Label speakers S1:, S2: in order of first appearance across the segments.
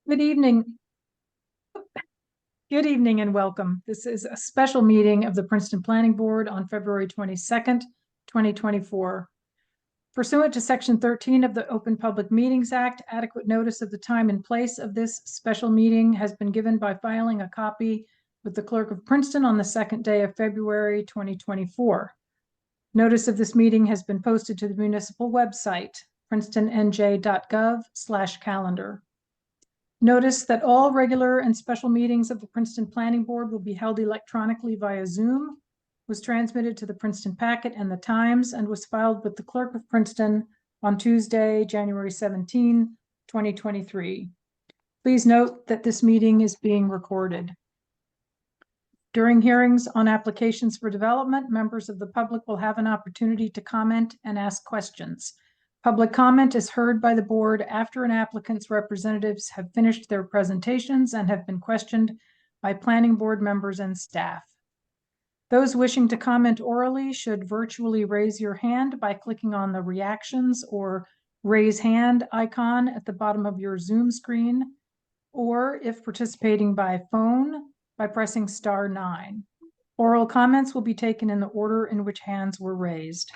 S1: Good evening. Good evening and welcome. This is a special meeting of the Princeton Planning Board on February 22nd, 2024. Pursuant to Section 13 of the Open Public Meetings Act, adequate notice of the time and place of this special meeting has been given by filing a copy with the Clerk of Princeton on the second day of February 2024. Notice of this meeting has been posted to the municipal website, princetonnj.gov/calendar. Notice that all regular and special meetings of the Princeton Planning Board will be held electronically via Zoom, was transmitted to the Princeton Packet and the Times, and was filed with the Clerk of Princeton on Tuesday, January 17, 2023. Please note that this meeting is being recorded. During hearings on applications for development, members of the public will have an opportunity to comment and ask questions. Public comment is heard by the board after an applicant's representatives have finished their presentations and have been questioned by planning board members and staff. Those wishing to comment orally should virtually raise your hand by clicking on the reactions or raise hand icon at the bottom of your Zoom screen, or if participating by phone, by pressing *9. Oral comments will be taken in the order in which hands were raised.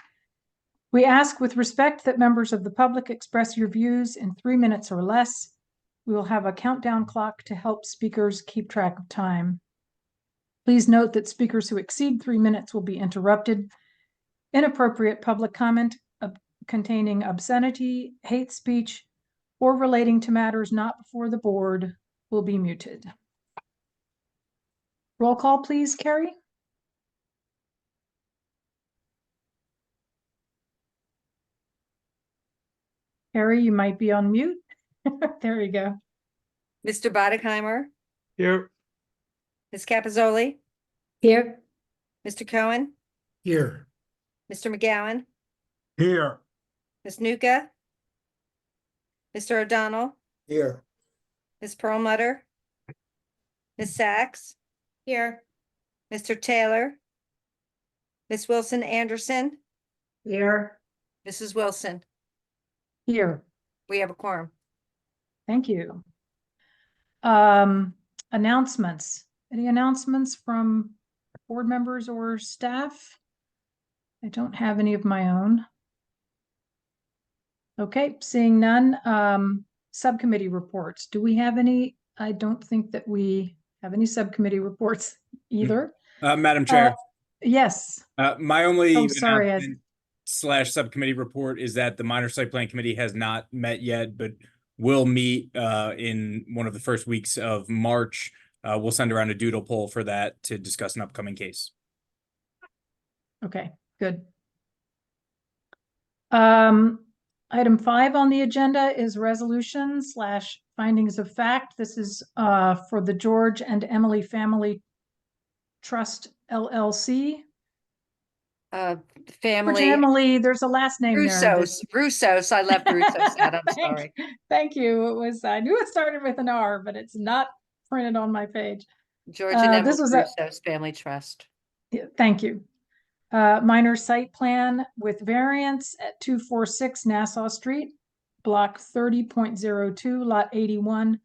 S1: We ask with respect that members of the public express your views in 3 minutes or less. We will have a countdown clock to help speakers keep track of time. Please note that speakers who exceed 3 minutes will be interrupted. Inappropriate public comment containing obscenity, hate speech, or relating to matters not before the board will be muted. Roll call, please, Carrie. Harry, you might be on mute. There you go.
S2: Mr. Bodenheimer,
S3: Here.
S2: Ms. Capizzoli,
S4: Here.
S2: Mr. Cohen,
S3: Here.
S2: Mr. McGowan,
S3: Here.
S2: Ms. Nuka, Mr. O'Donnell,
S3: Here.
S2: Ms. Perlmutter, Ms. Sachs,
S4: Here.
S2: Mr. Taylor, Ms. Wilson Anderson,
S4: Here.
S2: Mrs. Wilson.
S1: Here.
S2: We have a quorum.
S1: Thank you. Announcements. Any announcements from board members or staff? I don't have any of my own. Okay, seeing none. Subcommittee reports. Do we have any? I don't think that we have any subcommittee reports either.
S5: Madam Chair.
S1: Yes.
S5: My only
S1: sorry.
S5: announcement / subcommittee report is that the minor site plan committee has not met yet, but will meet in one of the first weeks of March. We'll send around a doodle poll for that to discuss an upcoming case.
S1: Okay, good. Item 5 on the agenda is resolution / findings of fact. This is for the George and Emily Family Trust LLC.
S2: Family.
S1: Emily, there's a last name
S2: Russos.
S1: there.
S2: Russos. I left Russos out. I'm sorry.
S1: Thank you. It was, I knew it started with an R, but it's not printed on my page.
S2: George and Emily
S1: this was
S2: Russos Family Trust.
S1: Thank you. Minor site plan with variance at 246 Nassau Street, block 30.02, lot 81.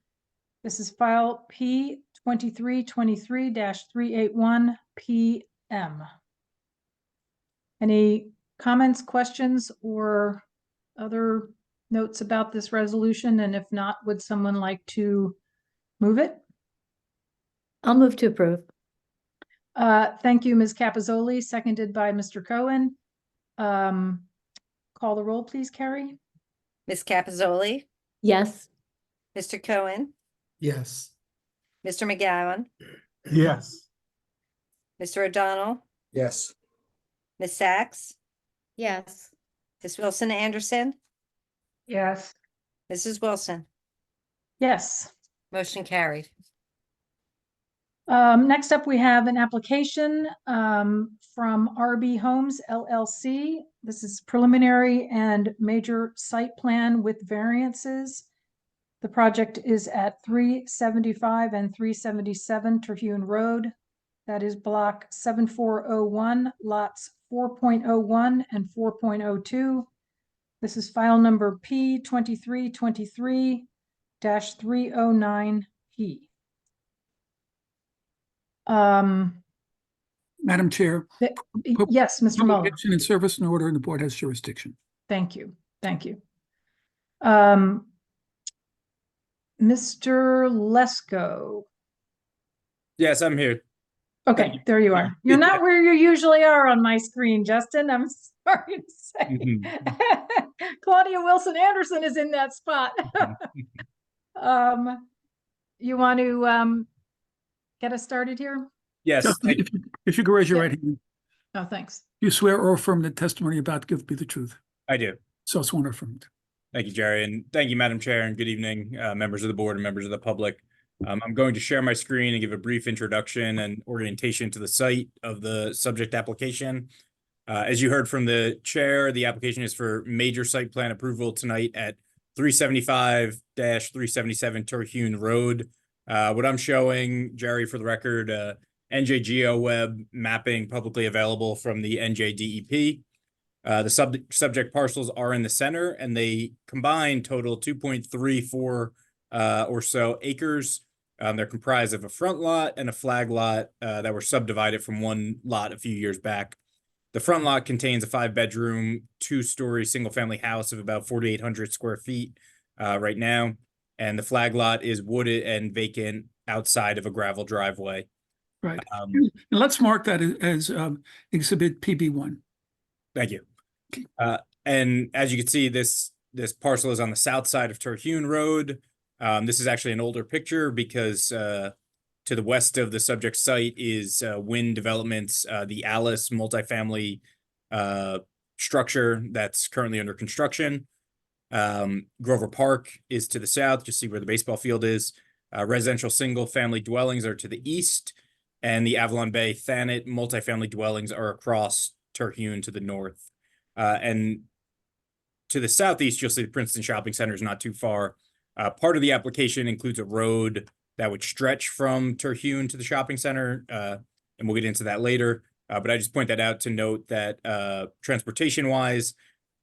S1: This is file P2323-381 PM. Any comments, questions, or other notes about this resolution? And if not, would someone like to move it?
S4: I'll move to approve.
S1: Thank you, Ms. Capizzoli, seconded by Mr. Cohen. Call the roll, please, Carrie.
S2: Ms. Capizzoli,
S4: Yes.
S2: Mr. Cohen,
S3: Yes.
S2: Mr. McGowan,
S3: Yes.
S2: Mr. O'Donnell,
S3: Yes.
S2: Ms. Sachs,
S4: Yes.
S2: Ms. Wilson Anderson,
S1: Yes.
S2: Mrs. Wilson.
S1: Yes.
S2: Motion carried.
S1: Next up, we have an application from RB Homes LLC. This is preliminary and major site plan with variances. The project is at 375 and 377 Terhune Road. That is block 7401, lots 4.01 and 4.02. This is file number P2323 309P. Um,
S6: Madam Chair.
S1: yes, Mr. Muller.
S6: Publication and service in order, and the board has jurisdiction.
S1: Thank you. Thank you. Mr. Lesko.
S5: Yes, I'm here.
S1: Okay, there you are. You're not where you usually are on my screen, Justin. I'm sorry to say. Claudia Wilson Anderson is in that spot. You want to get us started here?
S5: Yes,
S6: Justin, if you could raise your
S1: Yeah.
S6: right hand.
S1: Oh, thanks.
S6: You swear or affirm that testimony you're about to give be the truth.
S5: I do.
S6: So sworn or affirmed.
S5: Thank you, Jerry, and thank you, Madam Chair, and good evening, members of the board and members of the public. I'm going to share my screen and give a brief introduction and orientation to the site of the subject application. As you heard from the chair, the application is for major site plan approval tonight at 375-377 Terhune Road. What I'm showing, Jerry, for the record, NJ GeoWeb mapping publicly available from the NJDEP. The subject parcels are in the center, and they combine total 2.34 or so acres. They're comprised of a front lot and a flag lot that were subdivided from one lot a few years back. The front lot contains a 5-bedroom, 2-story single-family house of about 4,800 square feet right now, and the flag lot is wooded and vacant outside of a gravel driveway.
S6: Right. And let's mark that as exhibit PB1.
S5: Thank you. And as you can see, this parcel is on the south side of Terhune Road. This is actually an older picture because to the west of the subject site is Wind Developments, the Alice multifamily structure that's currently under construction. Grover Park is to the south, just see where the baseball field is. Residential single-family dwellings are to the east, and the Avalon Bay Thanet multifamily dwellings are across Terhune to the north. And to the southeast, you'll see the Princeton Shopping Center is not too far. Part of the application includes a road that would stretch from Terhune to the shopping center, and we'll get into that later. But I just point that out to note that transportation-wise,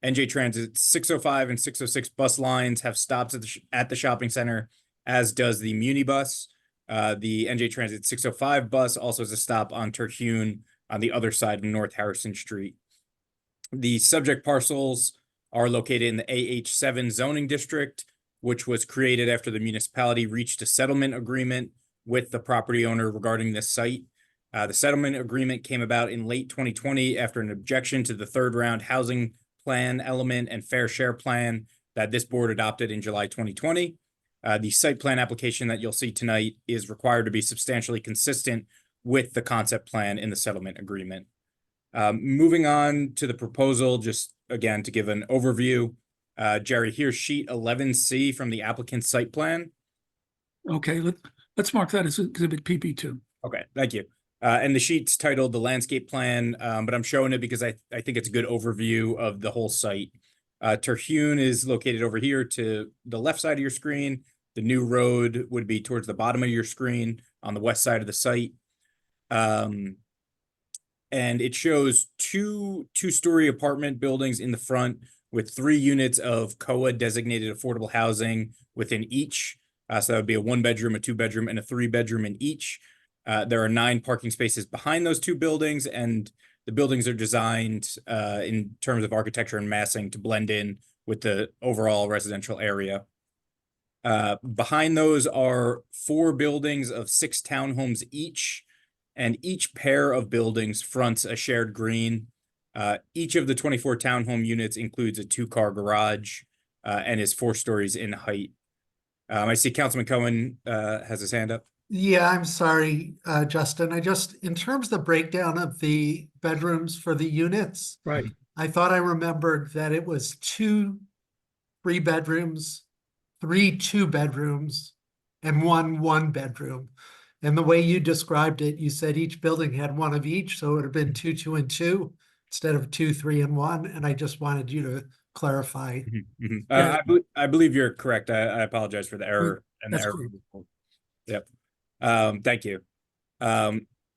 S5: NJ Transit 605 and 606 bus lines have stops at the shopping center, as does the Muni bus. The NJ Transit 605 bus also has a stop on Terhune on the other side of North Harrison Street. The subject parcels are located in the AH7 zoning district, which was created after the municipality reached a settlement agreement with the property owner regarding this site. The settlement agreement came about in late 2020 after an objection to the third round housing plan element and fair share plan that this board adopted in July 2020. The site plan application that you'll see tonight is required to be substantially consistent with the concept plan in the settlement agreement. Moving on to the proposal, just again to give an overview, Jerry, here's sheet 11C from the applicant's site plan.
S6: Okay, let's mark that as exhibit PB2.
S5: Okay, thank you. And the sheet's titled the landscape plan, but I'm showing it because I think it's a good overview of the whole site. Terhune is located over here to the left side of your screen. The new road would be towards the bottom of your screen on the west side of the site. And it shows two-story apartment buildings in the front with 3 units of COA designated affordable housing within each. So that would be a 1-bedroom, a 2-bedroom, and a 3-bedroom in each. There are 9 parking spaces behind those 2 buildings, and the buildings are designed in terms of architecture and massing to blend in with the overall residential area. Behind those are 4 buildings of 6 townhomes each, and each pair of buildings fronts a shared green. Each of the 24 townhome units includes a 2-car garage and is 4 stories in height. I see Councilman Cohen has his hand up.
S7: Yeah, I'm sorry, Justin. In terms of the breakdown of the bedrooms for the units,
S6: Right.
S7: I thought I remembered that it was 2 3-bedrooms, 3 2-bedrooms, and 1 1-bedroom. And the way you described it, you said each building had 1 of each, so it would have been 2 2 and 2 instead of 2 3 and 1. And I just wanted you to clarify.
S5: I believe you're correct. I apologize for the error and the
S6: That's
S5: error.
S6: cool.
S5: Yep. Thank you.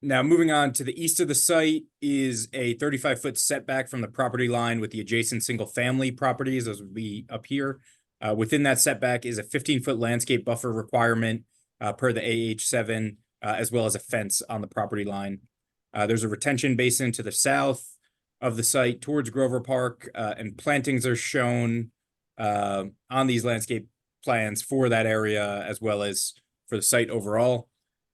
S5: Now moving on to the east of the site is a 35-foot setback from the property line with the adjacent single family properties. Those would be up here. Within that setback is a 15-foot landscape buffer requirement per the AH7, as well as a fence on the property line. There's a retention basin to the south of the site towards Grover Park, and plantings are shown on these landscape plans for that area as well as for the site overall.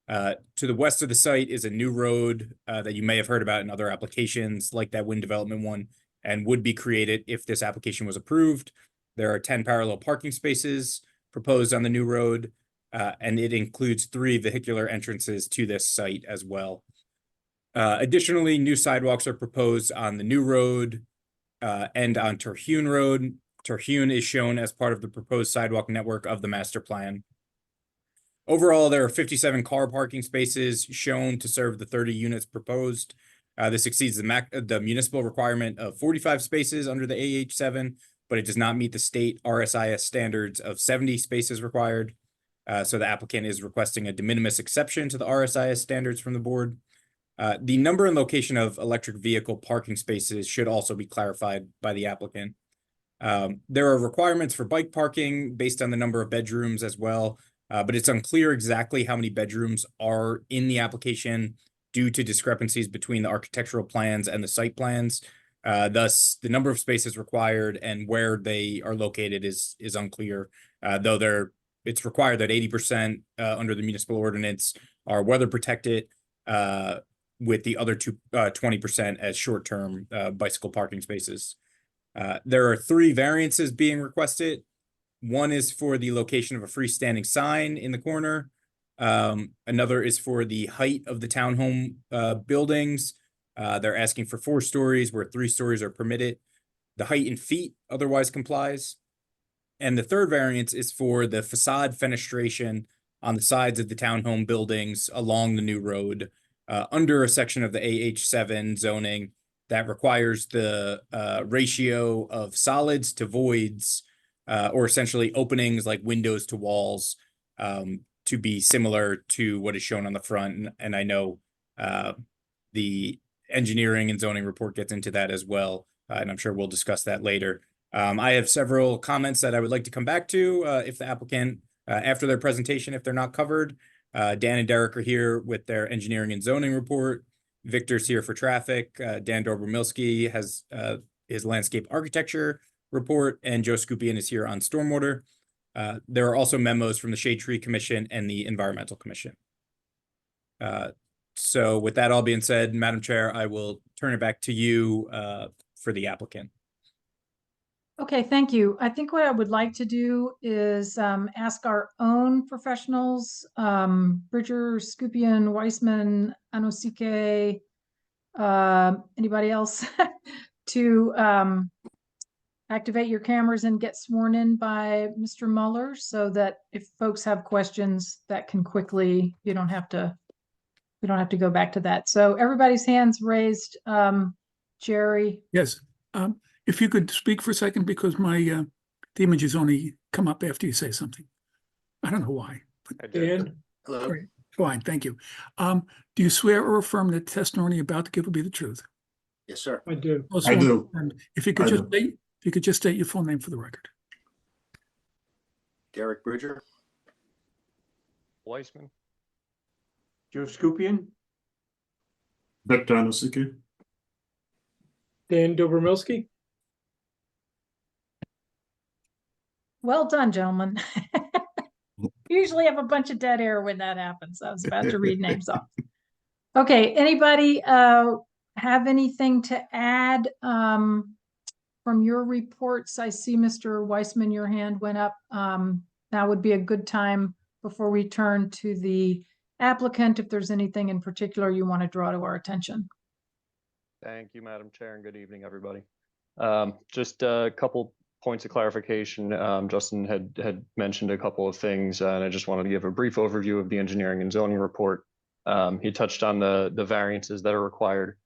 S5: To the west of the site is a new road that you may have heard about in other applications like that wind development one, and would be created if this application was approved. There are 10 parallel parking spaces proposed on the new road, and it includes 3 vehicular entrances to this site as well. Additionally, new sidewalks are proposed on the new road and on Terhune Road. Terhune is shown as part of the proposed sidewalk network of the master plan. Overall, there are 57 car parking spaces shown to serve the 30 units proposed. This exceeds the municipal requirement of 45 spaces under the AH7, but it does not meet the state RSIS standards of 70 spaces required. So the applicant is requesting a de minimis exception to the RSIS standards from the board. The number and location of electric vehicle parking spaces should also be clarified by the applicant. There are requirements for bike parking based on the number of bedrooms as well, but it's unclear exactly how many bedrooms are in the application due to discrepancies between the architectural plans and the site plans. Thus, the number of spaces required and where they are located is unclear, though it's required that 80% under the municipal ordinance are weather protected, with the other 20% as short-term bicycle parking spaces. There are 3 variances being requested. One is for the location of a freestanding sign in the corner. Another is for the height of the townhome buildings. They're asking for 4 stories where 3 stories are permitted. The height in feet otherwise complies. And the third variance is for the facade fenestration on the sides of the townhome buildings along the new road, under a section of the AH7 zoning that requires the ratio of solids to voids, or essentially openings like windows to walls, to be similar to what is shown on the front. And I know the engineering and zoning report gets into that as well, and I'm sure we'll discuss that later. I have several comments that I would like to come back to if the applicant, after their presentation, if they're not covered. Dan and Derek are here with their engineering and zoning report. Victor's here for traffic. Dan Dobromilski has his landscape architecture report, and Joe Scupian is here on stormwater. There are also memos from the Shade Tree Commission and the Environmental Commission. So with that all being said, Madam Chair, I will turn it back to you for the applicant.
S1: Okay, thank you. I think what I would like to do is ask our own professionals, Bridger, Scupian, Weissman, Anosike, anybody else, to activate your cameras and get sworn in by Mr. Muller, so that if folks have questions that can quickly, we don't have to go back to that. So everybody's hands raised. Jerry.
S6: Yes. If you could speak for a second, because my the images only come up after you say something. I don't know why. But
S3: Dan?
S8: Hello.
S6: Great. Fine, thank you. Do you swear or affirm that the testimony you're about to give will be the truth?
S8: Yes, sir.
S3: I do.
S6: Also,
S8: I do.
S6: and if you could just state your full name for the record.
S8: Derek Bridger.
S9: Weissman.
S3: Joe Scupian?
S10: Victor Anosike.
S3: Dan Dobromilski?
S1: Well done, gentlemen. Usually have a bunch of dead air when that happens. I was about to read names off. Okay, anybody have anything to add from your reports? I see Mr. Weissman, your hand went up. Now would be a good time before we turn to the applicant, if there's anything in particular you want to draw to our attention.
S9: Thank you, Madam Chair, and good evening, everybody. Just a couple points of clarification. Justin had mentioned a couple of things, and I just wanted to give a brief overview of the engineering and zoning report. He touched on the variances that are required.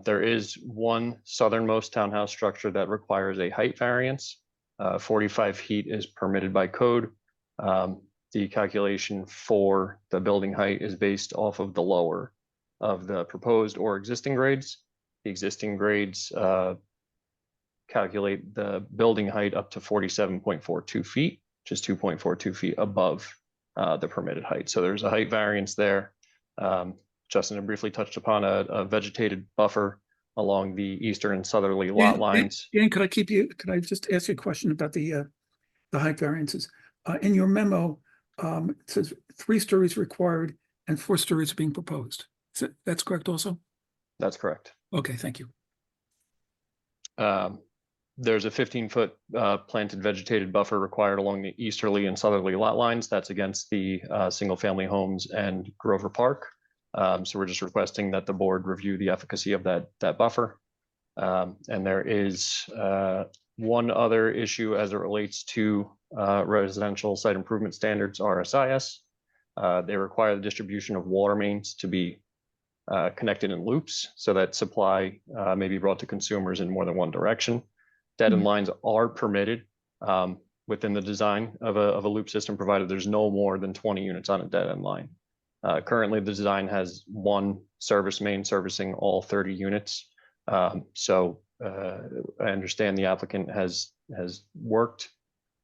S9: There is one southernmost townhouse structure that requires a height variance. 45 feet is permitted by code. The calculation for the building height is based off of the lower of the proposed or existing grades. The existing grades calculate the building height up to 47.42 feet, which is 2.42 feet above the permitted height. So there's a height variance there. Justin had briefly touched upon a vegetated buffer along the eastern and southerly lot lines.
S6: Dan, could I just ask you a question about the height variances? In your memo, it says 3 stories required and 4 stories being proposed. That's correct also?
S9: That's correct.
S6: Okay, thank you.
S9: There's a 15-foot planted vegetated buffer required along the easterly and southerly lot lines. That's against the single-family homes and Grover Park. So we're just requesting that the board review the efficacy of that buffer. And there is one other issue as it relates to residential site improvement standards, RSIS. They require the distribution of water mains to be connected in loops so that supply may be brought to consumers in more than one direction. Dead end lines are permitted within the design of a loop system, provided there's no more than 20 units on a dead end line. Currently, the design has one service main servicing all 30 units. So I understand the applicant has worked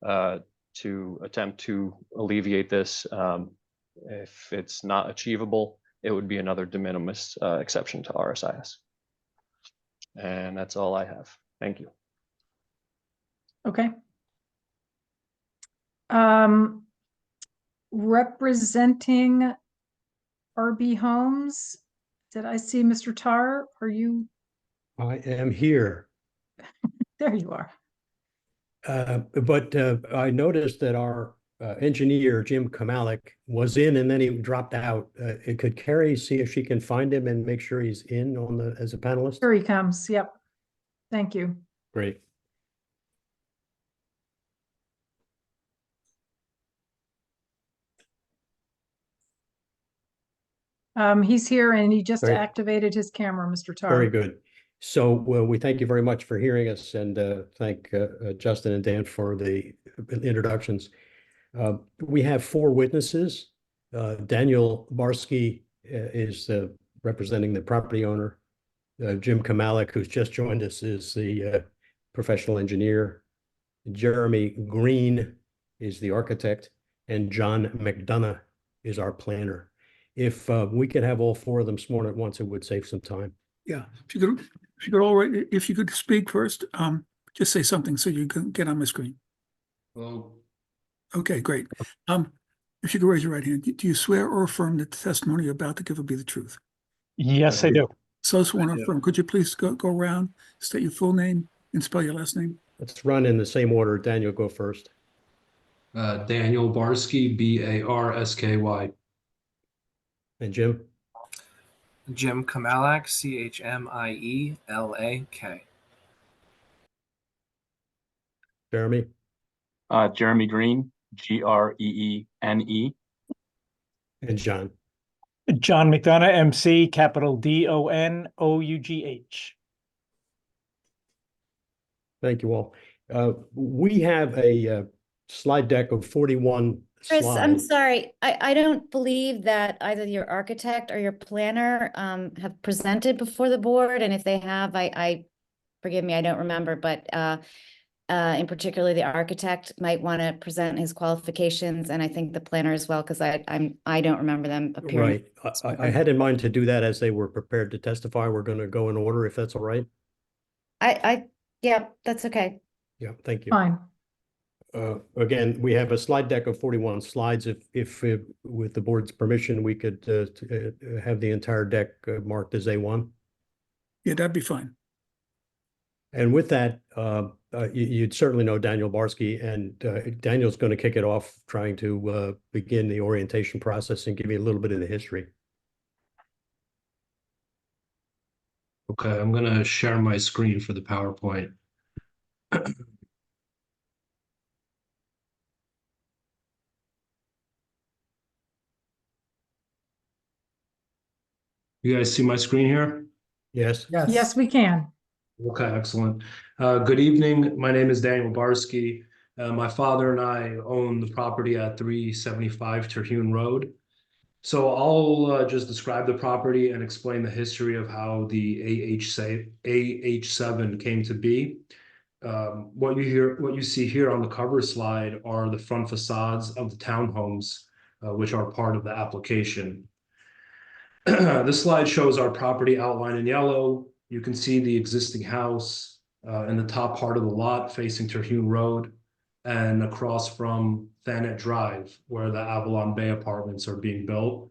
S9: to attempt to alleviate this. If it's not achievable, it would be another de minimis exception to RSIS. And that's all I have. Thank you.
S1: Okay. Representing RB Homes, did I see Mr. Tar? Are you?
S8: I am here.
S1: There you are.
S8: But I noticed that our engineer, Jim Kamalik, was in and then he dropped out. Could Carrie see if she can find him and make sure he's in on as a panelist?
S1: Here he comes. Yep. Thank you.
S8: Great.
S1: He's here and he just
S8: Very-
S1: activated his camera, Mr. Tar.
S8: Very good. So we thank you very much for hearing us and thank Justin and Dan for the introductions. We have 4 witnesses. Daniel Barsky is representing the property owner. Jim Kamalik, who's just joined us, is the professional engineer. Jeremy Green is the architect, and John McDonough is our planner. If we could have all 4 of them sworn at once, it would save some time.
S6: Yeah, if you could speak first, just say something so you can get on my screen.
S10: Well,
S6: Okay, great. If you could raise your right hand, do you swear or affirm that the testimony you're about to give will be the truth?
S3: Yes, I do.
S6: So sworn or
S10: Yeah.
S6: affirm. Could you please go around, state your full name and spell your last name?
S8: Let's run in the same order. Daniel, go first.
S10: Daniel Barsky, Barsky.
S8: And Jim?
S11: Jim Kamalak, Chmielak.
S8: Jeremy?
S12: Jeremy Green, Greene.
S8: And John?
S3: John McDonough, MC, capital DONOUGH.
S8: Thank you all. We have a slide deck of 41
S4: Chris, I'm
S8: slides.
S4: sorry. I don't believe that either your architect or your planner have presented before the board. And if they have, I forgive me, I don't remember, but in particular, the architect might want to present his qualifications, and I think the planner as well, because I don't remember them appearing.
S8: Right. I had in mind to do that as they were prepared to testify. We're going to go in order, if that's all right.
S4: Yeah, that's okay.
S8: Yeah, thank you.
S1: Fine.
S8: Again, we have a slide deck of 41 slides. If with the board's permission, we could have the entire deck marked as A1.
S6: Yeah, that'd be fine.
S8: And with that, you'd certainly know Daniel Barsky, and Daniel's going to kick it off trying to begin the orientation process and give you a little bit of the history.
S10: Okay, I'm going to share my screen for the PowerPoint. You guys see my screen here?
S8: Yes.
S1: Yes, we can.
S10: Okay, excellent. Good evening. My name is Daniel Barsky. My father and I own the property at 375 Terhune Road. So I'll just describe the property and explain the history of how the AH7 came to be. what you see here on the cover slide are the front facades of the townhomes, which are part of the application. This slide shows our property outlined in yellow. You can see the existing house in the top part of the lot facing Terhune Road and across from Thanet Drive, where the Avalon Bay apartments are being built.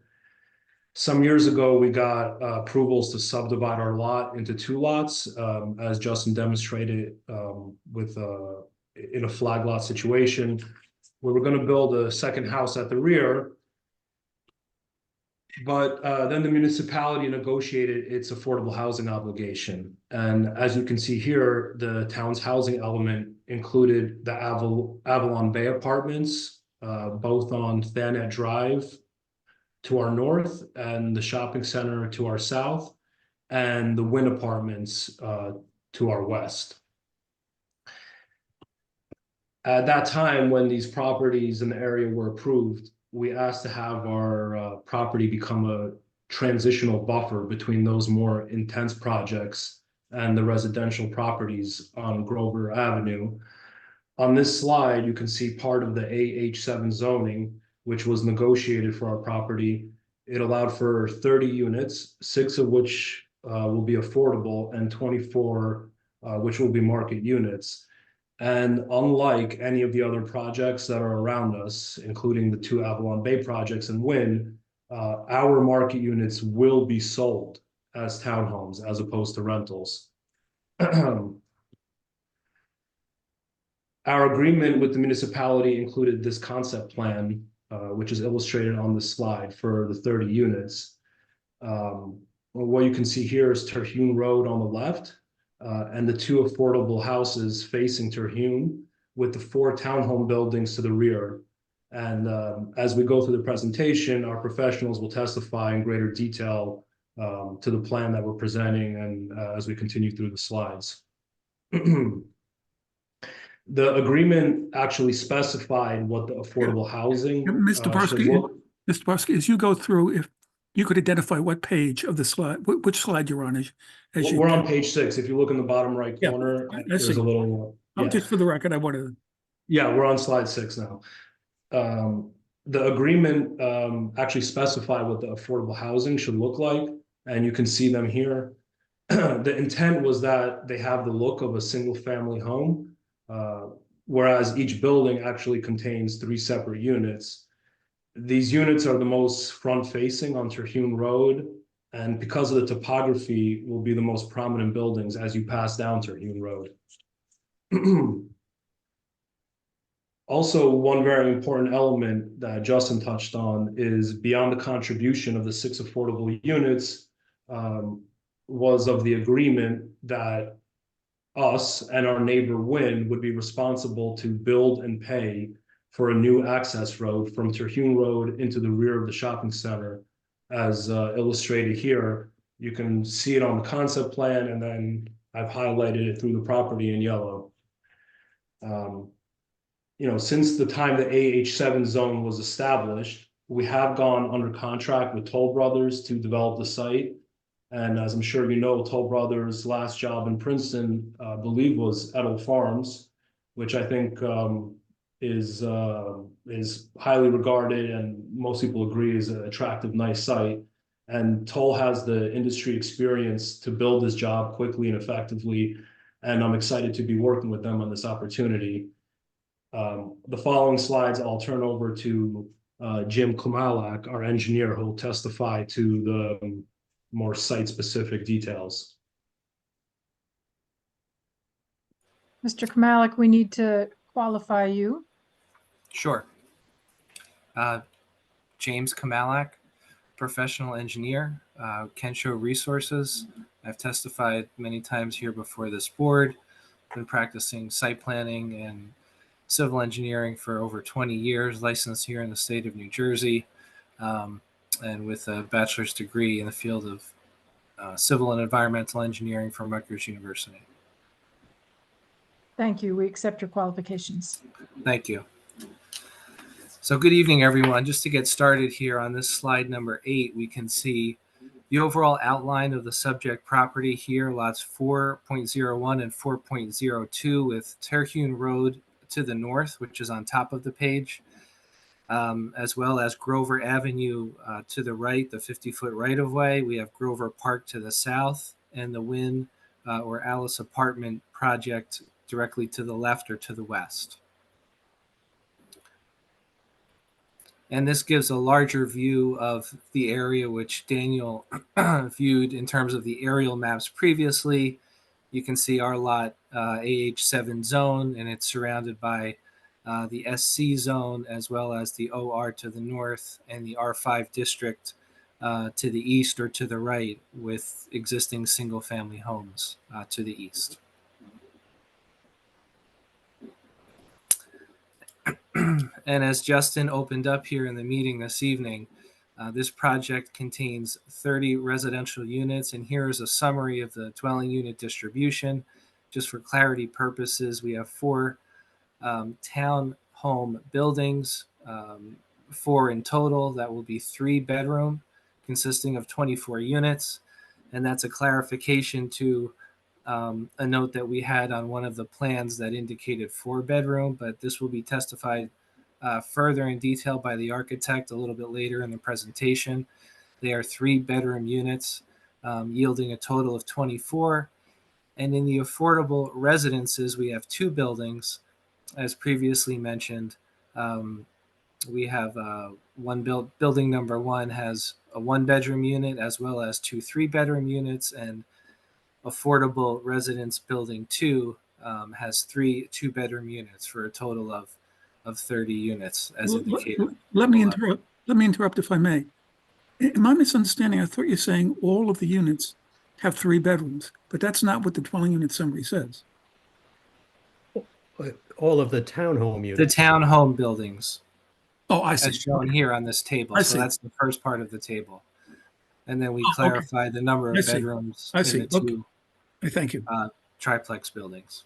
S10: Some years ago, we got approvals to subdivide our lot into 2 lots, as Justin demonstrated in a flag lot situation, where we're going to build a second house at the rear. But then the municipality negotiated its affordable housing obligation. And as you can see here, the town's housing element included the Avalon Bay apartments, both on Thanet Drive to our north and the shopping center to our south, and the Wynn apartments to our west. At that time, when these properties in the area were approved, we asked to have our property become a transitional buffer between those more intense projects and the residential properties on Grover Avenue. On this slide, you can see part of the AH7 zoning, which was negotiated for our property. It allowed for 30 units, 6 of which will be affordable and 24 which will be market units. And unlike any of the other projects that are around us, including the 2 Avalon Bay projects and Wynn, our market units will be sold as townhomes as opposed to rentals. Our agreement with the municipality included this concept plan, which is illustrated on the slide for the 30 units. What you can see here is Terhune Road on the left, and the 2 affordable houses facing Terhune, with the 4 townhome buildings to the rear. And as we go through the presentation, our professionals will testify in greater detail to the plan that we're presenting, and as we continue through the slides. The agreement actually specified what the affordable housing.
S6: Mr. Barsky, as you go through, if you could identify what page of the slide, which slide you're on, as you
S10: We're on page 6. If you look in the bottom right corner, there's a little.
S6: Just for the record, I wanted.
S10: Yeah, we're on slide 6 now. The agreement actually specified what the affordable housing should look like, and you can see them here. The intent was that they have the look of a single family home, whereas each building actually contains 3 separate units. These units are the most front-facing on Terhune Road, and because of the topography, will be the most prominent buildings as you pass down Terhune Road. Also, one very important element that Justin touched on is beyond the contribution of the 6 affordable units, was of the agreement that us and our neighbor Wynn would be responsible to build and pay for a new access road from Terhune Road into the rear of the shopping center, as illustrated here. You can see it on the concept plan, and then I've highlighted it through the property in yellow. Since the time the AH7 zone was established, we have gone under contract with Toll Brothers to develop the site. And as I'm sure you know, Toll Brothers' last job in Princeton, I believe, was Edel Farms, which I think is highly regarded, and most people agree is an attractive, nice site. And Toll has the industry experience to build this job quickly and effectively, and I'm excited to be working with them on this opportunity. The following slides, I'll turn over to Jim Kumalak, our engineer, who will testify to the more site-specific details.
S1: Mr. Kumalak, we need to qualify you.
S11: Sure. James Kumalak, professional engineer, Kensho Resources. I've testified many times here before this board, been practicing site planning and civil engineering for over 20 years, licensed here in the state of New Jersey, and with a bachelor's degree in the field of civil and environmental engineering from Rutgers University.
S1: Thank you. We accept your qualifications.
S11: Thank you. So good evening, everyone. Just to get started here on this slide number 8, we can see The overall outline of the subject property here, lots 4.01 and 4.02 with Terhune Road to the north, which is on top of the page, as well as Grover Avenue to the right, the 50-foot right-of-way. We have Grover Park to the south and the Wynn or Alice apartment project directly to the left or to the west. And this gives a larger view of the area which Daniel viewed in terms of the aerial maps previously. You can see our lot AH7 zone, and it's surrounded by the SC zone, as well as the OR to the north and the R5 district to the east or to the right, with existing single-family homes to the east. And as Justin opened up here in the meeting this evening, this project contains 30 residential units, and here is a summary of the dwelling unit distribution. Just for clarity purposes, we have 4 townhome buildings, 4 in total. That will be 3-bedroom, consisting of 24 units, and that's a clarification to a note that we had on one of the plans that indicated 4-bedroom, but this will be testified further in detail by the architect a little bit later in the presentation. They are 3-bedroom units, yielding a total of 24. And in the affordable residences, we have 2 buildings, as previously mentioned. We have building number 1 has a 1-bedroom unit, as well as 2 3-bedroom units, and affordable residence building 2 has 3 2-bedroom units for a total of 30 units, as indicated.
S6: Let me interrupt if I may. Am I misunderstanding? I thought you're saying all of the units have 3 bedrooms, but that's not what the dwelling unit summary says.
S8: All of the townhome
S11: The
S8: units.
S11: townhome buildings,
S6: Oh, I see.
S11: as shown here on this table.
S6: I
S11: So
S6: see.
S11: that's the first part of the table. And then we
S6: Oh, okay.
S11: clarify the number
S6: I
S11: of
S6: see.
S11: bedrooms
S6: I
S11: in
S6: see.
S11: the
S6: Okay.
S11: 2
S6: Thank you.
S11: triplex buildings.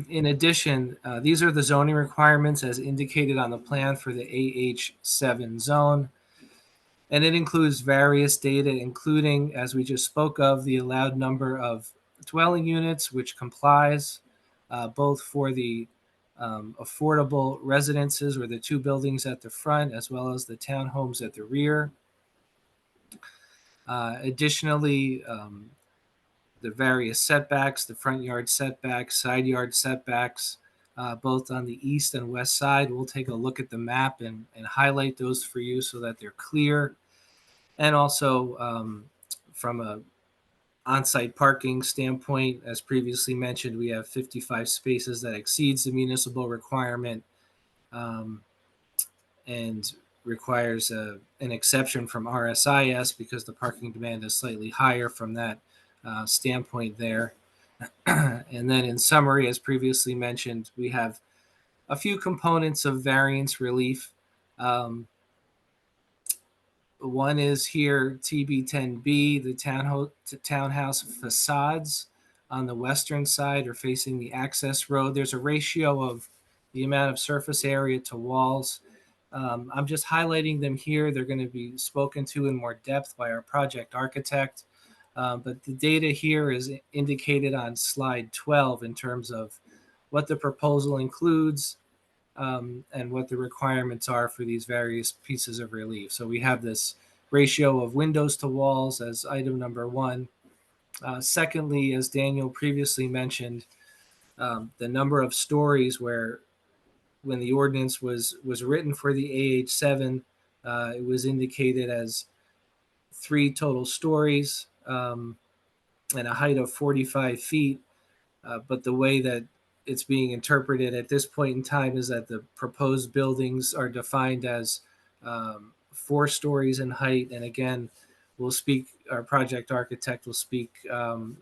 S11: In addition, these are the zoning requirements as indicated on the plan for the AH7 zone. And it includes various data, including, as we just spoke of, the allowed number of dwelling units, which complies both for the affordable residences or the 2 buildings at the front, as well as the townhomes at the rear. Additionally, the various setbacks, the front yard setbacks, side yard setbacks, both on the east and west side. We'll take a look at the map and highlight those for you so that they're clear. And also from a on-site parking standpoint, as previously mentioned, we have 55 spaces that exceeds the municipal requirement and requires an exception from RSIS because the parking demand is slightly higher from that standpoint there. And then in summary, as previously mentioned, we have a few components of variance relief. One is here TB10B, the townhouse facades on the western side are facing the access road. There's a ratio of the amount of surface area to walls. I'm just highlighting them here. They're going to be spoken to in more depth by our project architect. But the data here is indicated on slide 12 in terms of what the proposal includes and what the requirements are for these various pieces of relief. So we have this ratio of windows to walls as item number 1. Secondly, as Daniel previously mentioned, the number of stories where when the ordinance was written for the AH7, it was indicated as 3 total stories and a height of 45 feet. But the way that it's being interpreted at this point in time is that the proposed buildings are defined as 4 stories in height. And again, our project architect will speak to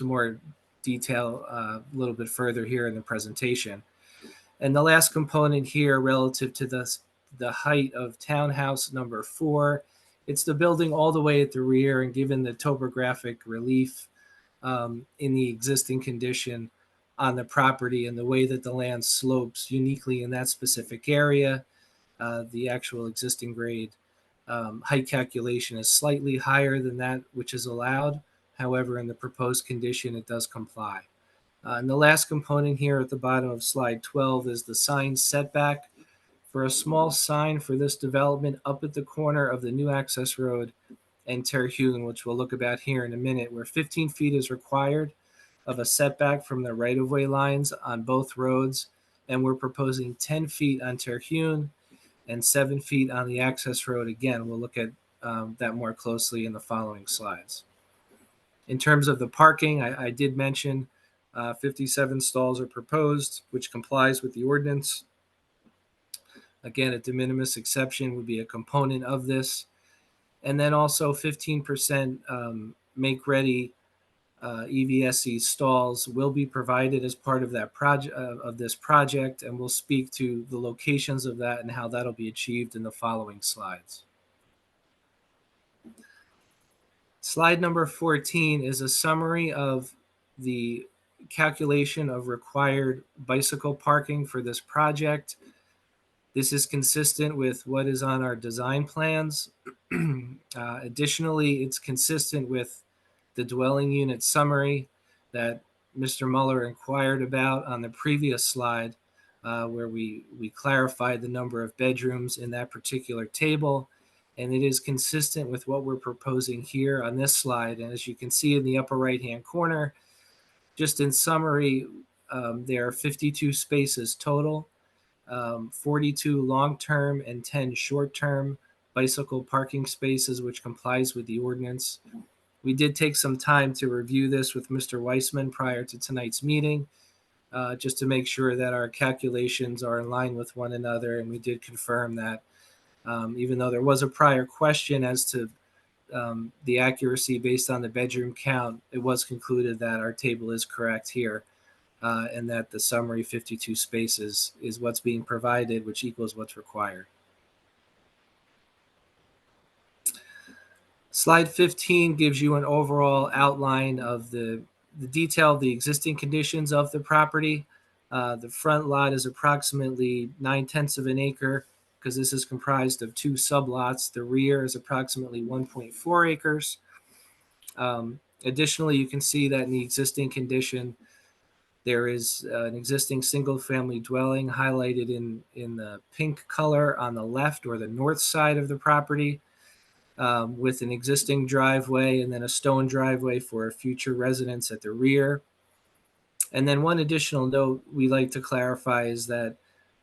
S11: more detail a little bit further here in the presentation. And the last component here relative to the height of townhouse number 4, it's the building all the way at the rear, and given the topographic relief in the existing condition on the property and the way that the land slopes uniquely in that specific area, the actual existing grade height calculation is slightly higher than that which is allowed. However, in the proposed condition, it does comply. And the last component here at the bottom of slide 12 is the sign setback. For a small sign for this development up at the corner of the new access road and Terhune, which we'll look about here in a minute, where 15 feet is required of a setback from the right-of-way lines on both roads, and we're proposing 10 feet on Terhune and 7 feet on the access road. Again, we'll look at that more closely in the following slides. In terms of the parking, I did mention 57 stalls are proposed, which complies with the ordinance. Again, a de minimis exception would be a component of this. And then also 15% make-ready EVSE stalls will be provided as part of that project of this project, and we'll speak to the locations of that and how that'll be achieved in the following slides. Slide number 14 is a summary of the calculation of required bicycle parking for this project. This is consistent with what is on our design plans. Additionally, it's consistent with the dwelling unit summary that Mr. Muller inquired about on the previous slide, where we clarified the number of bedrooms in that particular table. And it is consistent with what we're proposing here on this slide. And as you can see in the upper right-hand corner, just in summary, there are 52 spaces total, 42 long-term and 10 short-term bicycle parking spaces, which complies with the ordinance. We did take some time to review this with Mr. Weissman prior to tonight's meeting, just to make sure that our calculations are in line with one another. And we did confirm that even though there was a prior question as to the accuracy based on the bedroom count, it was concluded that our table is correct here, and that the summary 52 spaces is what's being provided, which equals what's required. Slide 15 gives you an overall outline of the detail of the existing conditions of the property. The front lot is approximately 9/10 of an acre, because this is comprised of 2 sublots. The rear is approximately 1.4 acres. Additionally, you can see that in the existing condition, there is an existing single-family dwelling highlighted in the pink color on the left or the north side of the property, with an existing driveway and then a stone driveway for a future residence at the rear. And then one additional note we like to clarify is that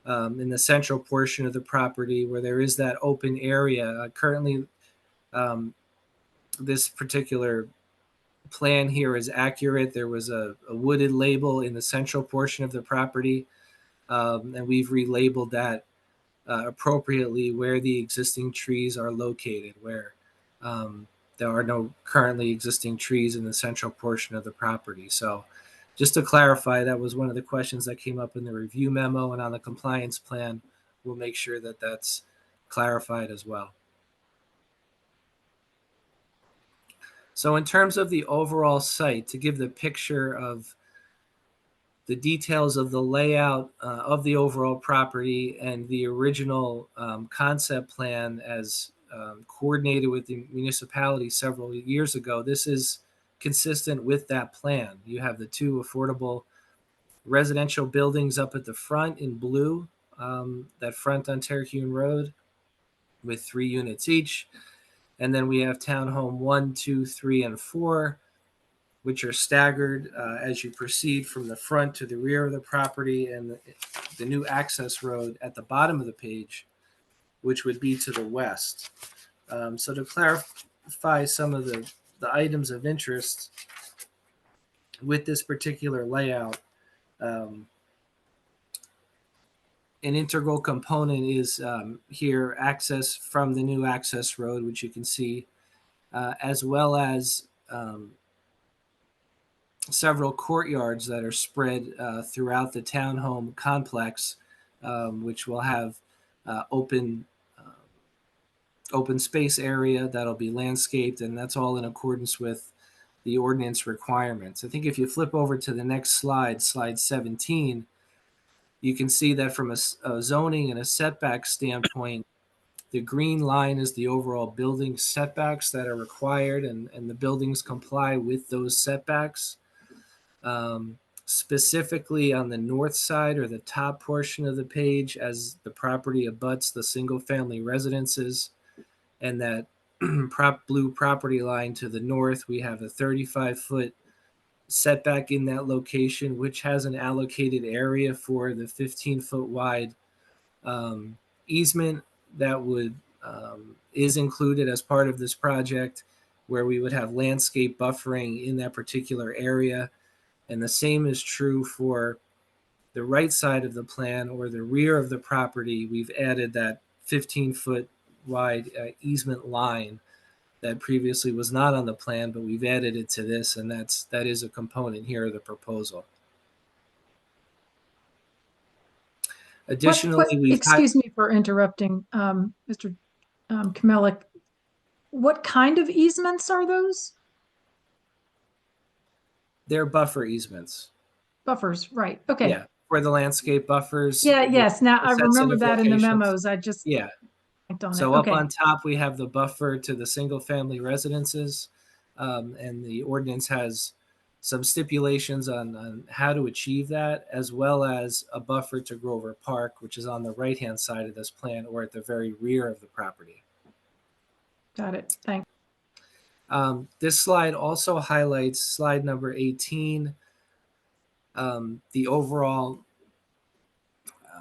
S11: in the central portion of the property where there is that open area, currently this particular plan here is accurate. There was a wooded label in the central portion of the property, and we've relabeled that appropriately where the existing trees are located, where there are no currently existing trees in the central portion of the property. So just to clarify, that was one of the questions that came up in the review memo, and on the compliance plan, we'll make sure that that's clarified as well. So in terms of the overall site, to give the picture of the details of the layout of the overall property and the original concept plan as coordinated with the municipality several years ago, this is consistent with that plan. You have the 2 affordable residential buildings up at the front in blue, that front on Terhune Road with 3 units each. And then we have townhome 1, 2, 3, and 4, which are staggered as you proceed from the front to the rear of the property, and the new access road at the bottom of the page, which would be to the west. So to clarify some of the items of interest with this particular layout, an integral component is here access from the new access road, which you can see, as well as several courtyards that are spread throughout the townhome complex, which will have open space area that'll be landscaped, and that's all in accordance with the ordinance requirements. I think if you flip over to the next slide, slide 17, you can see that from a zoning and a setback standpoint, The green line is the overall building setbacks that are required, and the buildings comply with those setbacks. Specifically on the north side or the top portion of the page, as the property abuts the single-family residences, and that blue property line to the north, we have a 35-foot setback in that location, which has an allocated area for the 15-foot wide easement that would is included as part of this project, where we would have landscape buffering in that particular area. And the same is true for the right side of the plan or the rear of the property. We've added that 15-foot wide easement line that previously was not on the plan, but we've added it to this, and that is a component here of the proposal. Additionally, we've
S1: excuse me for interrupting, Mr. Kmelik. What kind of easements are those?
S11: They're buffer easements.
S1: Buffers, right? Okay.
S11: Yeah, for the landscape buffers.
S1: Yeah. Yes. Now I
S11: Set
S1: remember
S11: of
S1: that in the
S11: locations.
S1: memos. I just
S11: Yeah.
S1: clicked on
S11: So
S1: it.
S11: up
S1: Okay.
S11: on top, we have the buffer to the single-family residences, and the ordinance has some stipulations on how to achieve that, as well as a buffer to Grover Park, which is on the right-hand side of this plan or at the very rear of the property.
S1: Got it. Thanks.
S11: This slide also highlights slide number 18, the overall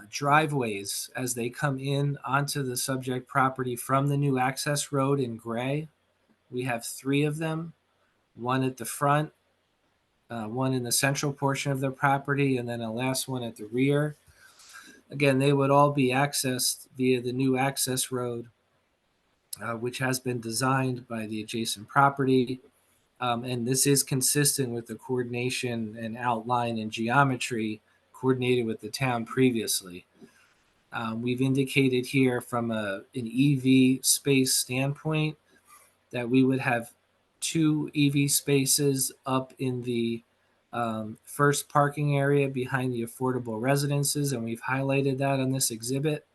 S11: driveways as they come in onto the subject property from the new access road in gray. We have 3 of them, one at the front, one in the central portion of the property, and then a last one at the rear. Again, they would all be accessed via the new access road, which has been designed by the adjacent property. And this is consistent with the coordination and outline and geometry coordinated with the town previously. We've indicated here from an EV space standpoint that we would have 2 EV spaces up in the first parking area behind the affordable residences, and we've highlighted that on this exhibit.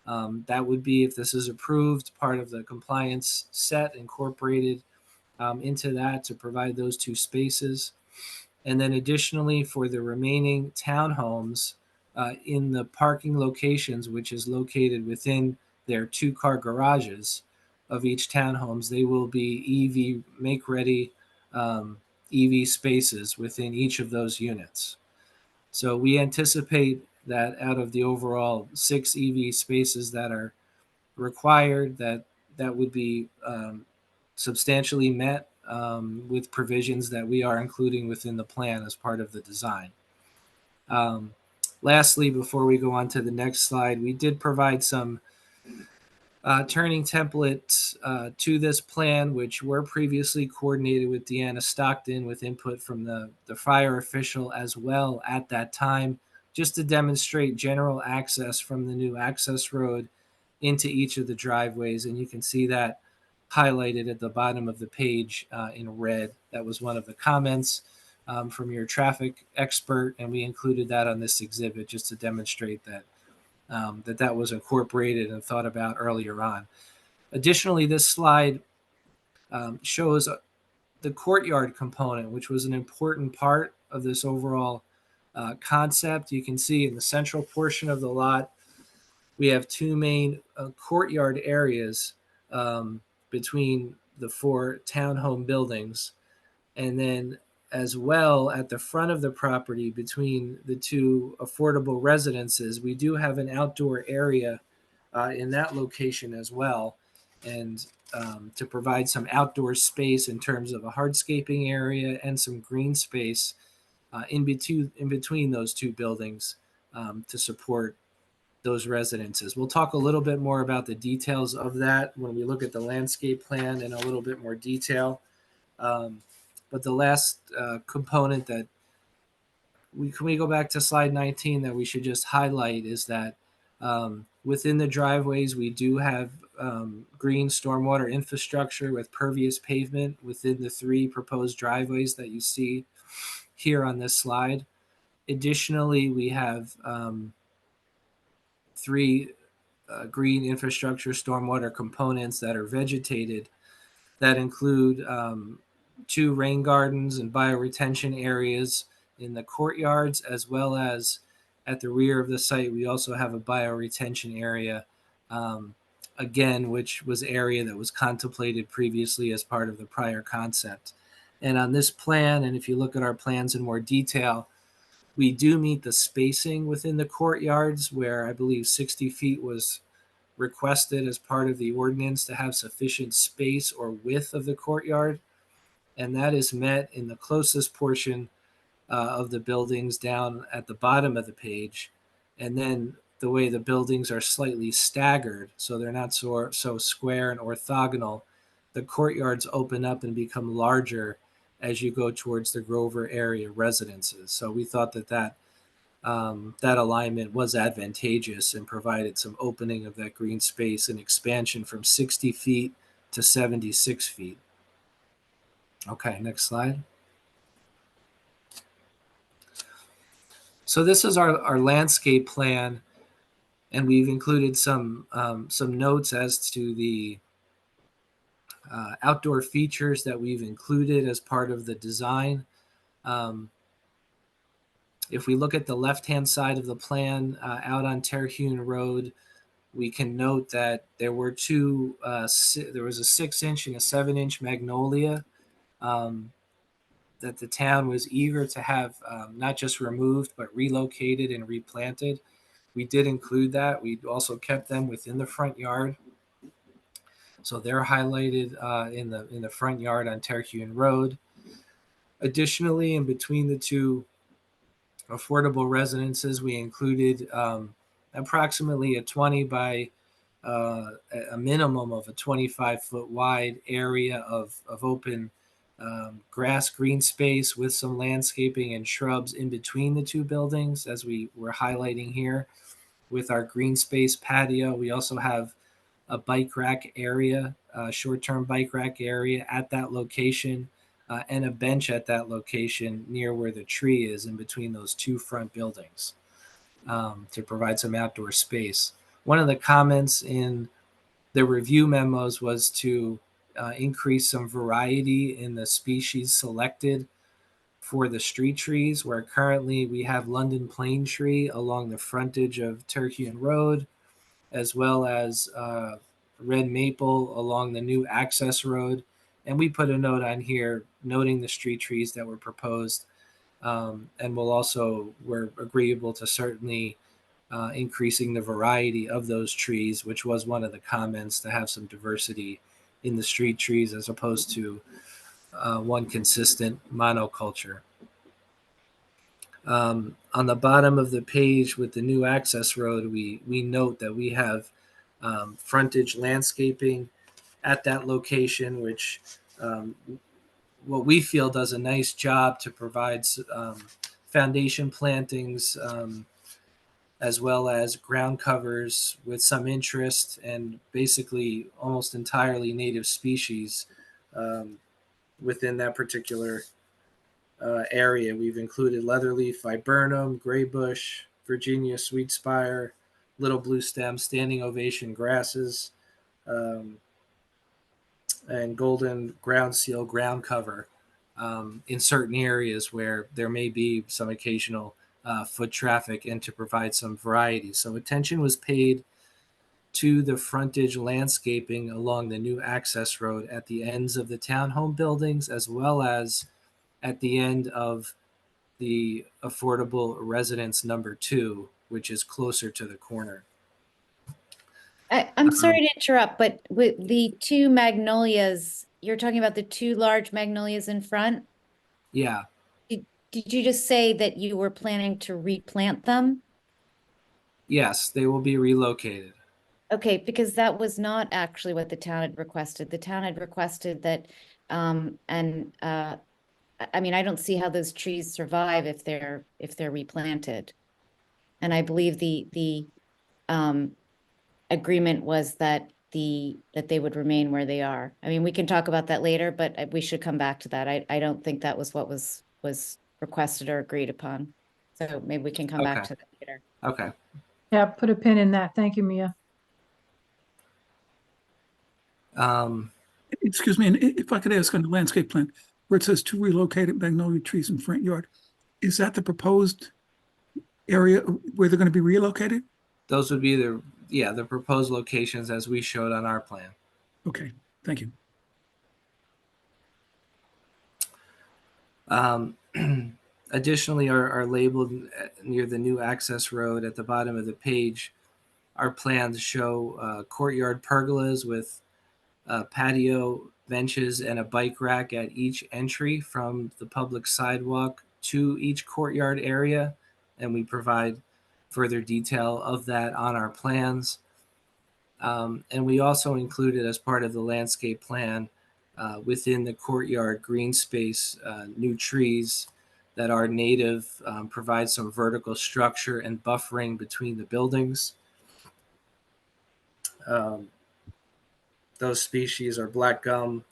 S11: That would be, if this is approved, part of the compliance set incorporated into that to provide those 2 spaces. And then additionally, for the remaining townhomes in the parking locations, which is located within their 2-car garages of each townhomes, they will be EV make-ready EV spaces within each of those units. So we anticipate that out of the overall 6 EV spaces that are required, that would be substantially met with provisions that we are including within the plan as part of the design. Lastly, before we go on to the next slide, we did provide some turning templates to this plan, which were previously coordinated with Deanna Stockton with input from the fire official as well at that time, just to demonstrate general access from the new access road into each of the driveways. And you can see that highlighted at the bottom of the page in red. That was one of the comments from your traffic expert, and we included that on this exhibit just to demonstrate that that was incorporated and thought about earlier on. Additionally, this slide shows the courtyard component, which was an important part of this overall concept. You can see in the central portion of the lot, we have 2 main courtyard areas between the 4 townhome buildings. And then as well at the front of the property between the 2 affordable residences, we do have an outdoor area in that location as well. And to provide some outdoor space in terms of a hardscaping area and some green space in between those 2 buildings to support those residences. We'll talk a little bit more about the details of that when we look at the landscape plan in a little bit more detail. But the last component that can we go back to slide 19 that we should just highlight is that within the driveways, we do have green stormwater infrastructure with pervious pavement within the 3 proposed driveways that you see here on this slide. Additionally, we have 3 green infrastructure, stormwater components that are vegetated that include 2 rain gardens and bioretention areas in the courtyards, as well as at the rear of the site. We also have a bioretention area, again, which was area that was contemplated previously as part of the prior concept. And on this plan, and if you look at our plans in more detail, we do meet the spacing within the courtyards, where I believe 60 feet was requested as part of the ordinance to have sufficient space or width of the courtyard. And that is met in the closest portion of the buildings down at the bottom of the page. And then the way the buildings are slightly staggered, so they're not so square and orthogonal, the courtyards open up and become larger as you go towards the Grover area residences. So we thought that alignment was advantageous and provided some opening of that green space and expansion from 60 feet to 76 feet. Okay, next slide. So this is our landscape plan, and we've included some notes as to the outdoor features that we've included as part of the design. If we look at the left-hand side of the plan out on Terhune Road, we can note that there were there was a 6-inch and a 7-inch magnolia that the town was eager to have not just removed, but relocated and replanted. We did include that. We also kept them within the front yard. So they're highlighted in the front yard on Terhune Road. Additionally, in between the 2 affordable residences, we included approximately a 20 by a minimum of a 25-foot wide area of open grass green space with some landscaping and shrubs in between the 2 buildings, as we were highlighting here with our green space patio. We also have a bike rack area, a short-term bike rack area at that location, and a bench at that location near where the tree is in between those 2 front buildings to provide some outdoor space. One of the comments in the review memos was to increase some variety in the species selected for the street trees, where currently we have London plane tree along the frontage of Terhune Road, as well as red maple along the new access road. And we put a note on here noting the street trees that were proposed. And we're agreeable to certainly increasing the variety of those trees, which was one of the comments, to have some diversity in the street trees as opposed to one consistent monoculture. On the bottom of the page with the new access road, we note that we have frontage landscaping at that location, which what we feel does a nice job to provide foundation plantings as well as ground covers with some interest and basically almost entirely native species within that particular area. We've included leatherleaf viburnum, gray bush, Virginia sweetspire, little blue stem, standing ovation grasses, and golden ground seal ground cover in certain areas where there may be some occasional foot traffic, and to provide some variety. So attention was paid to the frontage landscaping along the new access road at the ends of the townhome buildings, as well as at the end of the affordable residence number 2, which is closer to the corner.
S4: I'm sorry to interrupt, but with the 2 magnolias, you're talking about the 2 large magnolias in front?
S11: Yeah.
S4: Did you just say that you were planning to replant them?
S11: Yes, they will be relocated.
S4: Okay, because that was not actually what the town had requested. The town had requested that, I mean, I don't see how those trees survive if they're replanted. And I believe the agreement was that they would remain where they are. I mean, we can talk about that later, but we should come back to that. I don't think that was what was requested or agreed upon. So maybe we can come back to that later.
S11: Okay.
S1: Yeah, put a pin in that. Thank you, Mia.
S6: Excuse me, and if I could ask on the landscape plan, where it says to relocate magnolia trees in front yard, is that the proposed area where they're going to be relocated?
S11: Those would be the proposed locations as we showed on our plan.
S6: Okay, thank you.
S11: Additionally, are labeled near the new access road at the bottom of the page. Our plans show courtyard pergolas with patio benches and a bike rack at each entry from the public sidewalk to each courtyard area, and we provide further detail of that on our plans. And we also included, as part of the landscape plan, within the courtyard green space, new trees that are native, provide some vertical structure and buffering between the buildings. Those species are black gum,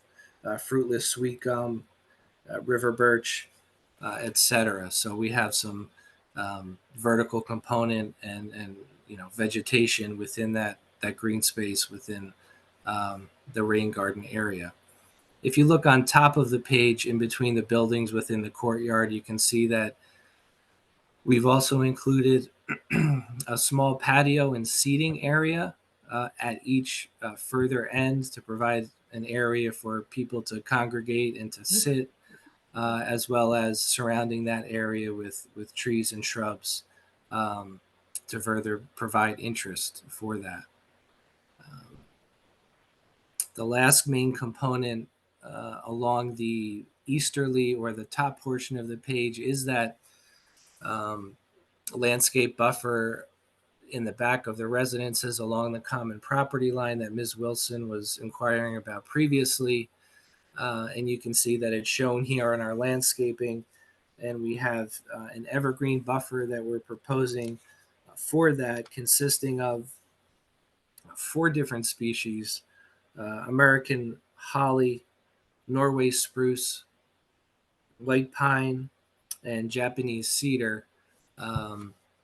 S11: fruitless sweet gum, river birch, etc. So we have some vertical component and vegetation within that green space within the rain garden area. If you look on top of the page in between the buildings within the courtyard, you can see that we've also included a small patio and seating area at each further end to provide an area for people to congregate and to sit, as well as surrounding that area with trees and shrubs to further provide interest for that. The last main component along the easterly or the top portion of the page is that landscape buffer in the back of the residences along the common property line that Ms. Wilson was inquiring about previously. And you can see that it's shown here in our landscaping. And we have an evergreen buffer that we're proposing for that, consisting of 4 different species: American holly, Norway spruce, white pine, and Japanese cedar,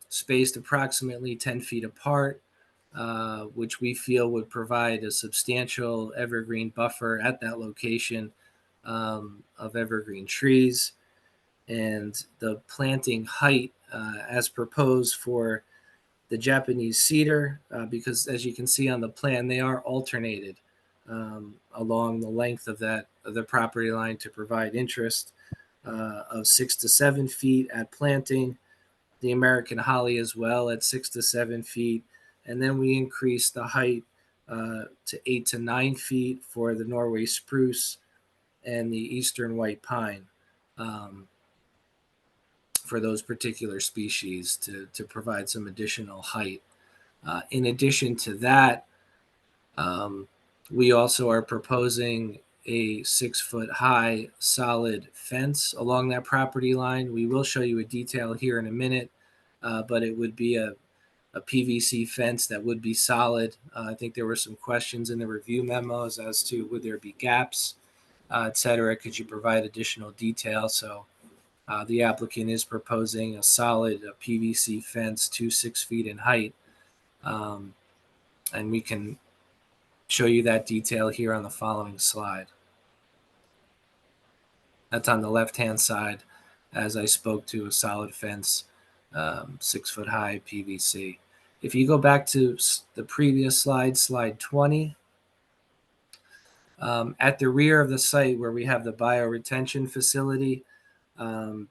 S11: spaced approximately 10 feet apart, which we feel would provide a substantial evergreen buffer at that location of evergreen trees. And the planting height as proposed for the Japanese cedar, because as you can see on the plan, they are alternated along the length of the property line to provide interest, of 6 to 7 feet at planting. The American holly as well at 6 to 7 feet. And then we increase the height to 8 to 9 feet for the Norway spruce and the eastern white pine for those particular species to provide some additional height. In addition to that, we also are proposing a 6-foot high solid fence along that property line. We will show you a detail here in a minute, but it would be a PVC fence that would be solid. I think there were some questions in the review memos as to would there be gaps, et cetera. Could you provide additional detail? So the applicant is proposing a solid PVC fence to 6 feet in height. And we can show you that detail here on the following slide. That's on the left-hand side, as I spoke to, a solid fence, 6 foot high PVC. If you go back to the previous slide, slide 20, at the rear of the site where we have the bioretention facility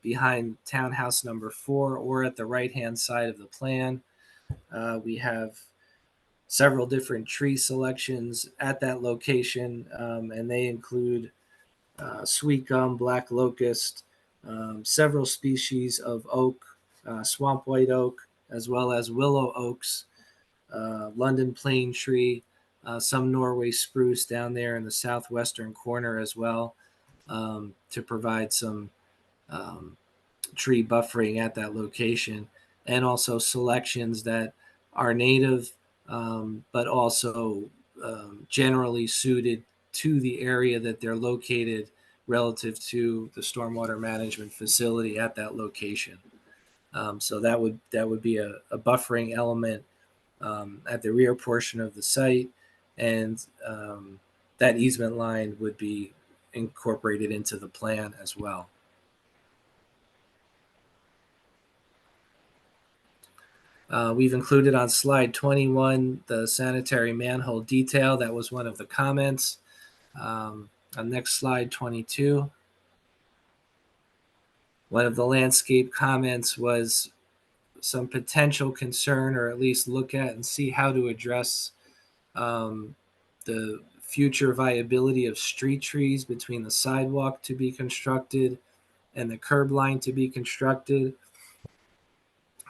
S11: behind townhouse number 4, or at the right-hand side of the plan, we have several different tree selections at that location, and they include sweet gum, black locust, several species of oak, swamp white oak, as well as willow oaks, London plane tree, some Norway spruce down there in the southwestern corner as well, to provide some tree buffering at that location, and also selections that are native, but also generally suited to the area that they're located relative to the stormwater management facility at that location. So that would be a buffering element at the rear portion of the site, and that easement line would be incorporated into the plan as well. We've included on slide 21 the sanitary manhole detail. That was one of the comments. On next slide, 22. One of the landscape comments was some potential concern, or at least look at and see how to address the future viability of street trees between the sidewalk to be constructed and the curb line to be constructed.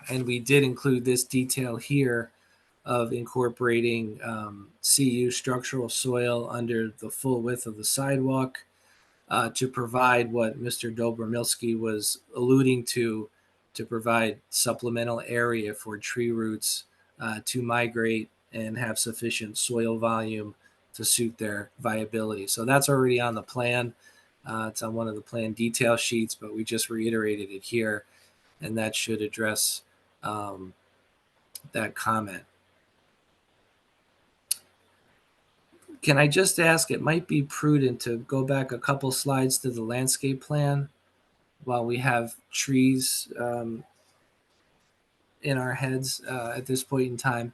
S11: And we did include this detail here of incorporating CU structural soil under the full width of the sidewalk to provide what Mr. Dobromilski was alluding to provide supplemental area for tree roots to migrate and have sufficient soil volume to suit their viability. So that's already on the plan. It's on one of the plan detail sheets, but we just reiterated it here, and that should address that comment. Can I just ask, it might be prudent to go back a couple slides to the landscape plan while we have trees in our heads at this point in time.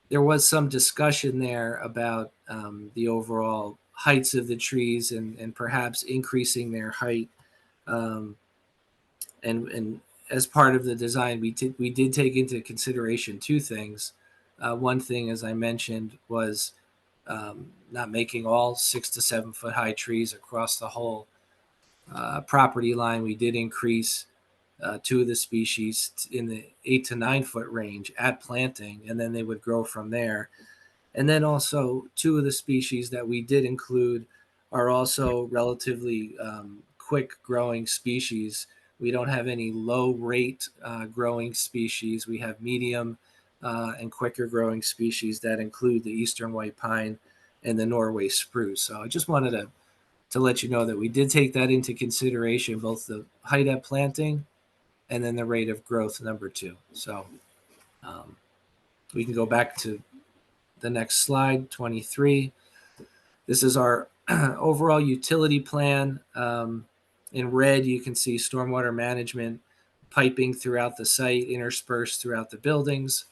S11: There was some discussion there about the overall heights of the trees and perhaps increasing their height. And as part of the design, we did take into consideration two things. One thing, as I mentioned, was not making all 6 to 7 foot high trees across the whole property line. We did increase 2 of the species in the 8 to 9 foot range at planting, and then they would grow from there. And then also 2 of the species that we did include are also relatively quick growing species. We don't have any low rate growing species. We have medium and quicker growing species that include the eastern white pine and the Norway spruce. So I just wanted to let you know that we did take that into consideration, both the height at planting and then the rate of growth, number 2. So we can go back to the next slide, 23. This is our overall utility plan. In red, you can see stormwater management piping throughout the site, interspersed throughout the buildings,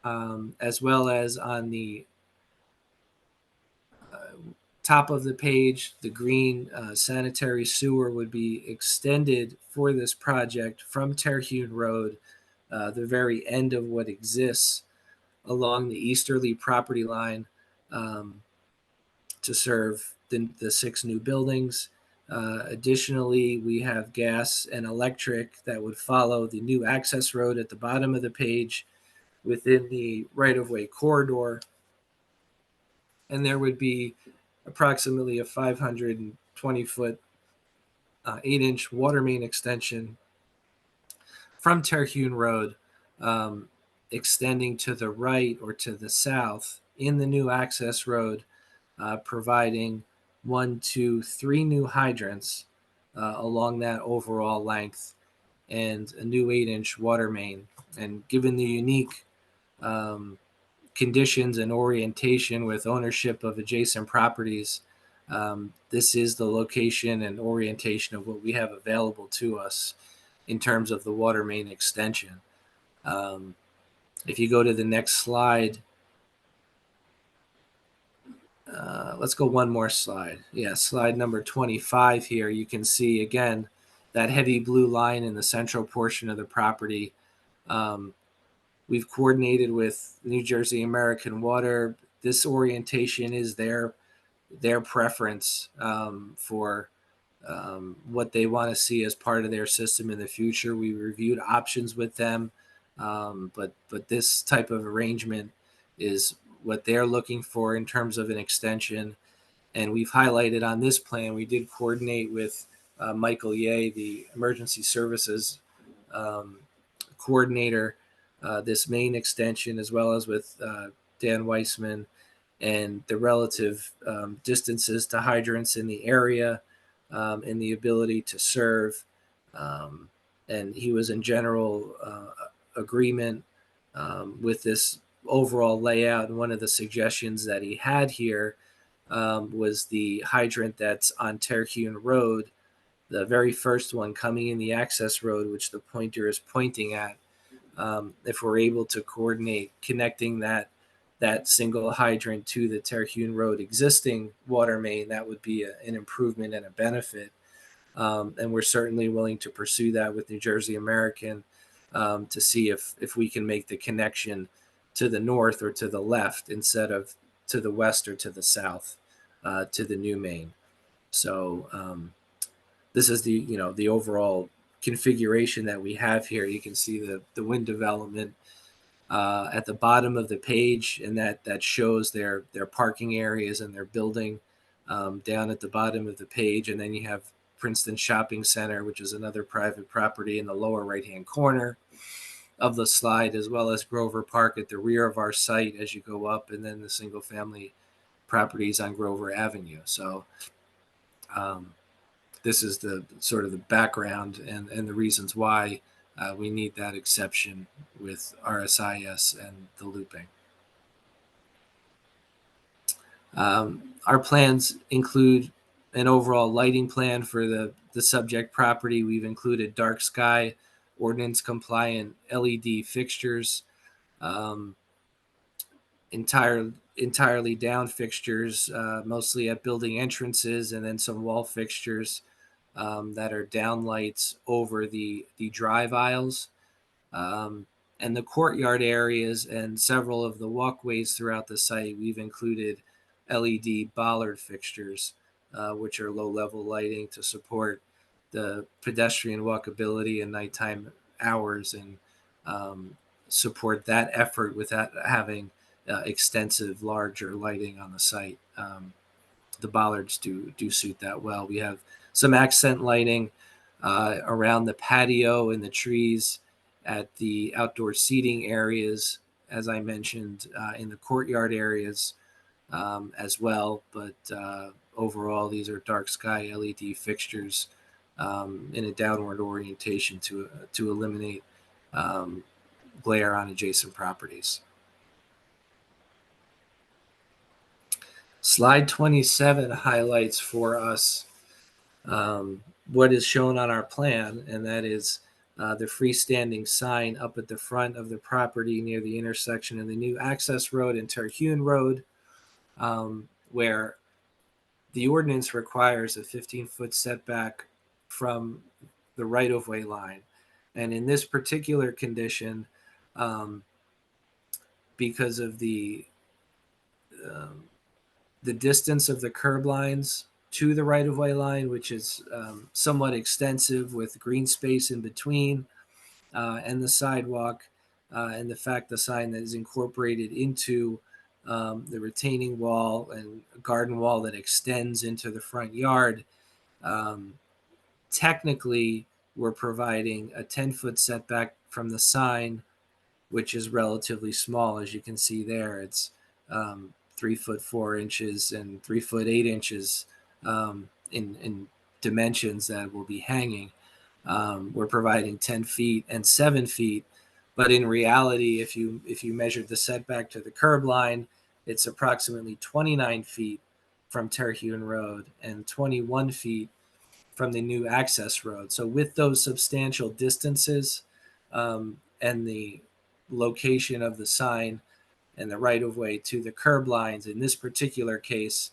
S11: as well as on the top of the page, the green sanitary sewer would be extended for this project from Terhune Road, the very end of what exists along the easterly property line, to serve the 6 new buildings. Additionally, we have gas and electric that would follow the new access road at the bottom of the page within the right-of-way corridor. And there would be approximately a 520-foot, 8-inch water main extension from Terhune Road, extending to the right or to the south in the new access road, providing 1, 2, 3 new hydrants along that overall length and a new 8-inch water main. And given the unique conditions and orientation with ownership of adjacent properties, this is the location and orientation of what we have available to us in terms of the water main extension. If you go to the next slide, let's go one more slide. Yeah, slide number 25 here. You can see, again, that heavy blue line in the central portion of the property. We've coordinated with New Jersey American Water. This orientation is their preference for what they want to see as part of their system in the future. We reviewed options with them, but this type of arrangement is what they're looking for in terms of an extension. And we've highlighted on this plan, we did coordinate with Michael Ye, the emergency services coordinator, this main extension, as well as with Dan Weissman, and the relative distances to hydrants in the area and the ability to serve. And he was in general agreement with this overall layout. And one of the suggestions that he had here was the hydrant that's on Terhune Road, the very first one coming in the access road, which the pointer is pointing at. If we're able to coordinate connecting that single hydrant to the Terhune Road existing water main, that would be an improvement and a benefit. And we're certainly willing to pursue that with New Jersey American to see if we can make the connection to the north or to the left instead of to the west or to the south to the new main. So this is the overall configuration that we have here. You can see the wind development at the bottom of the page, and that shows their parking areas and their building down at the bottom of the page. And then you have Princeton Shopping Center, which is another private property in the lower right-hand corner of the slide, as well as Grover Park at the rear of our site as you go up, and then the single-family properties on Grover Avenue. So this is the sort of the background and the reasons why we need that exception with RSIS and the looping. Our plans include an overall lighting plan for the subject property. We've included dark sky, ordinance compliant LED fixtures, entirely down fixtures, mostly at building entrances, and then some wall fixtures that are down lights over the drive aisles. And the courtyard areas and several of the walkways throughout the site, we've included LED bollard fixtures, which are low-level lighting to support the pedestrian walkability in nighttime hours and support that effort without having extensive, larger lighting on the site. The bollards do suit that well. We have some accent lighting around the patio and the trees at the outdoor seating areas, as I mentioned, in the courtyard areas as well. But overall, these are dark sky LED fixtures in a downward orientation to eliminate glare on adjacent properties. Slide 27 highlights for us what is shown on our plan, and that is the freestanding sign up at the front of the property near the intersection of the new access road and Terhune Road, where the ordinance requires a 15-foot setback from the right-of-way line. And in this particular condition, because of the distance of the curb lines to the right-of-way line, which is somewhat extensive with green space in between, and the sidewalk, and the fact the sign that is incorporated into the retaining wall and garden wall that extends into the front yard, technically we're providing a 10-foot setback from the sign, which is relatively small. As you can see there, it's 3 foot 4 inches and 3 foot 8 inches in dimensions that will be hanging. We're providing 10 feet and 7 feet, but in reality, if you measured the setback to the curb line, it's approximately 29 feet from Terhune Road and 21 feet from the new access road. So with those substantial distances and the location of the sign and the right-of-way to the curb lines, in this particular case,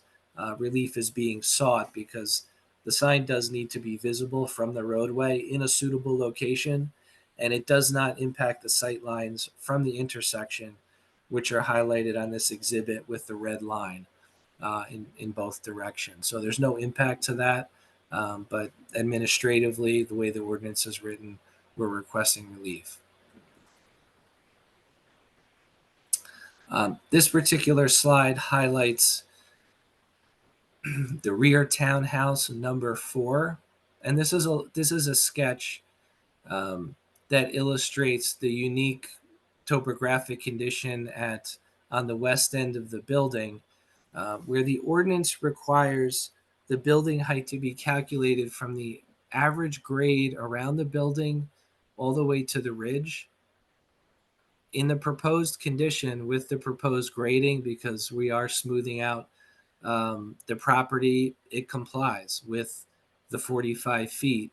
S11: relief is being sought because the sign does need to be visible from the roadway in a suitable location, and it does not impact the sight lines from the intersection, which are highlighted on this exhibit with the red line in both directions. So there's no impact to that, but administratively, the way the ordinance is written, we're requesting relief. This particular slide highlights the rear townhouse number 4, and this is a sketch that illustrates the unique topographic condition on the west end of the building, where the ordinance requires the building height to be calculated from the average grade around the building all the way to the ridge. in the proposed condition with the proposed grading, because we are smoothing out the property, it complies with the 45 feet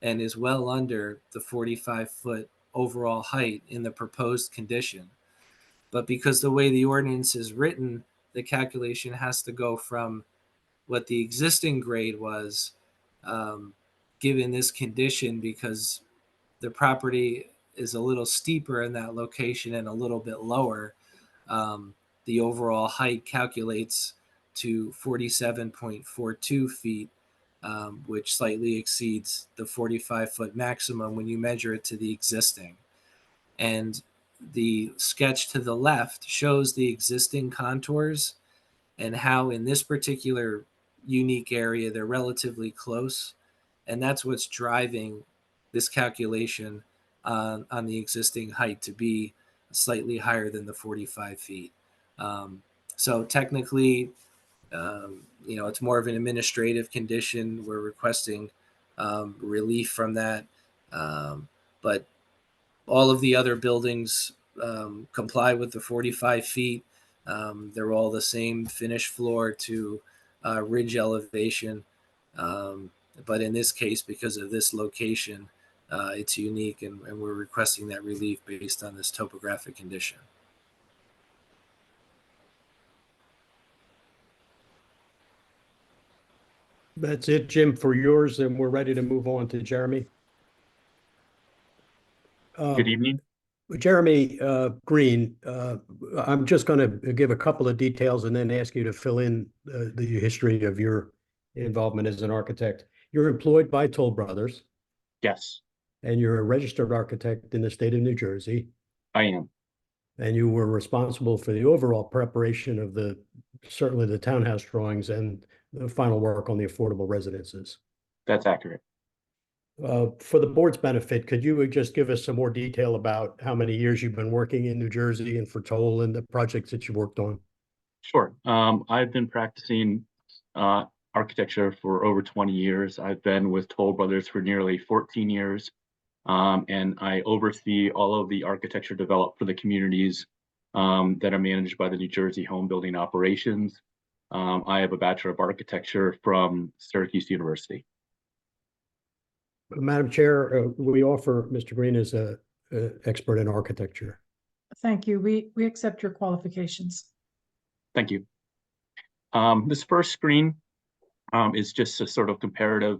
S11: and is well under the 45-foot overall height in the proposed condition. But because the way the ordinance is written, the calculation has to go from what the existing grade was given this condition, because the property is a little steeper in that location and a little bit lower. The overall height calculates to 47.42 feet, which slightly exceeds the 45-foot maximum when you measure it to the existing. And the sketch to the left shows the existing contours and how in this particular unique area, they're relatively close. And that's what's driving this calculation on the existing height to be slightly higher than the 45 feet. So technically, it's more of an administrative condition. We're requesting relief from that. But all of the other buildings comply with the 45 feet. They're all the same finish floor to ridge elevation. But in this case, because of this location, it's unique, and we're requesting that relief based on this topographic condition.
S8: That's it, Jim, for yours, and we're ready to move on to Jeremy.
S12: Good evening.
S8: Jeremy Green, I'm just going to give a couple of details and then ask you to fill in the history of your involvement as an architect. You're employed by Toll Brothers.
S12: Yes,
S8: And you're a registered architect in the state of New Jersey.
S12: I am.
S8: And you were responsible for the overall preparation of certainly the townhouse drawings and the final work on the affordable residences.
S12: That's accurate.
S8: For the board's benefit, could you just give us some more detail about how many years you've been working in New Jersey and for Toll and the projects that you worked on?
S12: Sure. I've been practicing architecture for over 20 years. I've been with Toll Brothers for nearly 14 years. And I oversee all of the architecture developed for the communities that are managed by the New Jersey Home Building Operations. I have a Bachelor of Architecture from Syracuse University.
S8: Madam Chair, we offer Mr. Green as an expert in architecture.
S1: Thank you. We accept your qualifications.
S12: Thank you. This first screen is just a sort of comparative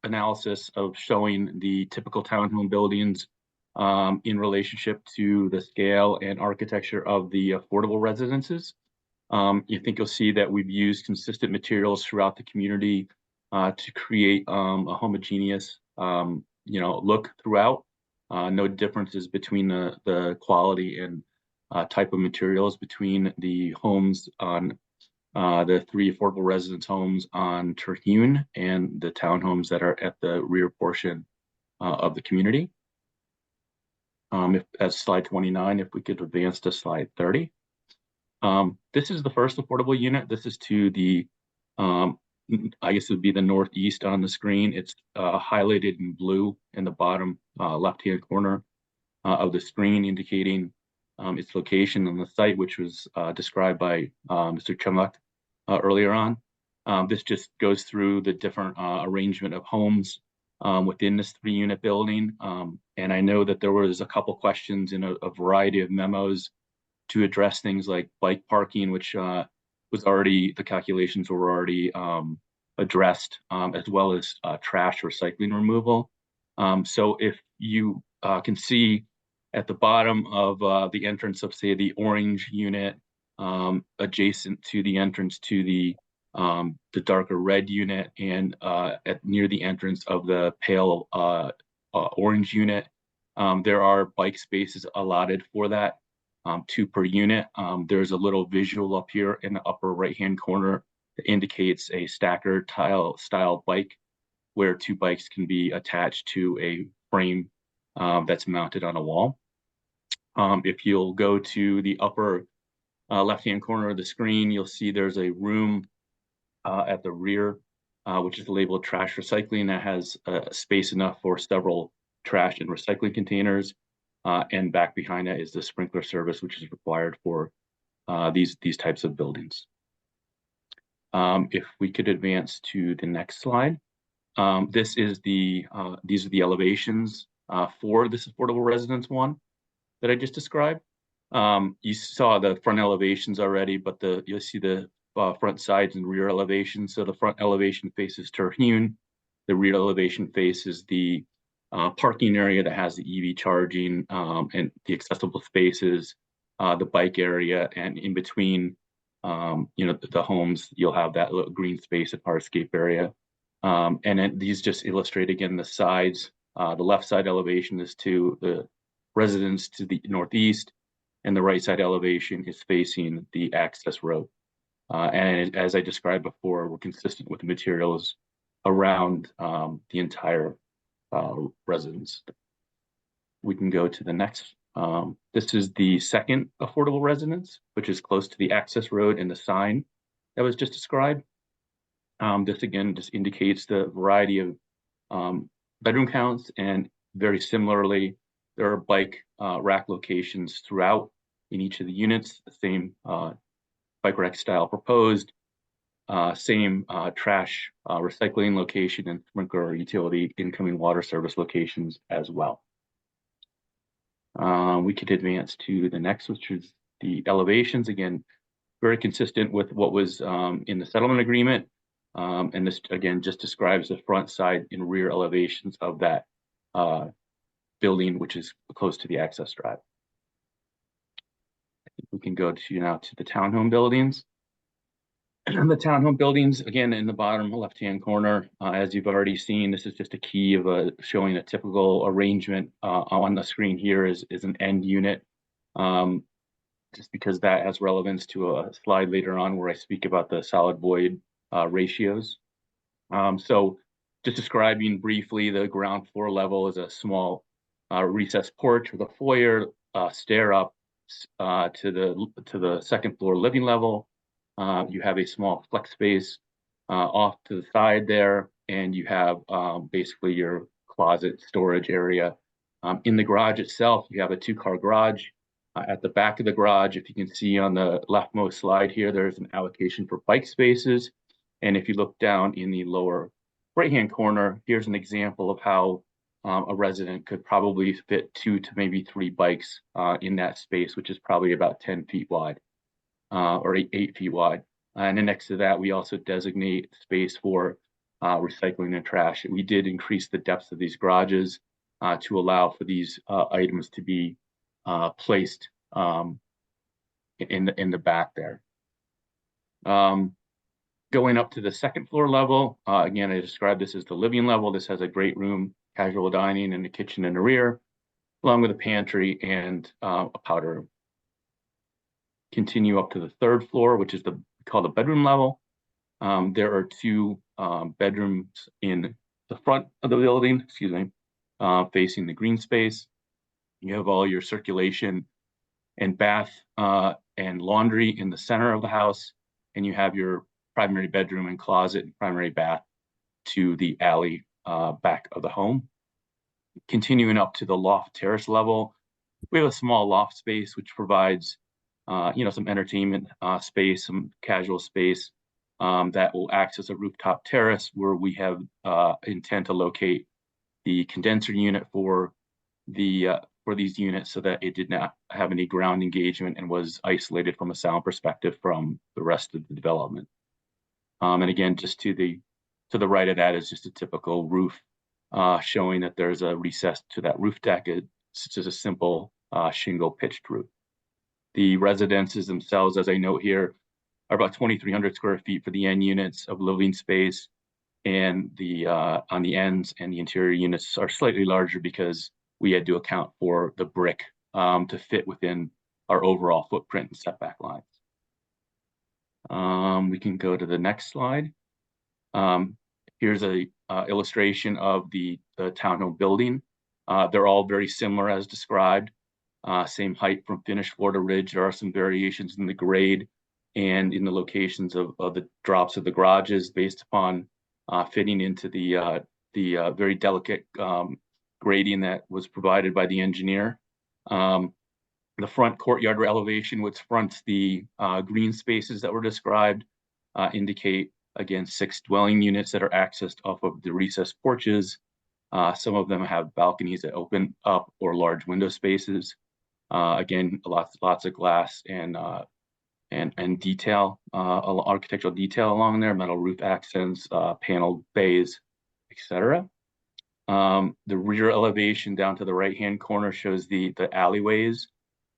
S12: analysis of showing the typical townhome buildings in relationship to the scale and architecture of the affordable residences. You think you'll see that we've used consistent materials throughout the community to create a homogeneous look throughout. No differences between the quality and type of materials between the homes on the 3 affordable residence homes on Terhune and the townhomes that are at the rear portion of the community. As slide 29, if we could advance to slide 30. This is the first affordable unit. This is to the, I guess it would be the northeast on the screen. It's highlighted in blue in the bottom left-hand corner of the screen, indicating its location on the site, which was described by Mr. Chumuk earlier on. This just goes through the different arrangement of homes within this 3-unit building. And I know that there was a couple questions in a variety of memos to address things like bike parking, which was already, the calculations were already addressed, as well as trash recycling removal. So if you can see at the bottom of the entrance of, say, the orange unit, adjacent to the entrance to the darker red unit, and near the entrance of the pale orange unit, there are bike spaces allotted for that, 2 per unit. There's a little visual up here in the upper right-hand corner that indicates a stacker tile style bike, where 2 bikes can be attached to a frame that's mounted on a wall. If you'll go to the upper left-hand corner of the screen, you'll see there's a room at the rear, which is labeled trash recycling, that has space enough for several trash and recycling containers. and back behind that is the sprinkler service, which is required for these types of buildings. If we could advance to the next slide. This is these are the elevations for this affordable residence one that I just described. You saw the front elevations already, but you'll see the front sides and rear elevations. So the front elevation faces Terhune. The rear elevation faces the parking area that has the EV charging and the accessible spaces, the bike area, and in between, the homes, you'll have that little green space and hardscape area. And then these just illustrate again the sides. The left side elevation is to the residence to the northeast, and the right side elevation is facing the access road. And as I described before, we're consistent with the materials around the entire residence. We can go to the next. This is the second affordable residence, which is close to the access road and the sign that was just described. This again just indicates the variety of bedroom counts, and very similarly, there are bike rack locations throughout in each of the units, the same bike rack style proposed, same trash recycling location and sprinkler utility incoming water service locations as well. We could advance to the next, which is the elevations. Again, very consistent with what was in the settlement agreement. And this again just describes the front, side, and rear elevations of that building, which is close to the access drive. I think we can go to now to the townhome buildings. And the townhome buildings, again, in the bottom left-hand corner, as you've already seen, this is just a key of showing a typical arrangement. On the screen here is an end unit, just because that has relevance to a slide later on where I speak about the solid void ratios. So just describing briefly, the ground floor level is a small recessed porch with a foyer, stair up to the second floor living level. You have a small flex space off to the side there, and you have basically your closet storage area. In the garage itself, you have a 2-car garage. At the back of the garage, if you can see on the leftmost slide here, there's an allocation for bike spaces. And if you look down in the lower right-hand corner, here's an example of how a resident could probably fit 2 to maybe 3 bikes in that space, which is probably about 10 feet wide. Or 8 feet wide. And then next to that, we also designate space for recycling and trash. We did increase the depth of these garages to allow for these items to be placed in the back there. Going up to the second floor level, again, I described this as the living level. This has a great room, casual dining, and a kitchen in the rear, along with a pantry and a powder room. Continue up to the third floor, which is called the bedroom level. There are 2 bedrooms in the front of the building, facing the green space. You have all your circulation and bath and laundry in the center of the house, and you have your primary bedroom and closet and primary bath to the alley back of the home. Continuing up to the loft terrace level, we have a small loft space which provides some entertainment space, some casual space that will act as a rooftop terrace, where we have intent to locate the condenser unit for these units, so that it did not have any ground engagement and was isolated from a sound perspective from the rest of the development. And again, just to the right of that is just a typical roof, showing that there's a recess to that roof deck. It's just a simple shingle pitched roof. The residences themselves, as I note here, are about 2,300 square feet for the end units of living space, and on the ends and the interior units are slightly larger because we had to account for the brick to fit within our overall footprint and setback lines. We can go to the next slide. Here's a illustration of the townhome building. They're all very similar as described. Same height from finished floor to ridge. There are some variations in the grade and in the locations of the drops of the garages based upon fitting into the very delicate grading that was provided by the engineer. The front courtyard elevation, which fronts the green spaces that were described, indicate, again, 6 dwelling units that are accessed off of the recessed porches. Some of them have balconies that open up or large window spaces. Again, lots of glass and detail, architectural detail along there, metal roof accents, paneled bays, etc. The rear elevation down to the right-hand corner shows the alleyways.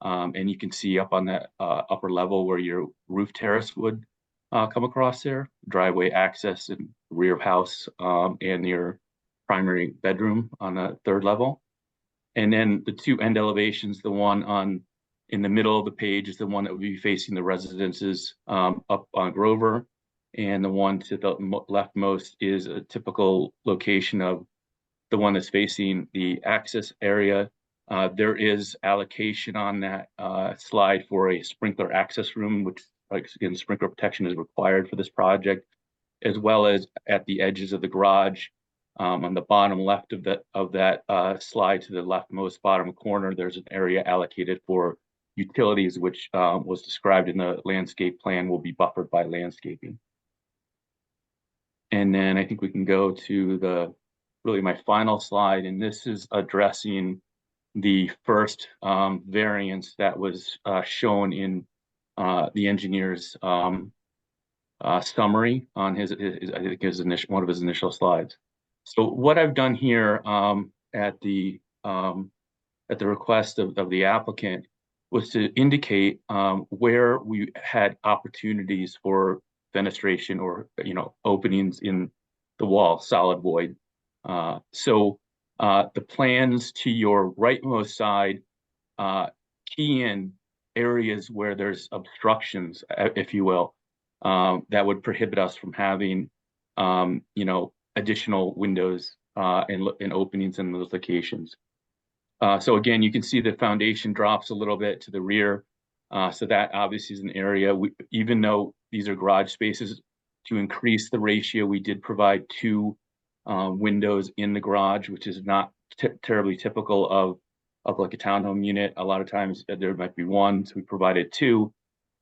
S12: And you can see up on that upper level where your roof terrace would come across there, driveway access and rear of house, and your primary bedroom on the 3rd level. And then the 2 end elevations, the one in the middle of the page is the one that would be facing the residences up on Grover. And the one to the leftmost is a typical location of the one that's facing the access area. There is allocation on that slide for a sprinkler access room, which, again, sprinkler protection is required for this project, as well as at the edges of the garage. On the bottom left of that slide, to the leftmost bottom corner, there's an area allocated for utilities, which was described in the landscape plan, will be buffered by landscaping. And then I think we can go to really my final slide, and this is addressing the first variance that was shown in the engineer's summary on I think one of his initial slides. So what I've done here at the request of the applicant was to indicate where we had opportunities for fenestration or openings in the wall, solid void. So the plans to your rightmost side key in areas where there's obstructions, if you will, that would prohibit us from having additional windows and openings in those locations. So again, you can see the foundation drops a little bit to the rear. So that obviously is an area, even though these are garage spaces, to increase the ratio, we did provide 2 windows in the garage, which is not terribly typical of like a townhome unit. A lot of times there might be 1, so we provided 2.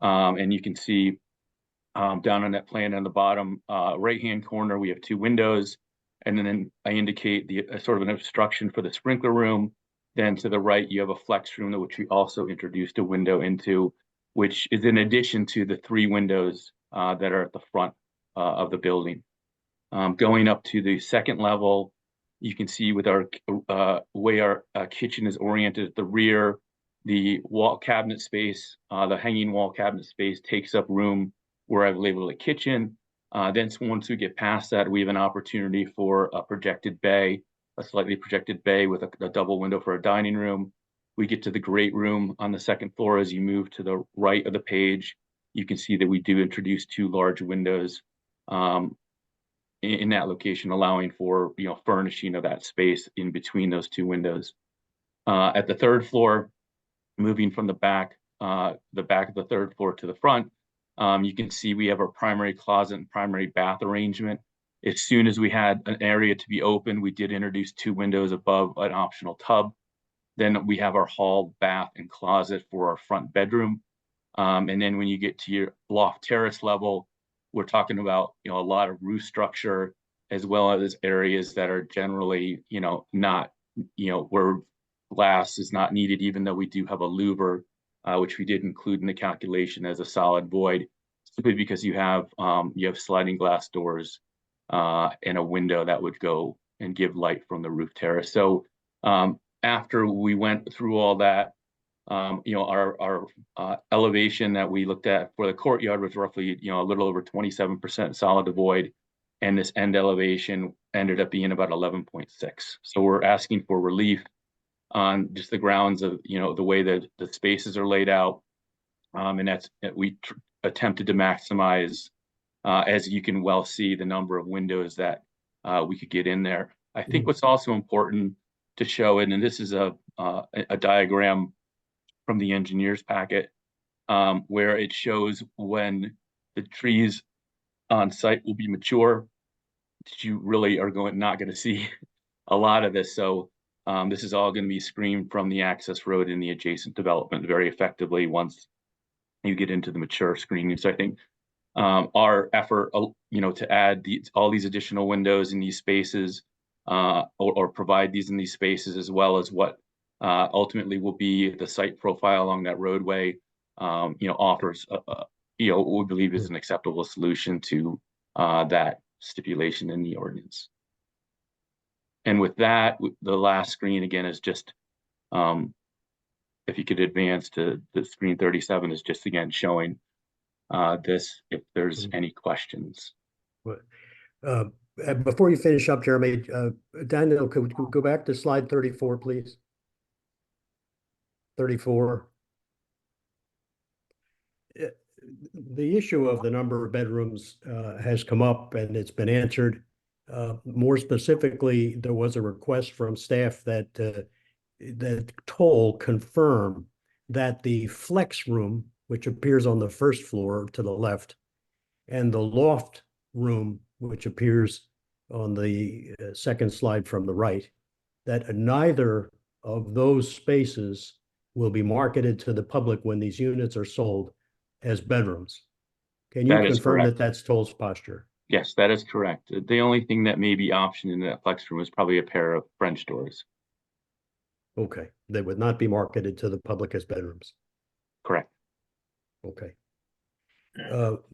S12: And you can see down on that plan on the bottom right-hand corner, we have 2 windows. And then I indicate the sort of an obstruction for the sprinkler room. Then to the right, you have a flex room, which we also introduced a window into, which is in addition to the 3 windows that are at the front of the building. Going up to the 2nd level, you can see with our way our kitchen is oriented at the rear, the wall cabinet space, the hanging wall cabinet space takes up room where I've labeled a kitchen. Then once we get past that, we have an opportunity for a projected bay, a slightly projected bay with a double window for a dining room. We get to the great room on the 2nd floor. As you move to the right of the page, you can see that we do introduce 2 large windows in that location, allowing for furnishing of that space in between those 2 windows. At the 3rd floor, moving from the back of the 3rd floor to the front, you can see we have our primary closet and primary bath arrangement. As soon as we had an area to be open, we did introduce 2 windows above an optional tub. Then we have our hall, bath, and closet for our front bedroom. And then when you get to your loft terrace level, we're talking about a lot of roof structure, as well as areas that are generally not where glass is not needed, even though we do have a louver, which we did include in the calculation as a solid void, simply because you have sliding glass doors and a window that would go and give light from the roof terrace. So after we went through all that, our elevation that we looked at for the courtyard was roughly a little over 27% solid to void, and this end elevation ended up being about 11.6. So we're asking for relief on just the grounds of the way that the spaces are laid out, and that's we attempted to maximize, as you can well see, the number of windows that we could get in there. I think what's also important to show it, and this is a diagram from the engineer's packet, where it shows when the trees on site will be mature. You really are not going to see a lot of this. So This is all going to be screened from the access road in the adjacent development very effectively once you get into the mature screening. So I think our effort, to add all these additional windows in these spaces, or provide these in these spaces, as well as what ultimately will be the site profile along that roadway, offers, we believe is an acceptable solution to that stipulation in the ordinance. And with that, the last screen again is just, if you could advance to the screen 37, is just again showing this, if there's any questions.
S8: Before you finish up, Jeremy, Daniel, could we go back to slide 34, please? 34. The issue of the number of bedrooms has come up and it's been answered. More specifically, there was a request from staff that Toll confirm that the flex room, which appears on the first floor to the left, and the loft room, which appears on the second slide from the right, that neither of those spaces will be marketed to the public when these units are sold as bedrooms. Can you confirm that that's Toll's posture?
S12: Yes, that is correct. The only thing that may be optioned in that flex room is probably a pair of French doors.
S8: Okay, they would not be marketed to the public as bedrooms.
S12: Correct.
S8: Okay.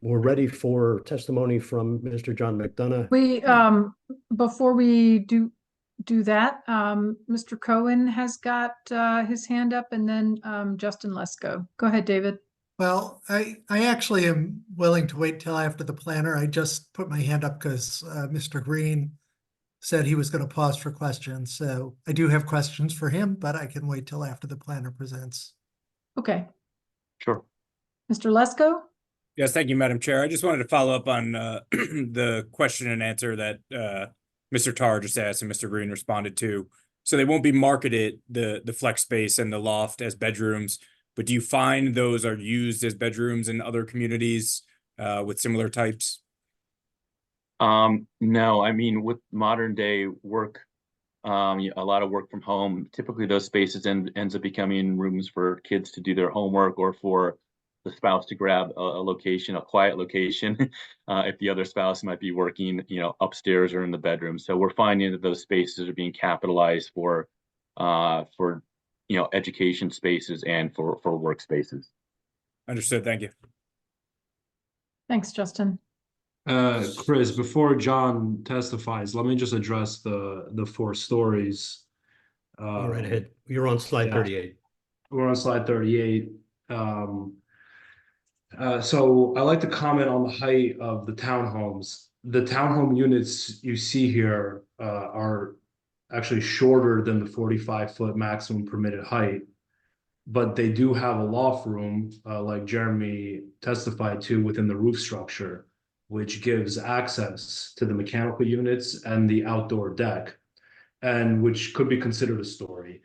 S8: We're ready for testimony from Mr. John McDonough.
S1: We, before we do that, Mr. Cohen has got his hand up, and then Justin Lesko. Go ahead, David.
S7: Well, I actually am willing to wait till after the planner. I just put my hand up because Mr. Green said he was going to pause for questions. So I do have questions for him, but I can wait till after the planner presents.
S1: Okay.
S12: Sure.
S1: Mr. Lesko?
S5: Yes, thank you, Madam Chair. I just wanted to follow up on the question and answer that Mr. Tar just asked and Mr. Green responded to. So they won't be marketed, the flex space and the loft, as bedrooms, but do you find those are used as bedrooms in other communities with similar types?
S12: No, I mean, with modern day work, a lot of work from home, typically those spaces ends up becoming rooms for kids to do their homework, or for the spouse to grab a location, a quiet location, if the other spouse might be working, upstairs or in the bedroom. So we're finding that those spaces are being capitalized for education spaces and for workspaces.
S5: Understood. Thank you.
S1: Thanks, Justin.
S10: Chris, before John testifies, let me just address the 4 stories.
S8: All right, ahead. You're on slide 38.
S10: We're on slide 38. So I like to comment on the height of the townhomes. The townhome units you see here are actually shorter than the 45-foot maximum permitted height, but they do have a loft room, like Jeremy testified to, within the roof structure, which gives access to the mechanical units and the outdoor deck, and which could be considered a story.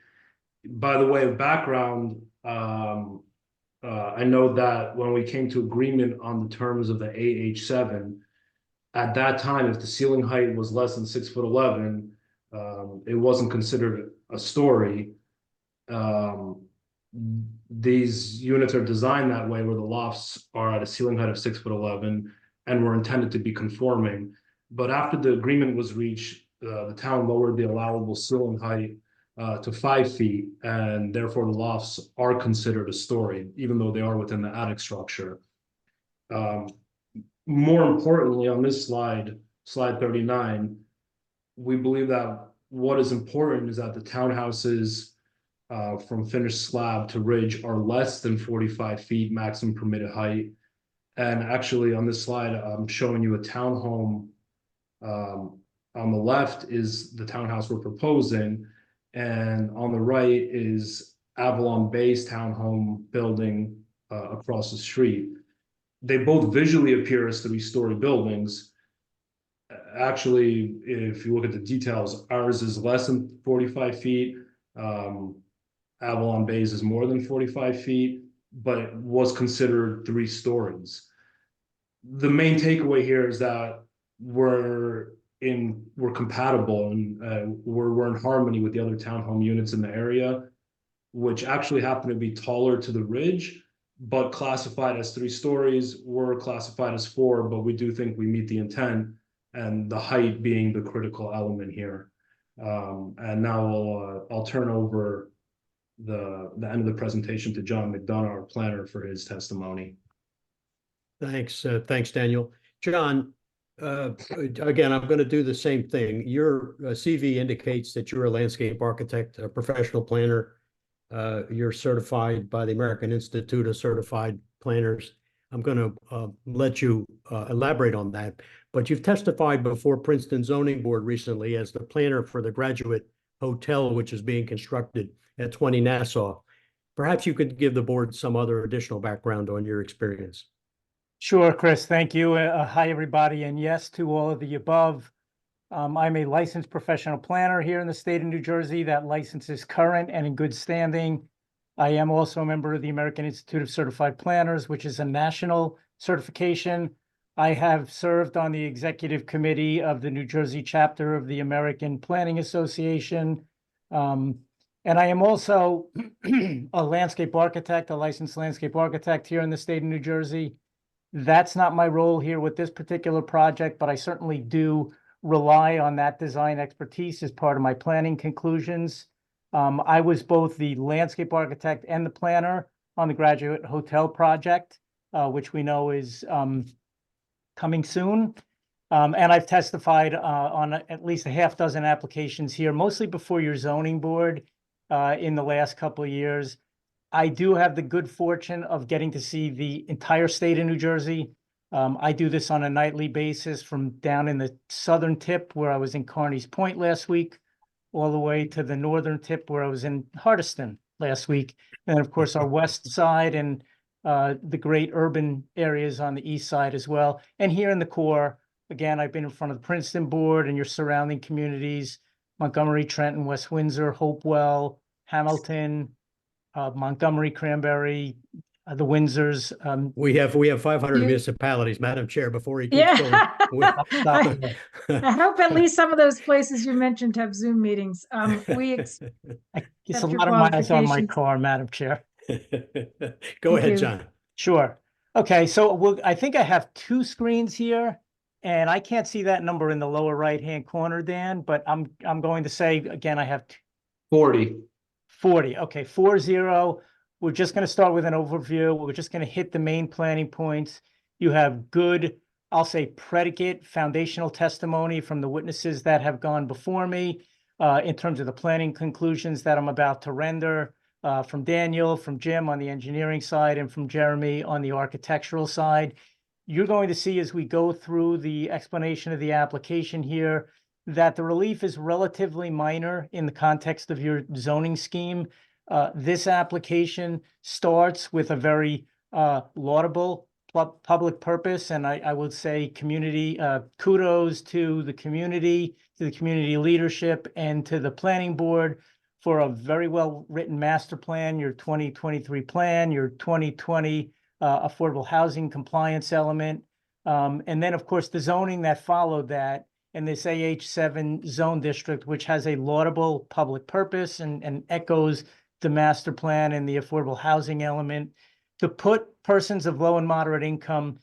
S10: By the way of background, I know that when we came to agreement on the terms of the AH7, at that time, if the ceiling height was less than 6'11", it wasn't considered a story. These units are designed that way, where the lofts are at a ceiling height of 6'11" and were intended to be conforming. But after the agreement was reached, the town lowered the allowable ceiling height to 5 feet, and therefore the lofts are considered a story, even though they are within the attic structure. More importantly, on this slide 39, we believe that what is important is that the townhouses from finished slab to ridge are less than 45 feet maximum permitted height. And actually on this slide, I'm showing you a townhome. On the left is the townhouse we're proposing, and on the right is Avalon Bay's townhome building across the street. They both visually appear as 3-story buildings. Actually, if you look at the details, ours is less than 45 feet. Avalon Bay's is more than 45 feet, but it was considered 3 stories. The main takeaway here is that we're we're compatible and we're in harmony with the other townhome units in the area, which actually happen to be taller to the ridge, but classified as 3 stories. We're classified as 4, but we do think we meet the intent, and the height being the critical element here. And now I'll turn over the end of the presentation to John McDonough, our planner, for his testimony.
S8: Thanks, thanks, Daniel. John, again, I'm going to do the same thing. Your CV indicates that you're a landscape architect, a professional planner. You're certified by the American Institute of Certified Planners. I'm going to let you elaborate on that. But you've testified before Princeton Zoning Board recently as the planner for the Graduate Hotel, which is being constructed at 20 Nassau. Perhaps you could give the board some other additional background on your experience.
S3: Sure, Chris, thank you. Hi, everybody, and yes to all of the above. I'm a licensed professional planner here in the state of New Jersey. That license is current and in good standing. I am also a member of the American Institute of Certified Planners, which is a national certification. I have served on the executive committee of the New Jersey chapter of the American Planning Association. And I am also a landscape architect, a licensed landscape architect here in the state of New Jersey. That's not my role here with this particular project, but I certainly do rely on that design expertise as part of my planning conclusions. I was both the landscape architect and the planner on the Graduate Hotel project, which we know is coming soon. And I've testified on at least a half dozen applications here, mostly before your zoning board in the last couple of years. I do have the good fortune of getting to see the entire state of New Jersey. I do this on a nightly basis from down in the southern tip where I was in Carneys Point last week, all the way to the northern tip where I was in Hardiston last week. And of course, our west side and the great urban areas on the east side as well. And here in the core, again, I've been in front of the Princeton board and your surrounding communities, Montgomery, Trenton, West Windsor, Hopewell, Hamilton, Montgomery, Cranberry, the Windsors.
S8: We have 500 municipalities, Madam Chair, before he keeps
S1: Yeah.
S8: going.
S1: I hope at least some of those places you mentioned have Zoom meetings.
S3: It's
S1: That's
S3: a
S1: your
S3: lot of miles on my
S1: qualifications.
S3: car, Madam Chair.
S8: Go
S1: Thank
S8: ahead,
S1: you.
S8: John.
S3: Sure. Okay, so I think I have 2 screens here, and I can't see that number in the lower right-hand corner, Dan, but I'm going to say, again, I have
S10: 40.
S3: 40. Okay, 40. We're just going to start with an overview. We're just going to hit the main planning points. You have good, I'll say, predicate foundational testimony from the witnesses that have gone before me in terms of the planning conclusions that I'm about to render, from Daniel, from Jim on the engineering side, and from Jeremy on the architectural side. You're going to see as we go through the explanation of the application here that the relief is relatively minor in the context of your zoning scheme. This application starts with a very laudable public purpose, and I would say community kudos to the community leadership, and to the planning board for a very well-written master plan, your 2023 plan, your 2020 affordable housing compliance element, and then, of course, the zoning that followed that, and this AH7 zone district, which has a laudable public purpose and echoes the master plan and the affordable housing element to put persons of low and moderate income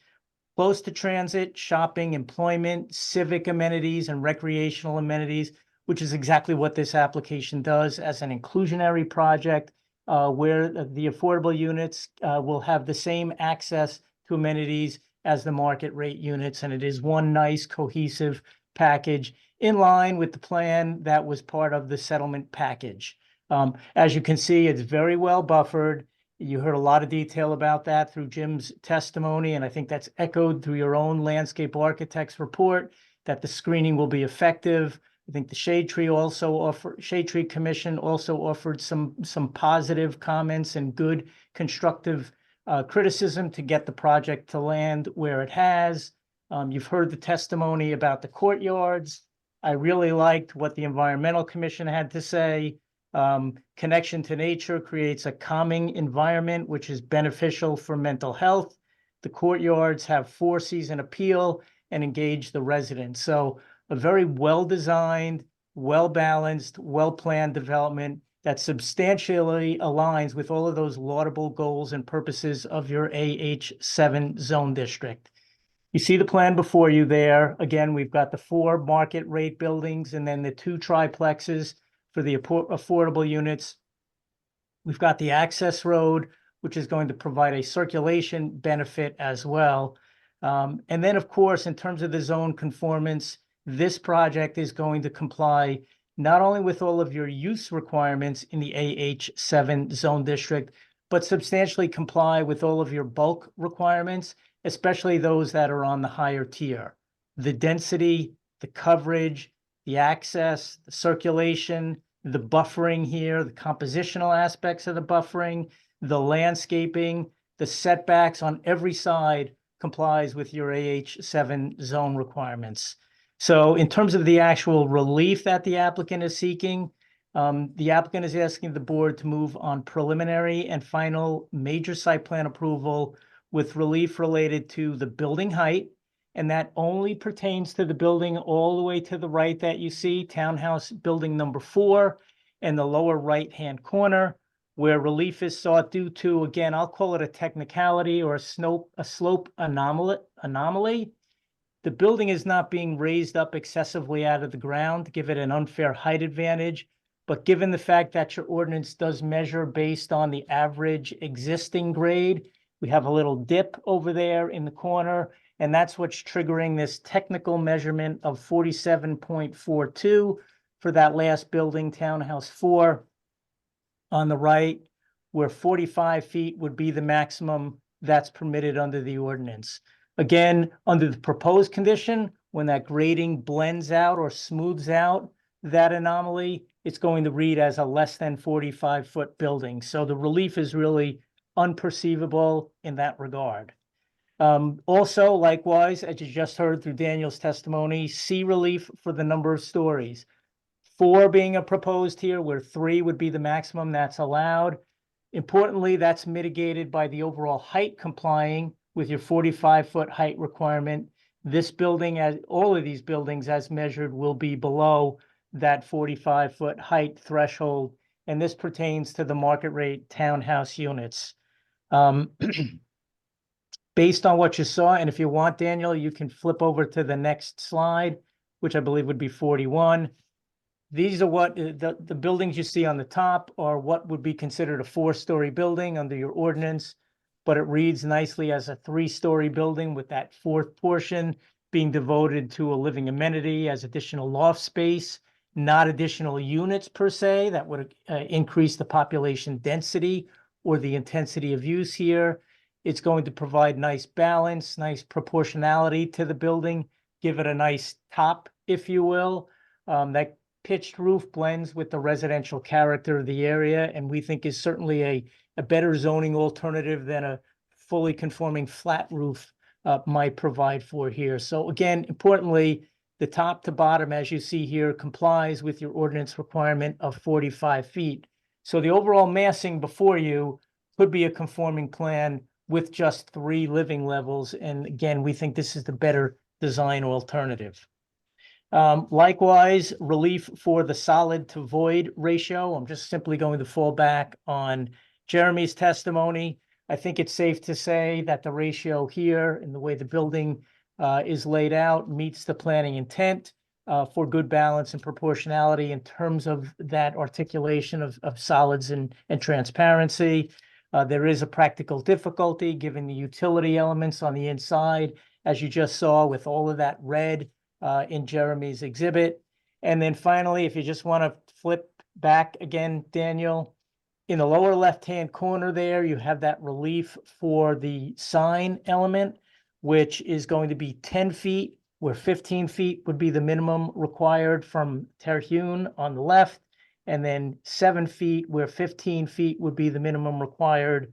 S3: close to transit, shopping, employment, civic amenities, and recreational amenities, which is exactly what this application does as an inclusionary project where the affordable units will have the same access to amenities as the market rate units. And it is one nice cohesive package in line with the plan that was part of the settlement package. As you can see, it's very well buffered. You heard a lot of detail about that through Jim's testimony, and I think that's echoed through your own landscape architect's report, that the screening will be effective. I think the Shade Tree Commission also offered some positive comments and good constructive criticism to get the project to land where it has. You've heard the testimony about the courtyards. I really liked what the Environmental Commission had to say. Connection to nature creates a calming environment, which is beneficial for mental health. The courtyards have 4-season appeal and engage the residents. So a very well-designed, well-balanced, well-planned development that substantially aligns with all of those laudable goals and purposes of your AH7 zone district. You see the plan before you there. Again, we've got the 4 market rate buildings and then the 2 triplexes for the affordable units. We've got the access road, which is going to provide a circulation benefit as well. And then, of course, in terms of the zone conformance, this project is going to comply not only with all of your use requirements in the AH7 zone district, but substantially comply with all of your bulk requirements, especially those that are on the higher tier. The density, the coverage, the access, the circulation, the buffering here, the compositional aspects of the buffering, the landscaping, the setbacks on every side complies with your AH7 zone requirements. So in terms of the actual relief that the applicant is seeking, the applicant is asking the board to move on preliminary and final major site plan approval with relief related to the building height, and that only pertains to the building all the way to the right that you see, townhouse building number 4, in the lower right-hand corner, where relief is sought due to, again, I'll call it a technicality or a slope anomaly. The building is not being raised up excessively out of the ground to give it an unfair height advantage, but given the fact that your ordinance does measure based on the average existing grade, we have a little dip over there in the corner, and that's what's triggering this technical measurement of 47.42 for that last building, townhouse 4 on the right, where 45 feet would be the maximum that's permitted under the ordinance. Again, under the proposed condition, when that grading blends out or smooths out that anomaly, it's going to read as a less than 45-foot building. So the relief is really unperceivable in that regard. Also, likewise, as you just heard through Daniel's testimony, see relief for the number of stories. 4 being proposed here, where 3 would be the maximum that's allowed. Importantly, that's mitigated by the overall height complying with your 45-foot height requirement. This building, as all of these buildings as measured, will be below that 45-foot height threshold, and this pertains to the market rate townhouse units. Based on what you saw, and if you want, Daniel, you can flip over to the next slide, which I believe would be 41. These are what the buildings you see on the top are what would be considered a 4-story building under your ordinance, but it reads nicely as a 3-story building with that 4th portion being devoted to a living amenity as additional loft space, not additional units per se that would increase the population density or the intensity of use here. It's going to provide nice balance, nice proportionality to the building, give it a nice top, if you will. That pitched roof blends with the residential character of the area, and we think is certainly a better zoning alternative than a fully conforming flat roof might provide for here. So again, importantly, the top to bottom, as you see here, complies with your ordinance requirement of 45 feet. So the overall massing before you could be a conforming plan with just 3 living levels. And again, we think this is the better design alternative. Likewise, relief for the solid to void ratio. I'm just simply going to fall back on Jeremy's testimony. I think it's safe to say that the ratio here and the way the building is laid out meets the planning intent for good balance and proportionality in terms of that articulation of solids and transparency. There is a practical difficulty given the utility elements on the inside, as you just saw with all of that red in Jeremy's exhibit. And then finally, if you just want to flip back again, Daniel, in the lower left-hand corner there, you have that relief for the sign element, which is going to be 10 feet, where 15 feet would be the minimum required from Terhune on the left, and then 7 feet, where 15 feet would be the minimum required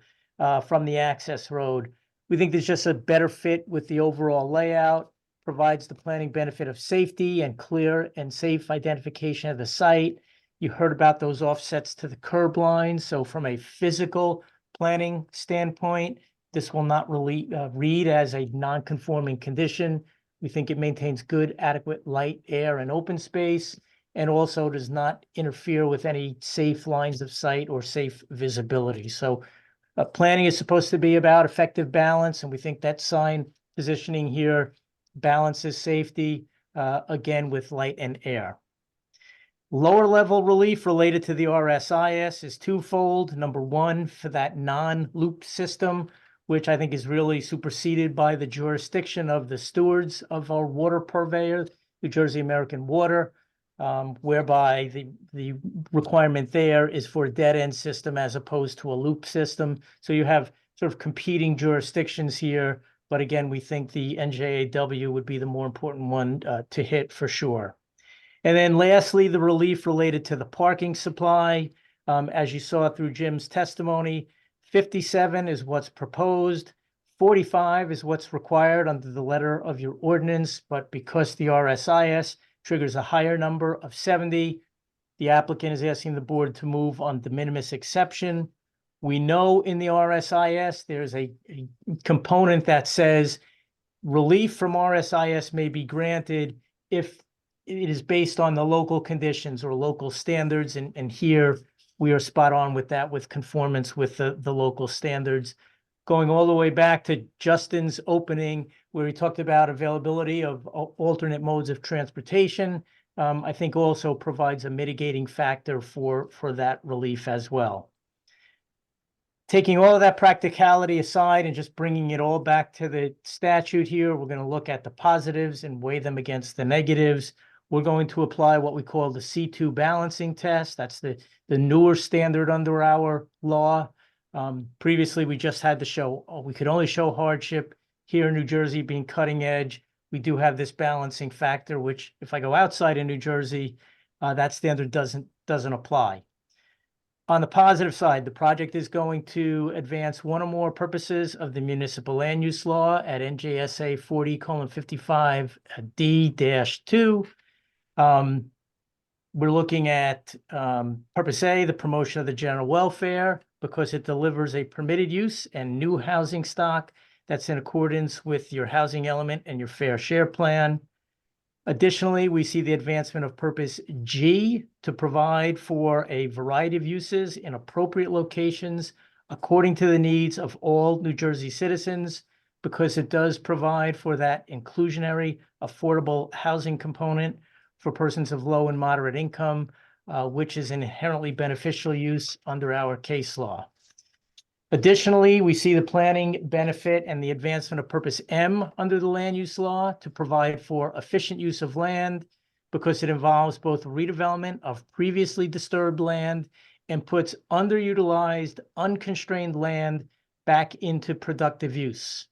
S3: from the access road. We think there's just a better fit with the overall layout, provides the planning benefit of safety and clear and safe identification of the site. You heard about those offsets to the curb lines. So from a physical planning standpoint, this will not really read as a non-conforming condition. We think it maintains good, adequate light, air, and open space, and also does not interfere with any safe lines of sight or safe visibility. So planning is supposed to be about effective balance, and we think that sign positioning here balances safety, again, with light and air. Lower level relief related to the RSIS is twofold. Number one, for that non-loop system, which I think is really superseded by the jurisdiction of the stewards of our water purveyor, New Jersey American Water, whereby the requirement there is for a dead end system as opposed to a loop system. So you have sort of competing jurisdictions here, but again, we think the NJAW would be the more important one to hit for sure. And then lastly, the relief related to the parking supply. As you saw through Jim's testimony, 57 is what's proposed. 45 is what's required under the letter of your ordinance, but because the RSIS triggers a higher number of 70, the applicant is asking the board to move on de minimis exception. We know in the RSIS, there's a component that says relief from RSIS may be granted if it is based on the local conditions or local standards. And here we are spot on with that, with conformance with the local standards. Going all the way back to Justin's opening, where he talked about availability of alternate modes of transportation, I think also provides a mitigating factor for that relief as well. Taking all of that practicality aside and just bringing it all back to the statute here, we're going to look at the positives and weigh them against the negatives. We're going to apply what we call the C2 balancing test. That's the newer standard under our law. Previously, we just had to show, we could only show hardship. Here in New Jersey, being cutting edge, we do have this balancing factor, which if I go outside of New Jersey, that standard doesn't apply. On the positive side, the project is going to advance one or more purposes of the municipal land use law at NJSA 40:55D-2. We're looking at purpose A, the promotion of the general welfare, because it delivers a permitted use and new housing stock that's in accordance with your housing element and your fair share plan. Additionally, we see the advancement of purpose G to provide for a variety of uses in appropriate locations according to the needs of all New Jersey citizens, because it does provide for that inclusionary, affordable housing component for persons of low and moderate income, which is an inherently beneficial use under our case law. Additionally, we see the planning benefit and the advancement of purpose M under the land use law to provide for efficient use of land, because it involves both redevelopment of previously disturbed land and puts underutilized, unconstrained land back into productive use.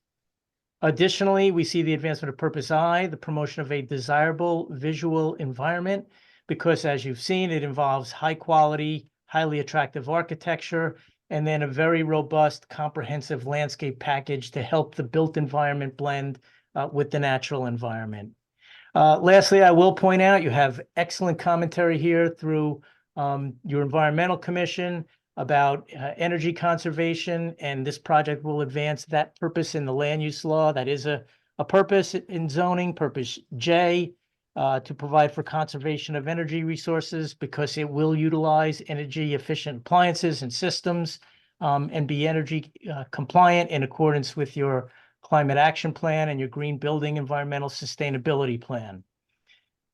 S3: Additionally, we see the advancement of purpose I, the promotion of a desirable visual environment, because as you've seen, it involves high quality, highly attractive architecture, and then a very robust, comprehensive landscape package to help the built environment blend with the natural environment. Lastly, I will point out you have excellent commentary here through your environmental commission about energy conservation, and this project will advance that purpose in the land use law. That is a purpose in zoning, purpose J, to provide for conservation of energy resources, because it will utilize energy efficient appliances and systems and be energy compliant in accordance with your climate action plan and your green building environmental sustainability plan.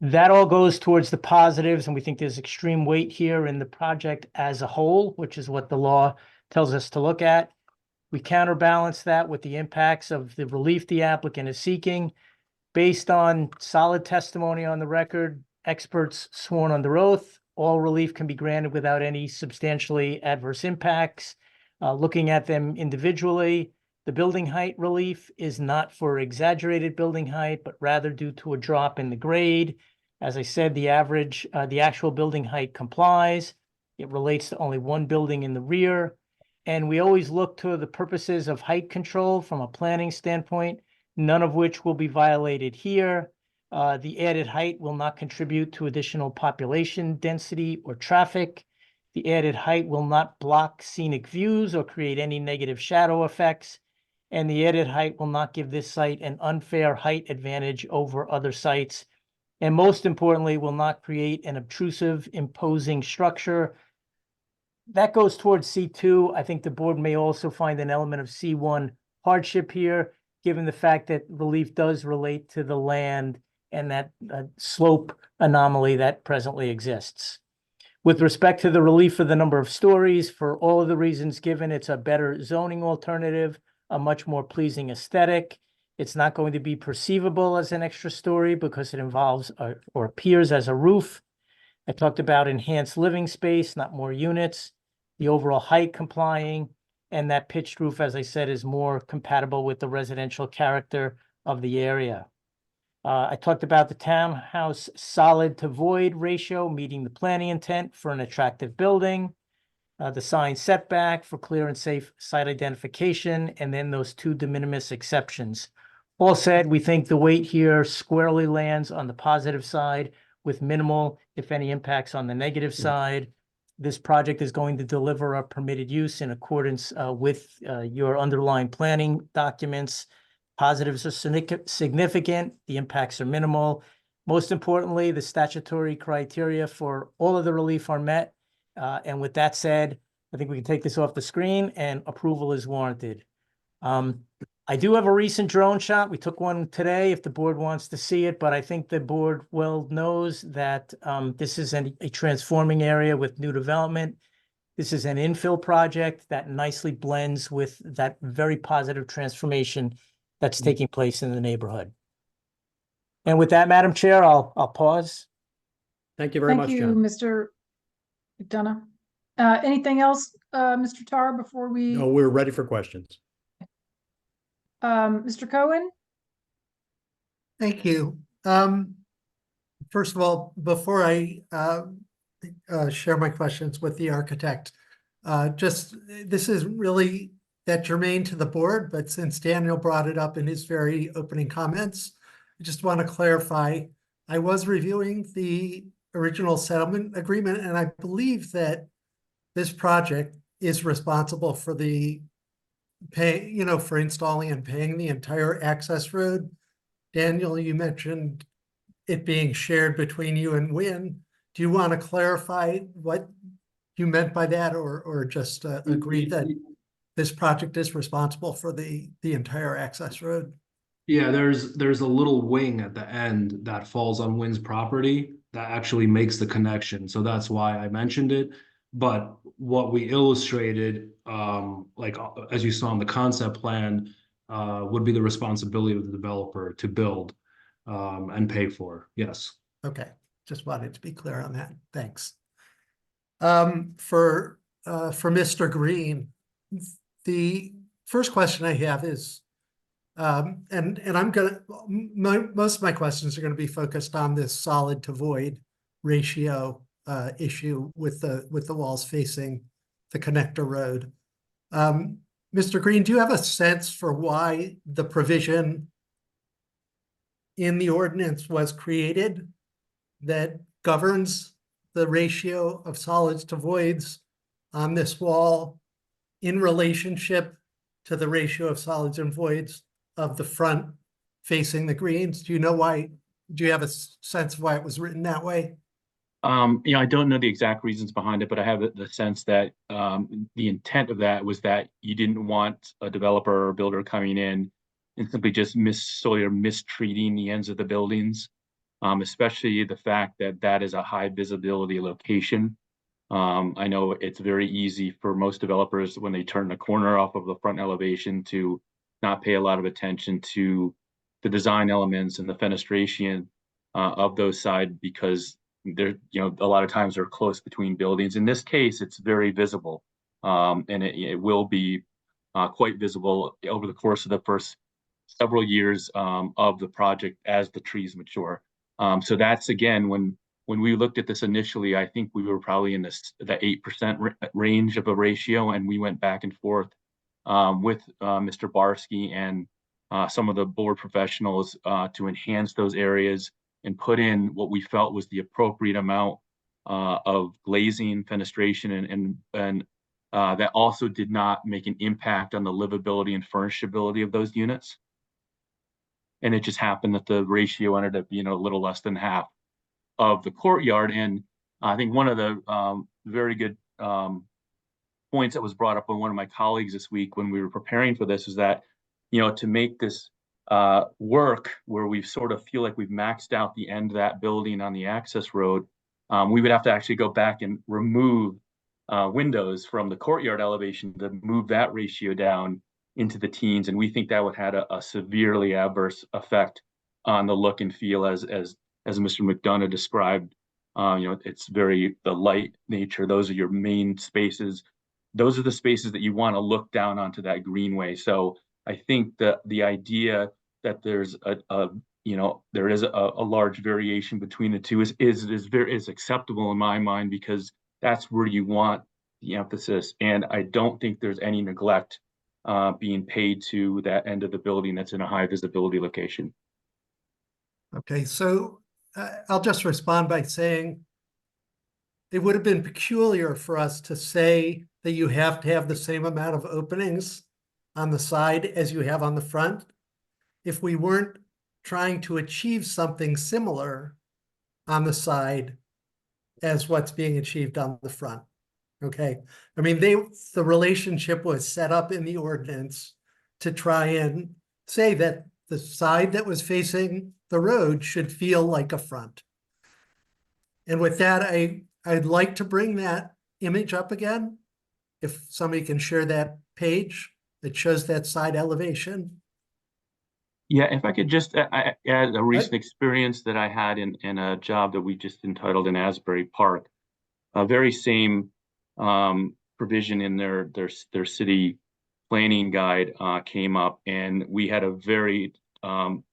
S3: That all goes towards the positives, and we think there's extreme weight here in the project as a whole, which is what the law tells us to look at. We counterbalance that with the impacts of the relief the applicant is seeking. Based on solid testimony on the record, experts sworn under oath, all relief can be granted without any substantially adverse impacts. Looking at them individually, the building height relief is not for exaggerated building height, but rather due to a drop in the grade. As I said, the actual building height complies. It relates to only one building in the rear. And we always look to the purposes of height control from a planning standpoint, none of which will be violated here. The added height will not contribute to additional population density or traffic. The added height will not block scenic views or create any negative shadow effects. and the added height will not give this site an unfair height advantage over other sites. And most importantly, will not create an obtrusive, imposing structure. That goes towards C2. I think the board may also find an element of C1 hardship here, given the fact that relief does relate to the land and that slope anomaly that presently exists. With respect to the relief for the number of stories, for all of the reasons given, it's a better zoning alternative, a much more pleasing aesthetic. It's not going to be perceivable as an extra story because it involves or appears as a roof. I talked about enhanced living space, not more units, the overall height complying, and that pitched roof, as I said, is more compatible with the residential character of the area. I talked about the townhouse solid to void ratio, meeting the planning intent for an attractive building, the sign setback for clear and safe site identification, and then those two de minimis exceptions. All said, we think the weight here squarely lands on the positive side with minimal, if any, impacts on the negative side. This project is going to deliver a permitted use in accordance with your underlying planning documents. Positives are significant, the impacts are minimal. Most importantly, the statutory criteria for all of the relief are met. And with that said, I think we can take this off the screen and approval is warranted. I do have a recent drone shot. We took one today if the board wants to see it, but I think the board well knows that this is a transforming area with new development. This is an infill project that nicely blends with that very positive transformation that's taking place in the neighborhood. And with that, Madam Chair, I'll pause.
S8: Thank you very much,
S1: Thank you,
S8: John.
S1: Mr. McDonough. Anything else, Mr. Tar, before we,
S8: No, we're ready for questions.
S1: Mr. Cohen?
S7: Thank you. First of all, before I share my questions with the architect, this is really that germane to the board, but since Daniel brought it up in his very opening comments, I just want to clarify, I was reviewing the original settlement agreement, and I believe that this project is responsible for the for installing and paying the entire access road. Daniel, you mentioned it being shared between you and Wynn. Do you want to clarify what you meant by that, or just agree that this project is responsible for the entire access road?
S10: Yeah, there's a little wing at the end that falls on Wynn's property that actually makes the connection. So that's why I mentioned it. But what we illustrated, like as you saw in the concept plan, would be the responsibility of the developer to build and pay for. Yes.
S7: Okay, just wanted to be clear on that. Thanks. For Mr. Green, the first question I have is, and I'm gonna, most of my questions are going to be focused on this solid to void ratio issue with the walls facing the connector road. Mr. Green, do you have a sense for why the provision in the ordinance was created that governs the ratio of solids to voids on this wall in relationship to the ratio of solids and voids of the front facing the greens? Do you know why? Do you have a sense of why it was written that way?
S12: I don't know the exact reasons behind it, but I have the sense that the intent of that was that you didn't want a developer or builder coming in and simply just mistreating the ends of the buildings, especially the fact that that is a high visibility location. I know it's very easy for most developers when they turn the corner off of the front elevation to not pay a lot of attention to the design elements and the fenestration of those sides, because they're, a lot of times they're close between buildings. In this case, it's very visible, and it will be quite visible over the course of the first several years of the project as the trees mature. So that's, again, when we looked at this initially, I think we were probably in the 8% range of a ratio, and we went back and forth with Mr. Barsky and some of the board professionals to enhance those areas and put in what we felt was the appropriate amount of glazing, fenestration, and that also did not make an impact on the livability and furnishability of those units. And it just happened that the ratio ended up being a little less than half of the courtyard. And I think one of the very good points that was brought up by one of my colleagues this week when we were preparing for this is that, to make this work where we sort of feel like we've maxed out the end of that building on the access road, we would have to actually go back and remove windows from the courtyard elevation to move that ratio down into the teens. And we think that would have a severely adverse effect on the look and feel as Mr. McDonough described. It's the light nature. Those are your main spaces. Those are the spaces that you want to look down onto that greenway. So I think that the idea that there's there is a large variation between the two is acceptable in my mind, because that's where you want the emphasis. And I don't think there's any neglect being paid to that end of the building that's in a high visibility location.
S7: Okay, so I'll just respond by saying it would have been peculiar for us to say that you have to have the same amount of openings on the side as you have on the front if we weren't trying to achieve something similar on the side as what's being achieved on the front. Okay, I mean, the relationship was set up in the ordinance to try and say that the side that was facing the road should feel like a front. And with that, I'd like to bring that image up again. If somebody can share that page that shows that side elevation.
S12: Yeah, if I could just add a recent experience that I had in a job that we just entitled in Asbury Park. A very same provision in their city planning guide came up, and we had a very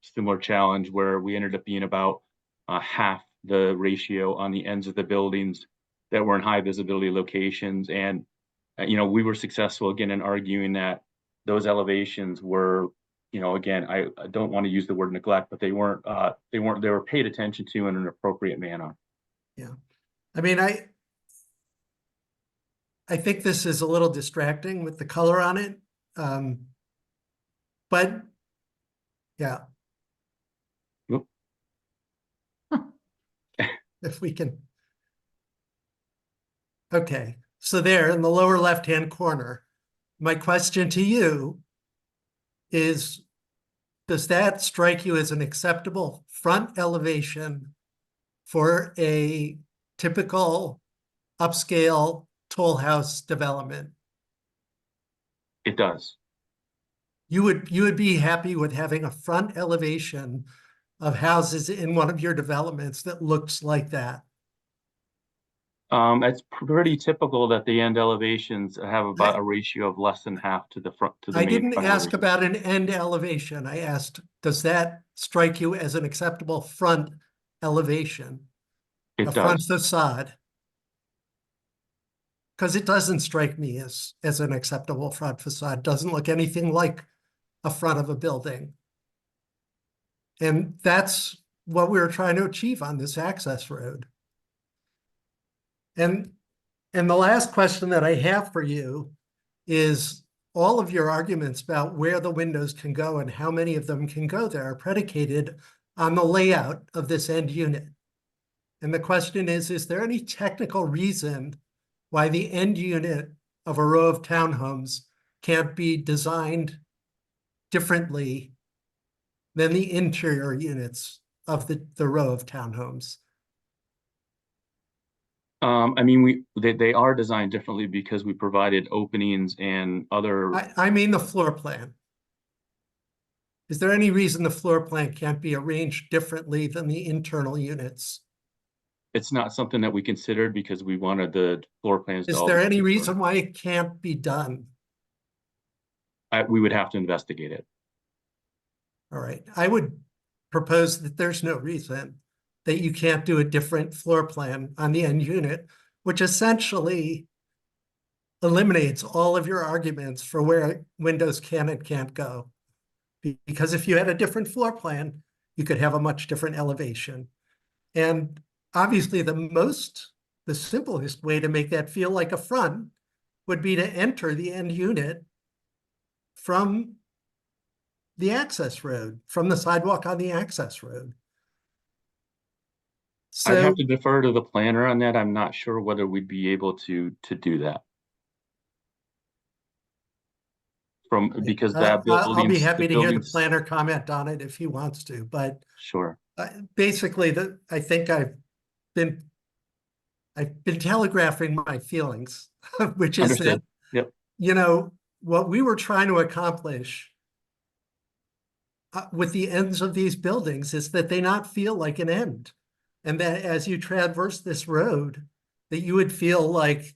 S12: similar challenge where we ended up being about half the ratio on the ends of the buildings that were in high visibility locations. And we were successful again in arguing that those elevations were, again, I don't want to use the word neglect, but they were paid attention to in an appropriate manner.
S7: Yeah, I mean, I think this is a little distracting with the color on it, but yeah.
S12: Yep.
S7: If we can. Okay, so there in the lower left-hand corner, my question to you is, does that strike you as an acceptable front elevation for a typical upscale toll house development?
S12: It does.
S7: You would be happy with having a front elevation of houses in one of your developments that looks like that?
S12: It's pretty typical that the end elevations have about a ratio of less than half to the front.
S7: I didn't ask about an end elevation. I asked, does that strike you as an acceptable front elevation?
S12: It
S7: a
S12: does.
S7: front facade? Because it doesn't strike me as an acceptable front facade. It doesn't look anything like a front of a building. And that's what we were trying to achieve on this access road. And the last question that I have for you is, all of your arguments about where the windows can go and how many of them can go there are predicated on the layout of this end unit. And the question is there any technical reason why the end unit of a row of townhomes can't be designed differently than the interior units of the row of townhomes?
S12: I mean, they are designed differently because we provided openings and other.
S7: I mean the floor plan. Is there any reason the floor plan can't be arranged differently than the internal units?
S12: It's not something that we considered because we wanted the floor plans.
S7: Is there any reason why it can't be done?
S12: We would have to investigate it.
S7: All right, I would propose that there's no reason that you can't do a different floor plan on the end unit, which essentially eliminates all of your arguments for where windows can and can't go. Because if you had a different floor plan, you could have a much different elevation. And obviously the simplest way to make that feel like a front would be to enter the end unit from the access road, from the sidewalk on the access road.
S12: I'd
S7: So,
S12: have to defer to the planner on that. I'm not sure whether we'd be able to do that. Because that
S7: I'll be
S12: building's,
S7: happy
S12: the
S7: to hear the
S12: building's,
S7: planner comment on it if he wants to, but
S12: sure.
S7: basically, I think I've been telegraphing my feelings, which is that,
S12: Understood. Yep.
S7: you know, what we were trying to accomplish with the ends of these buildings is that they not feel like an end. And that as you traverse this road, that you would feel like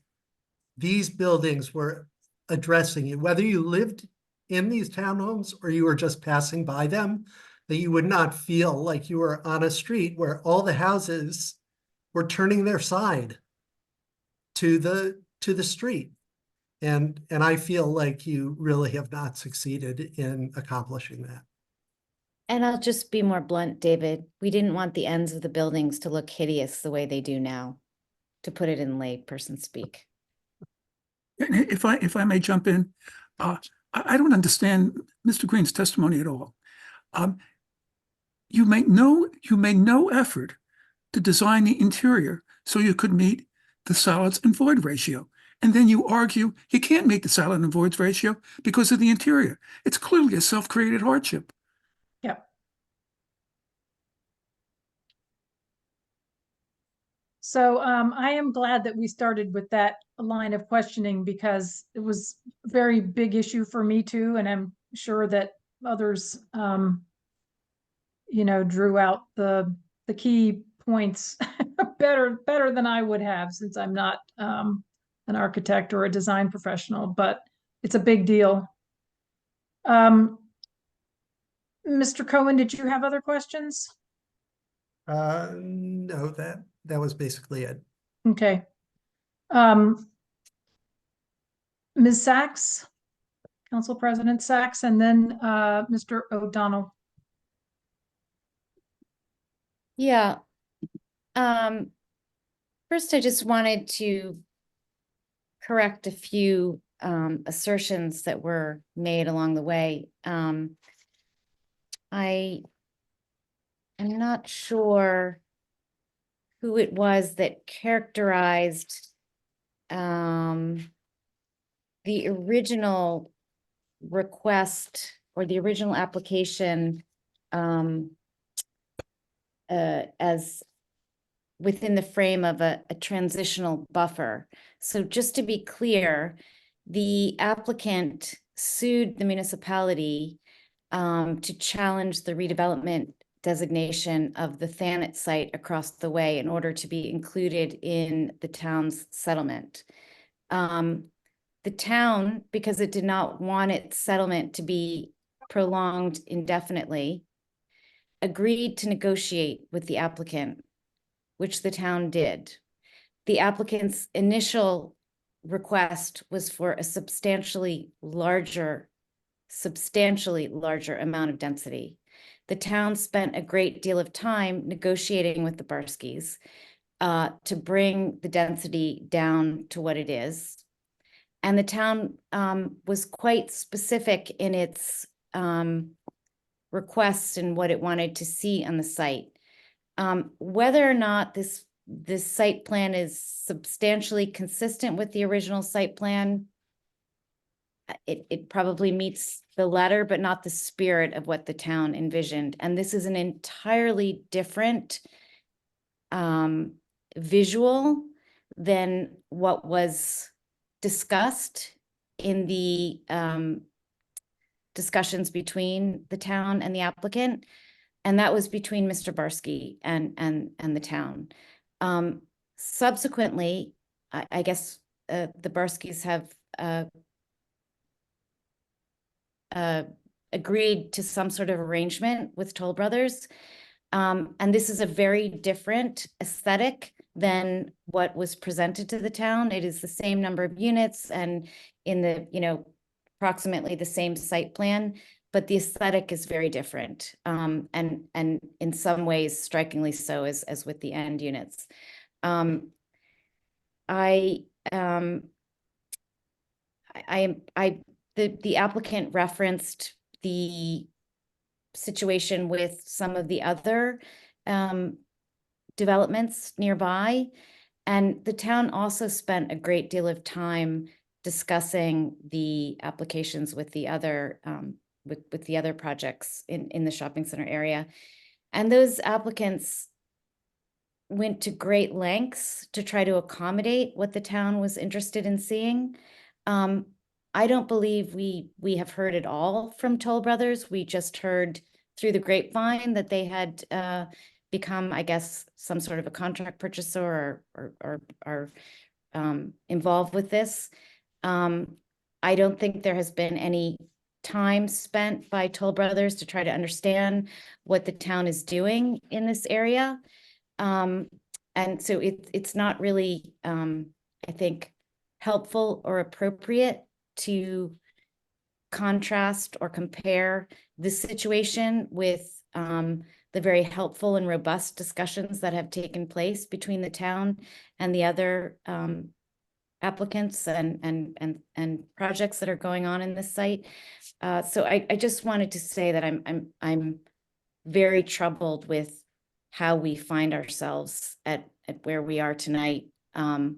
S7: these buildings were addressing you, whether you lived in these townhomes or you were just passing by them, that you would not feel like you were on a street where all the houses were turning their side to the street. And I feel like you really have not succeeded in accomplishing that.
S4: And I'll just be more blunt, David. We didn't want the ends of the buildings to look hideous the way they do now, to put it in layperson speak.
S6: And if I may jump in, I don't understand Mr. Green's testimony at all. You made no effort to design the interior so you could meet the solids and void ratio. And then you argue you can't meet the solid and void ratio because of the interior. It's clearly a self-created hardship.
S1: Yep. So I am glad that we started with that line of questioning because it was a very big issue for me too. And I'm sure that others, you know, drew out the key points better than I would have, since I'm not an architect or a design professional, but it's a big deal. Mr. Cohen, did you have other questions?
S7: No, that was basically it.
S1: Okay. Ms. Sachs, Council President Sachs, and then Mr. O'Donnell.
S4: Yeah. First, I just wanted to correct a few assertions that were made along the way. I am not sure who it was that characterized the original request or the original application as within the frame of a transitional buffer. So just to be clear, the applicant sued the municipality to challenge the redevelopment designation of the Thanet site across the way in order to be included in the town's settlement. The town, because it did not want its settlement to be prolonged indefinitely, agreed to negotiate with the applicant, which the town did. The applicant's initial request was for a substantially larger amount of density. The town spent a great deal of time negotiating with the Barskys to bring the density down to what it is. And the town was quite specific in its requests and what it wanted to see on the site. Whether or not this site plan is substantially consistent with the original site plan, it probably meets the letter, but not the spirit of what the town envisioned. And this is an entirely different visual than what was discussed in the discussions between the town and the applicant. And that was between Mr. Barsky and the town. Subsequently, I guess the Barskys have agreed to some sort of arrangement with Toll Brothers. And this is a very different aesthetic than what was presented to the town. It is the same number of units and in the, approximately the same site plan, but the aesthetic is very different. And in some ways, strikingly so as with the end units. I the applicant referenced the situation with some of the other developments nearby. And the town also spent a great deal of time discussing the applications with the other with the other projects in the shopping center area. And those applicants went to great lengths to try to accommodate what the town was interested in seeing. I don't believe we have heard it all from Toll Brothers. We just heard through the grapevine that they had become, I guess, some sort of a contract purchaser or are involved with this. I don't think there has been any time spent by Toll Brothers to try to understand what the town is doing in this area. And so it's not really, I think, helpful or appropriate to contrast or compare this situation with the very helpful and robust discussions that have taken place between the town and the other applicants and projects that are going on in this site. So I just wanted to say that I'm very troubled with how we find ourselves at where we are tonight. I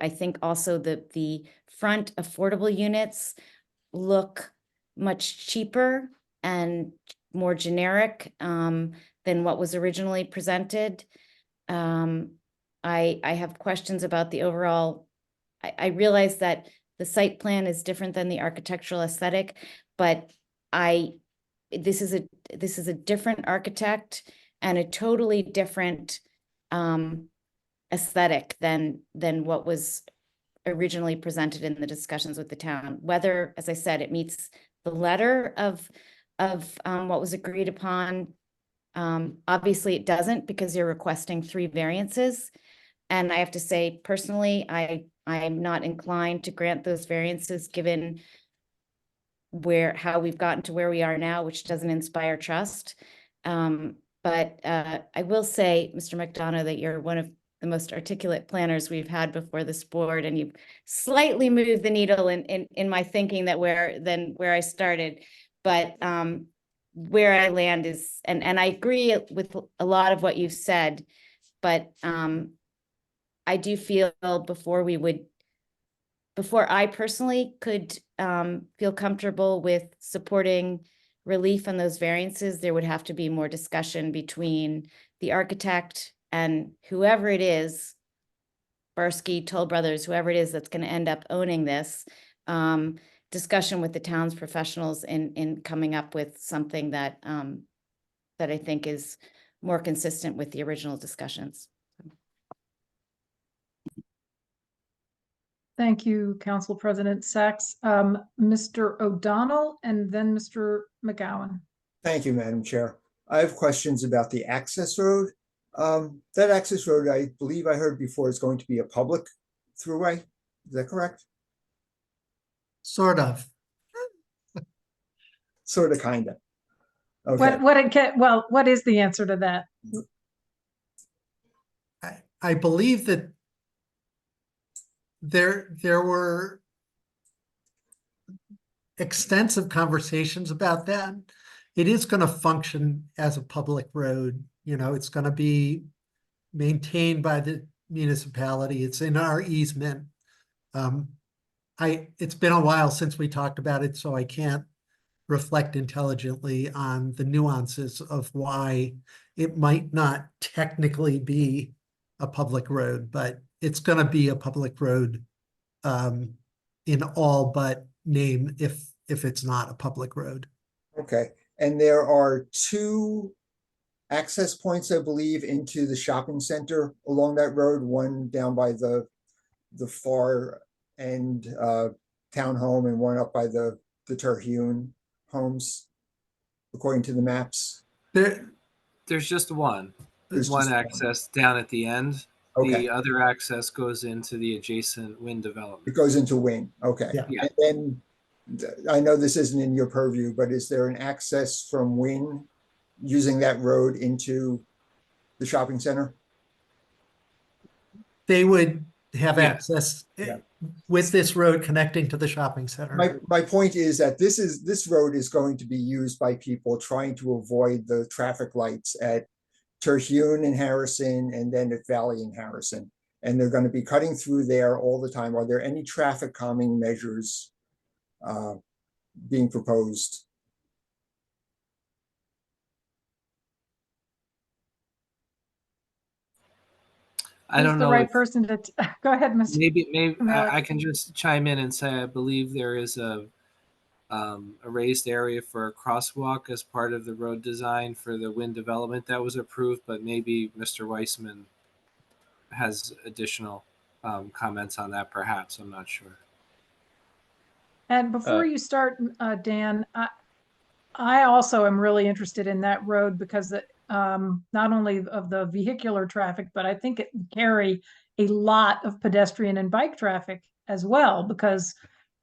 S4: think also that the front affordable units look much cheaper and more generic than what was originally presented. I have questions about the overall. I realize that the site plan is different than the architectural aesthetic, but this is a different architect and a totally different aesthetic than what was originally presented in the discussions with the town. Whether, as I said, it meets the letter of what was agreed upon. Obviously it doesn't, because you're requesting 3 variances. And I have to say, personally, I'm not inclined to grant those variances given how we've gotten to where we are now, which doesn't inspire trust. But I will say, Mr. McDonough, that you're one of the most articulate planners we've had before this board, and you've slightly moved the needle in my thinking than where I started. But where I land is, and I agree with a lot of what you've said, but I do feel before I personally could feel comfortable with supporting relief on those variances, there would have to be more discussion between the architect and whoever it is, Barsky, Toll Brothers, whoever it is that's going to end up owning this, discussion with the town's professionals in coming up with something that I think is more consistent with the original discussions.
S1: Thank you, Council President Sachs. Mr. O'Donnell and then Mr. McGowan.
S13: Thank you, Madam Chair. I have questions about the access road. That access road, I believe I heard before, is going to be a public throughway. Is that correct?
S7: Sort of.
S13: Sort of, kind of. Okay.
S1: What is the answer to that?
S7: I believe that there were extensive conversations about that. It is going to function as a public road. You know, it's going to be maintained by the municipality. It's in our easement. It's been a while since we talked about it, so I can't reflect intelligently on the nuances of why it might not technically be a public road, but it's going to be a public road in all but name if it's not a public road.
S13: Okay. And there are 2 access points, I believe, into the shopping center along that road, one down by the far end townhome and one up by the Terhune homes, according to the maps.
S11: There's just one. There's one access down at the end.
S13: Okay.
S11: The other access goes into the adjacent Wynn development.
S13: It goes into Wynn. Okay.
S7: Yeah.
S11: Yeah.
S13: And then I know this isn't in your purview, but is there an access from Wynn using that road into the shopping center?
S7: They would have
S11: Yeah.
S7: access
S13: Yeah.
S7: with this road connecting to the shopping center.
S13: My point is that this road is going to be used by people trying to avoid the traffic lights at Terhune and Harrison, and then at Valley and Harrison. And they're going to be cutting through there all the time. Are there any traffic calming measures being proposed?
S11: I don't
S1: Who's the
S11: know
S1: right
S11: if
S1: person to, go ahead, Mr.
S11: maybe
S1: Miller.
S11: I can just chime in and say I believe there is a raised area for a crosswalk as part of the road design for the wind development that was approved, but maybe Mr. Weissman has additional comments on that, perhaps. I'm not sure.
S1: And before you start, Dan, I also am really interested in that road because not only of the vehicular traffic, but I think it would carry a lot of pedestrian and bike traffic as well, because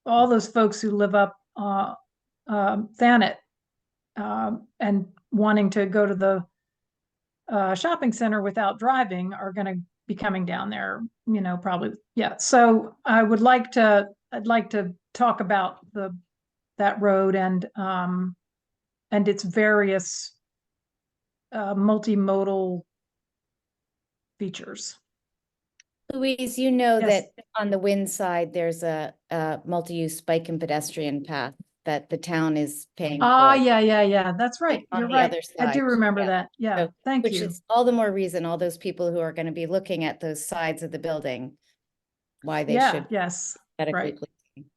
S1: all those folks who live up Thanet and wanting to go to the shopping center without driving are going to be coming down there, probably. Yeah. So I'd like to talk about that road and its various multimodal features.
S4: Louise, you know
S1: Yes.
S4: that on the wind side, there's a multi-use bike and pedestrian path that the town is paying for.
S1: Yeah. That's right.
S4: On
S1: You're
S4: the
S1: right.
S4: other
S1: I do
S4: side,
S1: remember
S4: yeah.
S1: that. Yeah.
S4: So,
S1: Thank
S4: which
S1: you.
S4: is all the more reason, all those people who are going to be looking at those sides of the building, why they
S1: Yeah.
S4: should
S1: Yes.
S4: aesthetically
S1: Right.
S4: pleasing.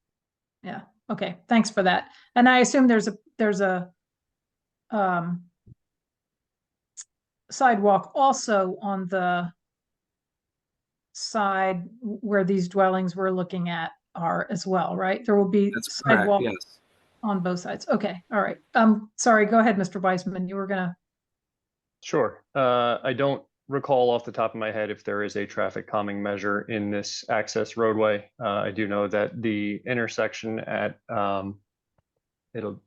S1: Yeah. Okay. Thanks for that. And I assume there's a sidewalk also on the side where these dwellings we're looking at are as well, right? There will be
S11: That's correct.
S1: sidewalk
S11: Yes.
S1: on both sides. Okay. All right. Sorry, go ahead, Mr. Weissman. You were gonna.
S9: Sure. I don't recall off the top of my head if there is a traffic calming measure in this access roadway. I do know that the intersection at, it'll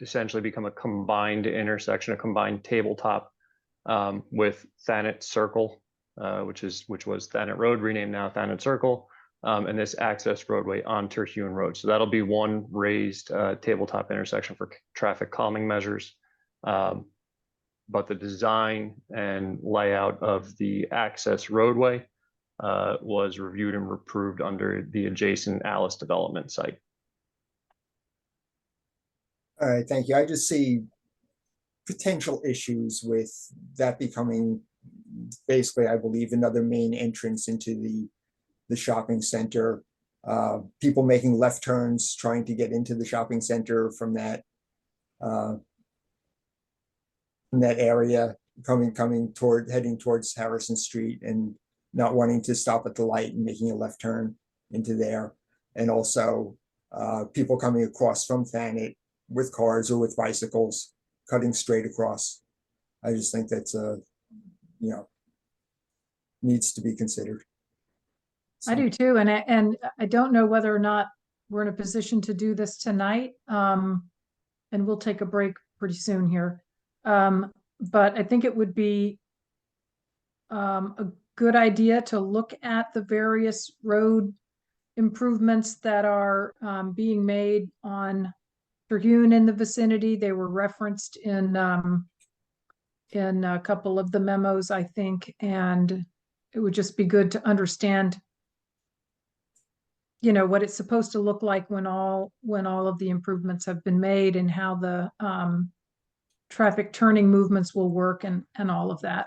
S9: essentially become a combined intersection, a combined tabletop with Thanet Circle, which was Thanet Road, renamed now Thanet Circle, and this access roadway on Terhune Road. So that'll be one raised tabletop intersection for traffic calming measures. But the design and layout of the access roadway was reviewed and approved under the adjacent Alice development site.
S13: All right, thank you. I just see potential issues with that becoming basically, I believe, another main entrance into the shopping center. People making left turns, trying to get into the shopping center from that area, heading towards Harrison Street and not wanting to stop at the light and making a left turn into there. And also people coming across from Thanet with cars or with bicycles, cutting straight across. I just think that's needs to be considered.
S1: I do too, and I don't know whether or not we're in a position to do this tonight. And we'll take a break pretty soon here. But I think it would be a good idea to look at the various road improvements that are being made on Terhune in the vicinity. They were referenced in a couple of the memos, I think, and it would just be good to understand, what it's supposed to look like when all of the improvements have been made and how the traffic turning movements will work and all of that.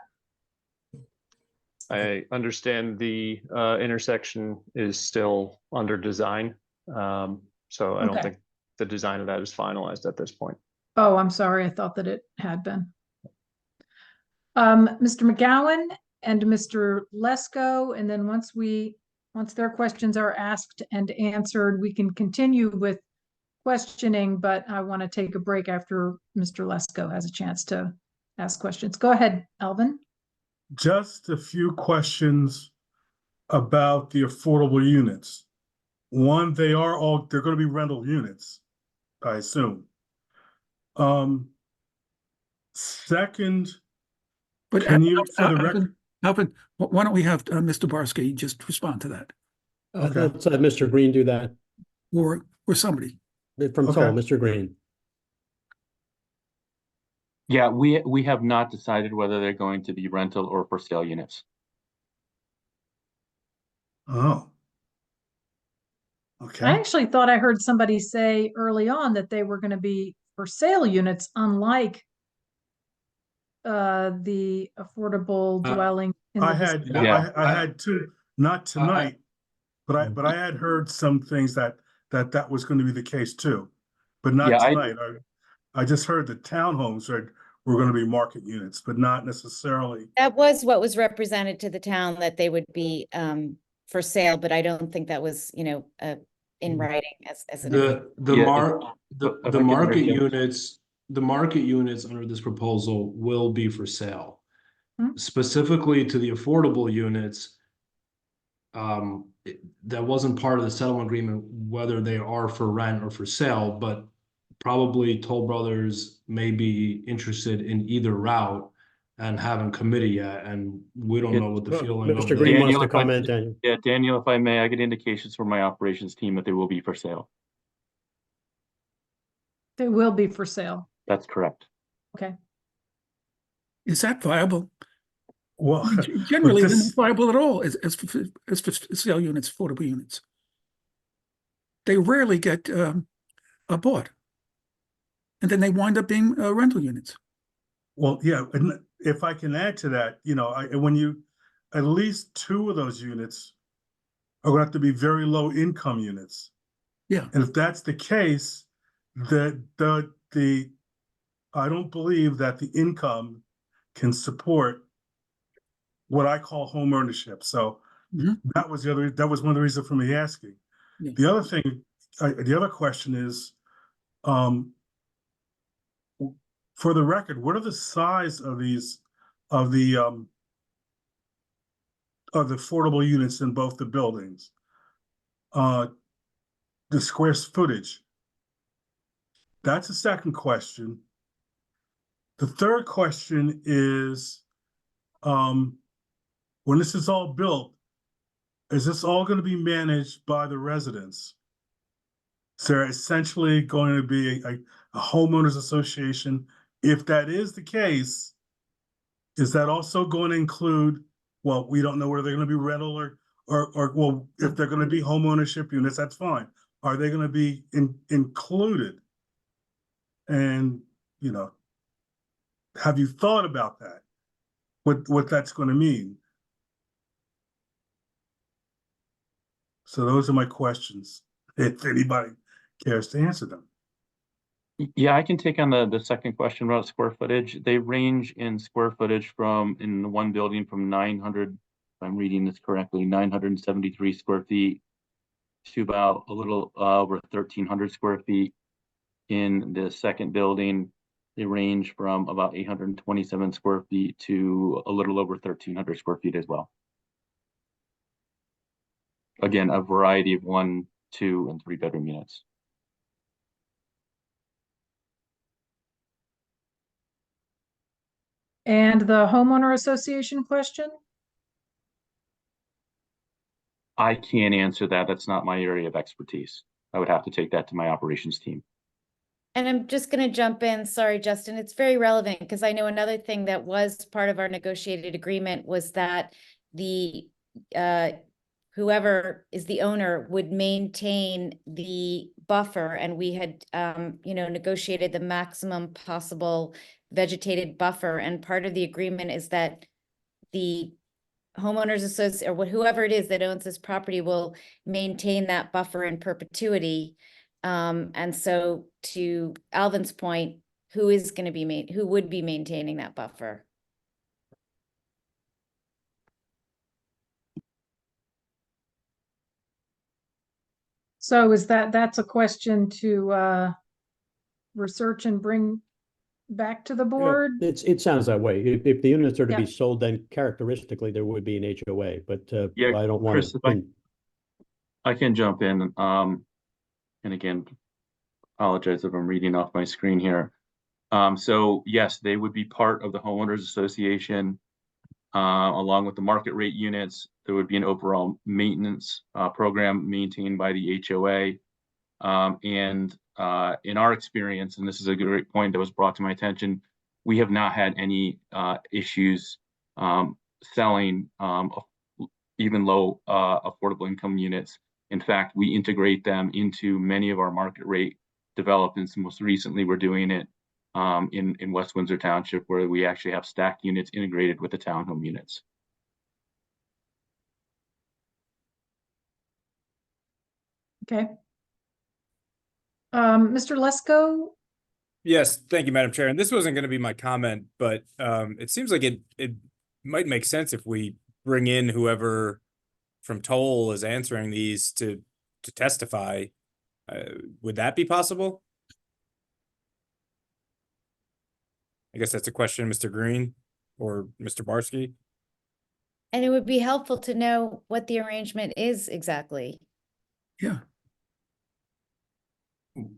S9: I understand the intersection is still under design. So I don't
S1: Okay.
S9: think the design of that is finalized at this point.
S1: Oh, I'm sorry. I thought that it had been. Mr. McGowan and Mr. Lesko, and then once their questions are asked and answered, we can continue with questioning, but I want to take a break after Mr. Lesko has a chance to ask questions. Go ahead, Alvin.
S14: Just a few questions about the affordable units. One, they're going to be rental units, I assume. Second,
S6: But
S14: can you, for the record,
S6: Alvin, why don't we have Mr. Barsky just respond to that,
S14: Okay.
S8: Let's let Mr. Green do that.
S6: or somebody?
S8: From
S14: Okay.
S8: Toll, Mr. Green.
S12: Yeah, we have not decided whether they're going to be rental or for sale units.
S14: Oh.
S1: I
S14: Okay.
S1: actually thought I heard somebody say early on that they were gonna be for sale units, unlike the affordable dwelling. in the
S14: I had,
S1: vicinity.
S12: Yeah.
S14: I had two, not tonight, but I had heard some things that was going to be the case too. But not
S12: Yeah,
S14: tonight. I just heard that townhomes were going to be market units, but not necessarily.
S4: That was what was represented to the town, that they would be for sale, but I don't think that was, in writing as an.
S12: Yeah, if I could
S10: market
S12: interject.
S10: the market units under this proposal will be for sale.
S1: Hmm.
S10: Specifically to the affordable units, that wasn't part of the settlement agreement, whether they are for rent or for sale, but probably Toll Brothers may be interested in either route and haven't committed yet, and we don't know what the feeling of
S8: Mr.
S10: the.
S8: Green wants
S12: Daniel,
S8: to
S12: if I-
S8: comment, Daniel.
S12: Yeah, Daniel, if I may, I get indications from my operations team that they will be for sale.
S1: They will be for sale.
S12: That's correct.
S1: Okay.
S6: Is that viable?
S14: Well,
S6: Generally,
S14: but
S6: they're
S14: this,
S6: not viable at all as for sale units, affordable units. They rarely get bought. And then they wind up being rental units.
S14: well, yeah, and if I can add to that, at least two of those units are going to have to be very low income units.
S6: Yeah.
S14: And if that's the case, I don't believe that the income can support what I call home ownership. So
S6: Mhm.
S14: that was one of the reasons for me asking.
S6: Yeah.
S14: The other thing, the other question is, for the record, what are the size of the affordable units in both the buildings? The square footage. That's the second question. The third question is, when this is all built, is this all going to be managed by the residents? So they're essentially going to be a homeowners association. If that is the case, is that also going to include, well, we don't know whether they're going to be rental or well, if they're going to be home ownership units, that's fine. Are they going to be included? And, have you thought about that? What that's going to mean? So those are my questions, if anybody cares to answer them.
S12: Yeah, I can take on the second question about square footage. They range in square footage in the one building from 900, if I'm reading this correctly, 973 square feet to about a little over 1,300 square feet. In the second building, they range from about 827 square feet to a little over 1,300 square feet as well. Again, a variety of 1, 2, and 3 bedroom units.
S1: And the homeowner association question?
S12: I can't answer that. That's not my area of expertise. I would have to take that to my operations team.
S4: And I'm just going to jump in. Sorry, Justin. It's very relevant because I know another thing that was part of our negotiated agreement was that the whoever is the owner would maintain the buffer, and we had negotiated the maximum possible vegetated buffer. And part of the agreement is that the homeowners association or whoever it is that owns this property will maintain that buffer in perpetuity. And so to Alvin's point, who would be maintaining that buffer?
S1: So that's a question to research and bring back to the board?
S8: It sounds that way. If the units are to be
S1: Yeah.
S8: sold, then characteristically there would be an HOA, but
S12: Yeah,
S8: I don't want
S12: Chris,
S8: to.
S12: if I can jump in. And again, apologize if I'm reading off my screen here. So yes, they would be part of the homeowners association. along with the market rate units. There would be an overall maintenance program maintained by the HOA. In our experience, and this is a great point that was brought to my attention, we have not had any issues selling even low affordable income units. In fact, we integrate them into many of our market rate developments. Most recently, we're doing it in West Windsor Township, where we actually have stacked units integrated with the townhome units.
S1: Okay. Mr. Lesko,
S5: Yes, thank you, Madam Chair. And this wasn't going to be my comment, but it seems like it might make sense if we bring in whoever from Toll is answering these to testify. Would that be possible? I guess that's a question, Mr. Green or Mr. Barsky.
S4: And it would be helpful to know what the arrangement is exactly.
S6: Yeah.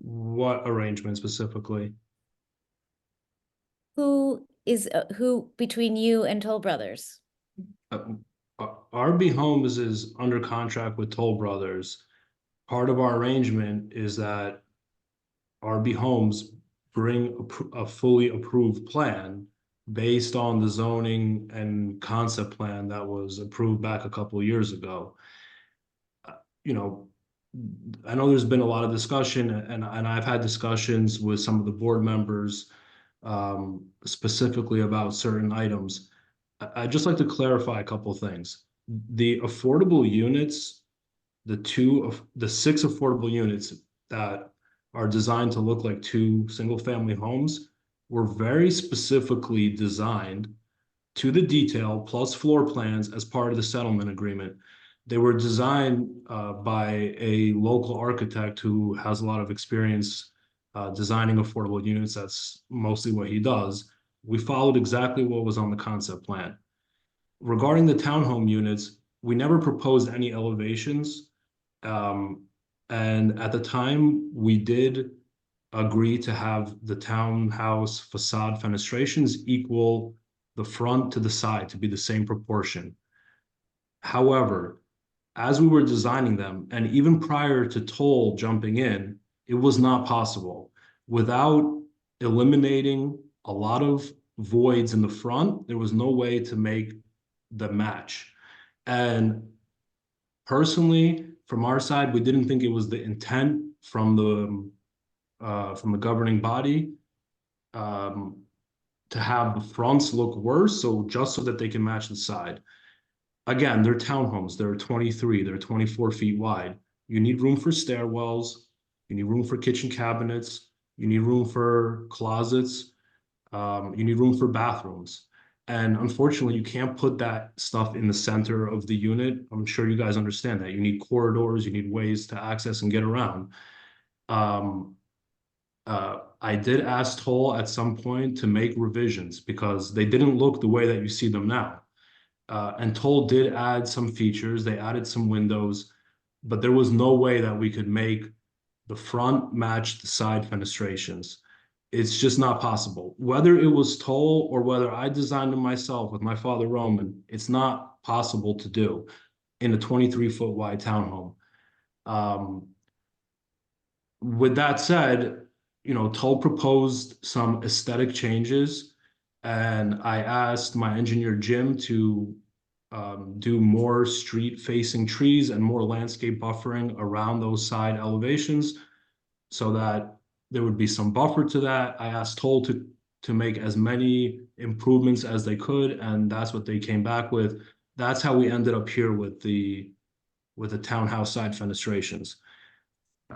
S10: What arrangement specifically?
S4: Who between you and Toll Brothers?
S10: RB Homes is under contract with Toll Brothers. Part of our arrangement is that RB Homes bring a fully approved plan based on the zoning and concept plan that was approved back a couple of years ago. You know, I know there's been a lot of discussion, and I've had discussions with some of the board members specifically about certain items. I'd just like to clarify a couple of things. The affordable units, the 6 affordable units that are designed to look like 2 single-family homes, were very specifically designed to the detail plus floor plans as part of the settlement agreement. They were designed by a local architect who has a lot of experience designing affordable units. That's mostly what he does. We followed exactly what was on the concept plan. Regarding the townhome units, we never proposed any elevations. And at the time, we did agree to have the townhouse facade fenestrations equal the front to the side to be the same proportion. However, as we were designing them, and even prior to Toll jumping in, it was not possible. Without eliminating a lot of voids in the front, there was no way to make the match. And personally, from our side, we didn't think it was the intent from the governing body to have the fronts look worse, so just so that they can match the side. Again, they're townhomes. They're 23, they're 24 feet wide. You need room for stairwells. You need room for kitchen cabinets. You need room for closets. You need room for bathrooms. And unfortunately, you can't put that stuff in the center of the unit. I'm sure you guys understand that. You need corridors, you need ways to access and get around. I did ask Toll at some point to make revisions because they didn't look the way that you see them now. And Toll did add some features. They added some windows, but there was no way that we could make the front match the side fenestrations. It's just not possible. Whether it was Toll or whether I designed them myself with my father Roman, it's not possible to do in a 23-foot wide townhome. With that said, you know, Toll proposed some aesthetic changes, and I asked my engineer Jim to do more street-facing trees and more landscape buffering around those side elevations so that there would be some buffer to that. I asked Toll to make as many improvements as they could, and that's what they came back with. That's how we ended up here with the townhouse side fenestrations.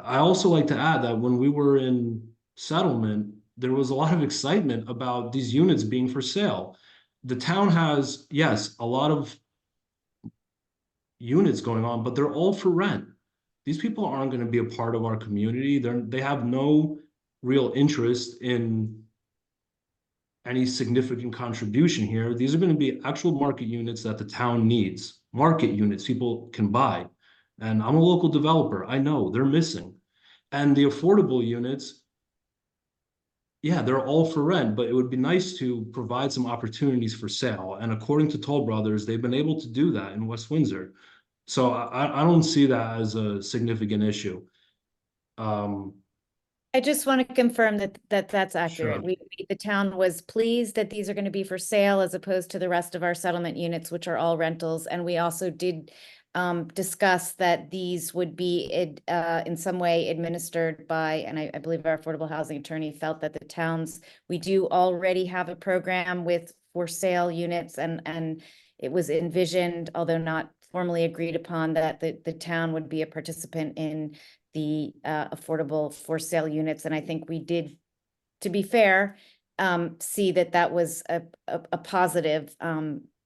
S10: I also like to add that when we were in settlement, there was a lot of excitement about these units being for sale. The town has, yes, a lot of units going on, but they're all for rent. These people aren't going to be a part of our community. They have no real interest in any significant contribution here. These are going to be actual market units that the town needs. Market units people can buy. And I'm a local developer. I know they're missing. And the affordable units, yeah, they're all for rent, but it would be nice to provide some opportunities for sale. And according to Toll Brothers, they've been able to do that in West Windsor. So I don't see that as a significant issue.
S4: I just want to confirm that that's accurate.
S10: Sure.
S4: The town was pleased that these are going to be for sale as opposed to the rest of our settlement units, which are all rentals. And we also did discuss that these would be in some way administered by, and I believe our affordable housing attorney felt that the towns, we do already have a program with for sale units, and it was envisioned, although not formally agreed upon, that the town would be a participant in the affordable for sale units. And I think we did, to be fair, see that was a positive,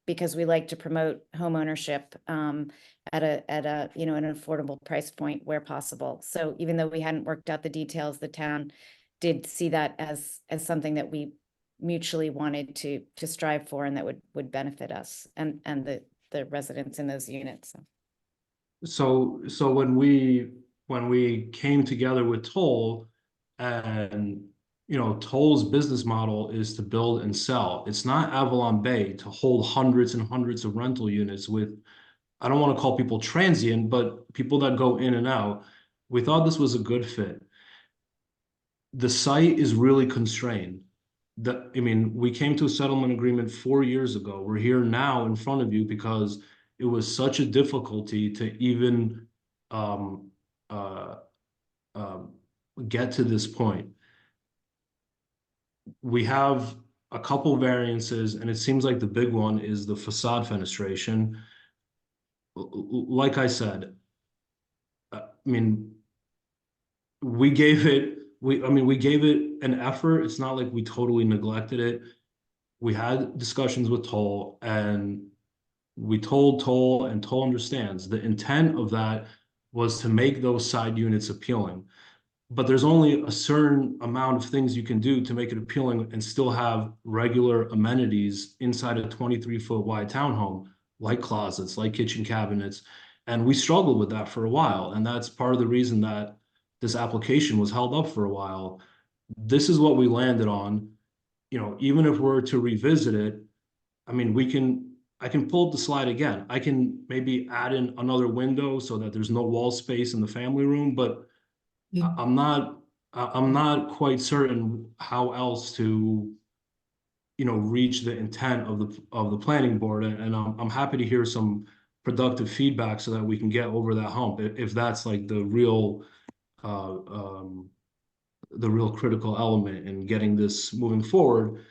S4: because we like to promote homeownership at a you know, an affordable price point where possible. So even though we hadn't worked out the details, the town did see that as something that we mutually wanted to strive for, and that would benefit us and the residents in those units.
S10: So when we came together with Toll, and you know, Toll's business model is to build and sell. It's not Avalon Bay to hold hundreds and hundreds of rental units with, I don't want to call people transient, but people that go in and out. We thought this was a good fit. The site is really constrained. I mean, we came to a settlement agreement 4 years ago. We're here now in front of you because it was such a difficulty to even get to this point. We have a couple variances, and it seems like the big one is the facade fenestration. Like I said, I mean, we gave it an effort. It's not like we totally neglected it. We had discussions with Toll, and we told Toll, and Toll understands the intent of that was to make those side units appealing. But there's only a certain amount of things you can do to make it appealing and still have regular amenities inside a 23-foot wide townhome, like closets, like kitchen cabinets. And we struggled with that for a while. And that's part of the reason that this application was held up for a while. This is what we landed on. You know, even if we're to revisit it, I mean, I can pull up the slide again. I can maybe add in another window so that there's no wall space in the family room, but I'm not quite certain how else to, you know, reach the intent of the planning board. And I'm happy to hear some productive feedback so that we can get over that hump, if that's like the real critical element in getting this moving forward.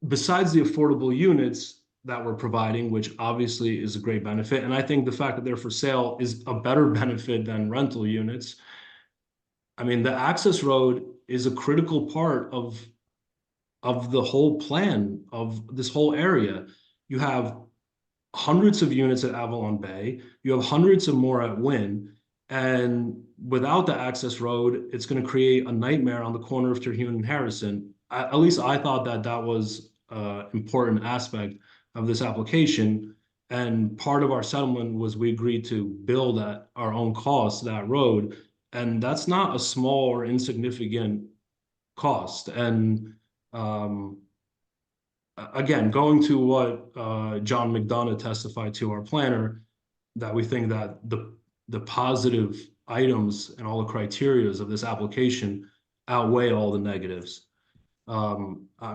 S10: Besides the affordable units that we're providing, which obviously is a great benefit, and I think the fact that they're for sale is a better benefit than rental units. I mean, the access road is a critical part of the whole plan of this whole area. You have hundreds of units at Avalon Bay. You have hundreds of more at Wynn. And without the access road, it's going to create a nightmare on the corner of Terhune and Harrison. At least I thought that was an important aspect of this application. And part of our settlement was we agreed to build at our own cost that road. And that's not a small or insignificant cost. And again, going to what John McDonough testified to, our planner, that we think that the positive items and all the criterias of this application outweigh all the negatives. I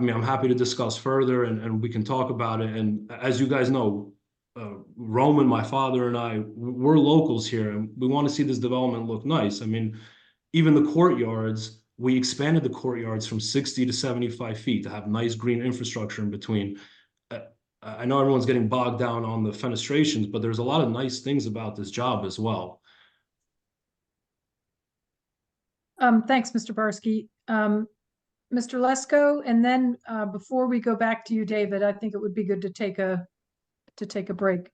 S10: mean, I'm happy to discuss further, and we can talk about it. And as you guys know, Roman, my father, and I, we're locals here, and we want to see this development look nice. I mean, even the courtyards, we expanded the courtyards from 60 to 75 feet to have nice green infrastructure in between. I know everyone's getting bogged down on the fenestrations, but there's a lot of nice things about this job as well.
S1: Thanks, Mr. Barsky. Mr. Lesko, and then before we go back to you, David, I think it would be good to take a break.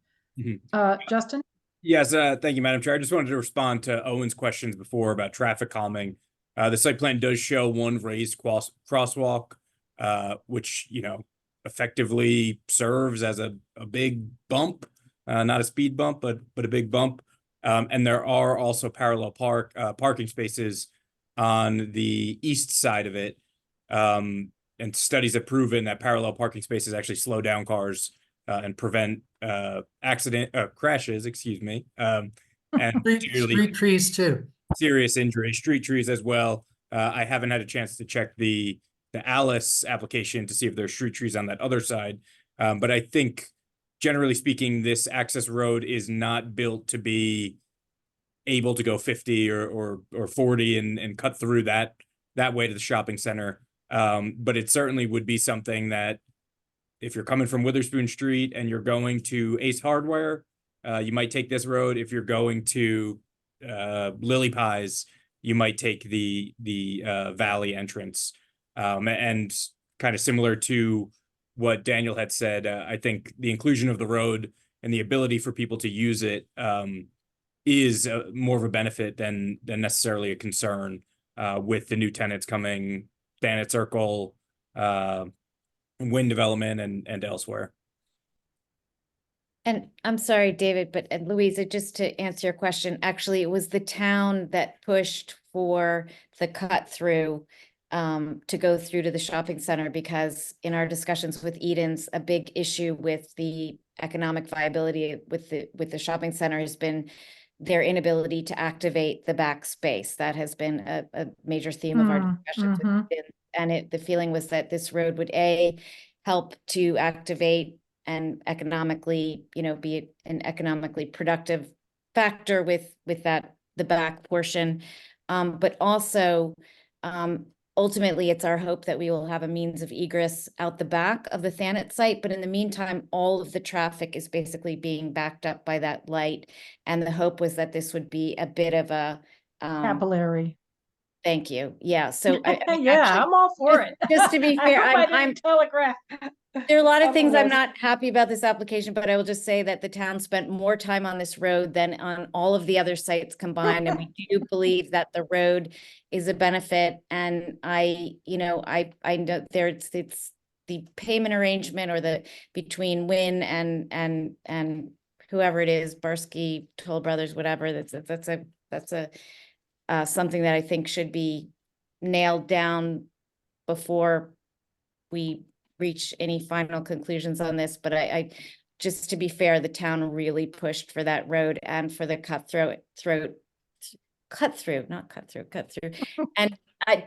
S1: Justin?
S5: Yes, thank you, Madam Chair. I just wanted to respond to Owen's questions before about traffic calming. The site plan does show one raised crosswalk, which, you know, effectively serves as a big bump, not a speed bump, but a big bump. And there are also parallel parking spaces on the east side of it. And studies have proven that parallel parking spaces actually slow down cars and prevent crashes, excuse me. And
S7: Street trees too.
S5: serious injury, street trees as well. I haven't had a chance to check the Alice application to see if there's street trees on that other side. But I think generally speaking, this access road is not built to be able to go 50 or 40 and cut through that way to the shopping center. But it certainly would be something that if you're coming from Witherspoon Street and you're going to Ace Hardware, you might take this road. If you're going to Lily Pies, you might take the Valley entrance. And kind of similar to what Daniel had said, I think the inclusion of the road and the ability for people to use it is more of a benefit than necessarily a concern with the new tenants coming, Thanet Circle, Wind Development, and elsewhere.
S4: And I'm sorry, David, but and Louisa, just to answer your question, actually, it was the town that pushed for the cut through to go through to the shopping center, because in our discussions with Edens, a big issue with the economic viability with the shopping center has been their inability to activate the back space. That has been a major theme of our discussions with Edens. And the feeling was that this road would help to activate and economically, be an economically productive factor with the back portion. But also, ultimately, it's our hope that we will have a means of egress out the back of the Thanet site. But in the meantime, all of the traffic is basically being backed up by that light. And the hope was that this would be a bit of a
S1: capillary.
S4: Thank you. Yeah. So
S1: actually, I'm all for it.
S4: Just to be fair,
S1: I'm telegraph.
S4: There are a lot of things I'm not happy about this application, but I will just say that the town spent more time on this road than on all of the other sites combined. And we do believe that the road is a benefit. And I know it's the payment arrangement or between Wynn and whoever it is, Barsky, Toll Brothers, whatever, that's something that I think should be nailed down before we reach any final conclusions on this. But I just to be fair, the town really pushed for that road and for the cut through. And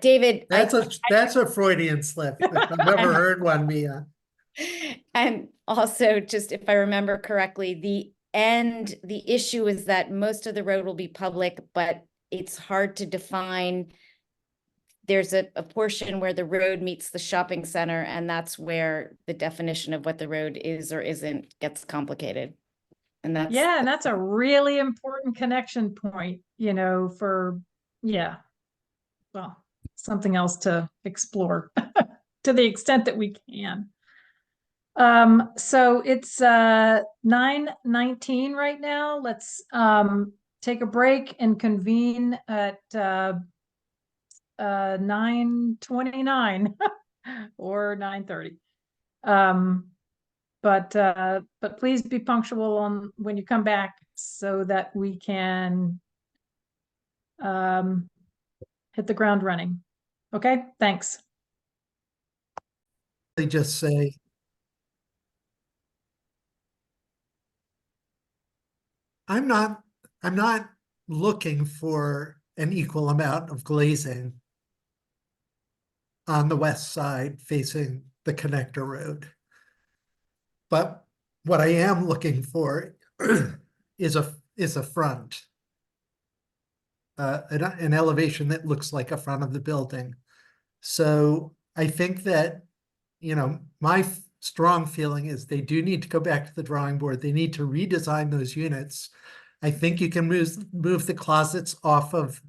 S4: David,
S7: that's a Freudian slip. If I've ever heard one, Mia.
S4: And also, just if I remember correctly, the issue is that most of the road will be public, but it's hard to define. There's a portion where the road meets the shopping center, and that's where the definition of what the road is or isn't gets complicated. And
S1: that's a really important connection point, something else to explore to the extent that we can. So it's 9:19 right now. Let's take a break and convene at 9:29 or 9:30. But please be punctual on when you come back so that we can hit the ground running. Okay, thanks.
S7: They just say, I'm not looking for an equal amount of glazing on the west side facing the connector road. But what I am looking for is a front, an elevation that looks like a front of the building. So I think that, my strong feeling is they do need to go back to the drawing board. They need to redesign those units. I think you can move the closets off of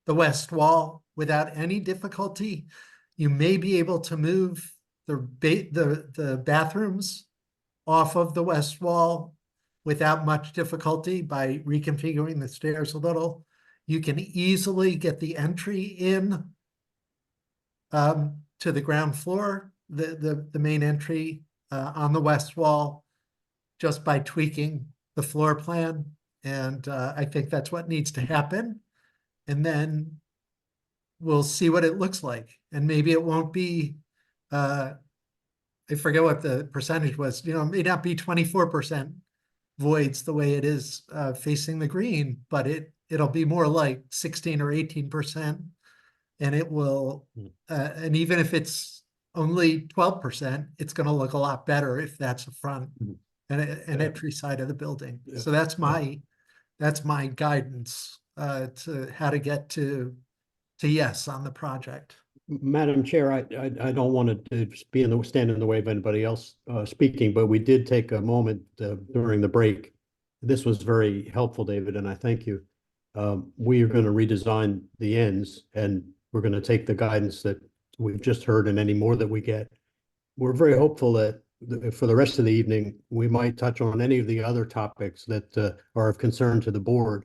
S7: the west wall without any difficulty. You may be able to move the bathrooms off of the west wall without much difficulty by reconfiguring the stairs a little. You can easily get the entry in to the ground floor, the main entry on the west wall, just by tweaking the floor plan. And I think that's what needs to happen. And then we'll see what it looks like. And maybe it won't be, I forget what the percentage was, you know, it may not be 24% voids the way it is facing the green, but it'll be more like 16 or 18%. And it will, and even if it's only 12%, it's going to look a lot better if that's the front and an entry side of the building. So that's my guidance to how to get to yes on the project.
S8: Madam Chair, I don't want to stand in the way of anybody else speaking, but we did take a moment during the break. This was very helpful, David, and I thank you. We are going to redesign the ends, and we're going to take the guidance that we've just heard and any more that we get. We're very hopeful that for the rest of the evening, we might touch on any of the other topics that are of concern to the board,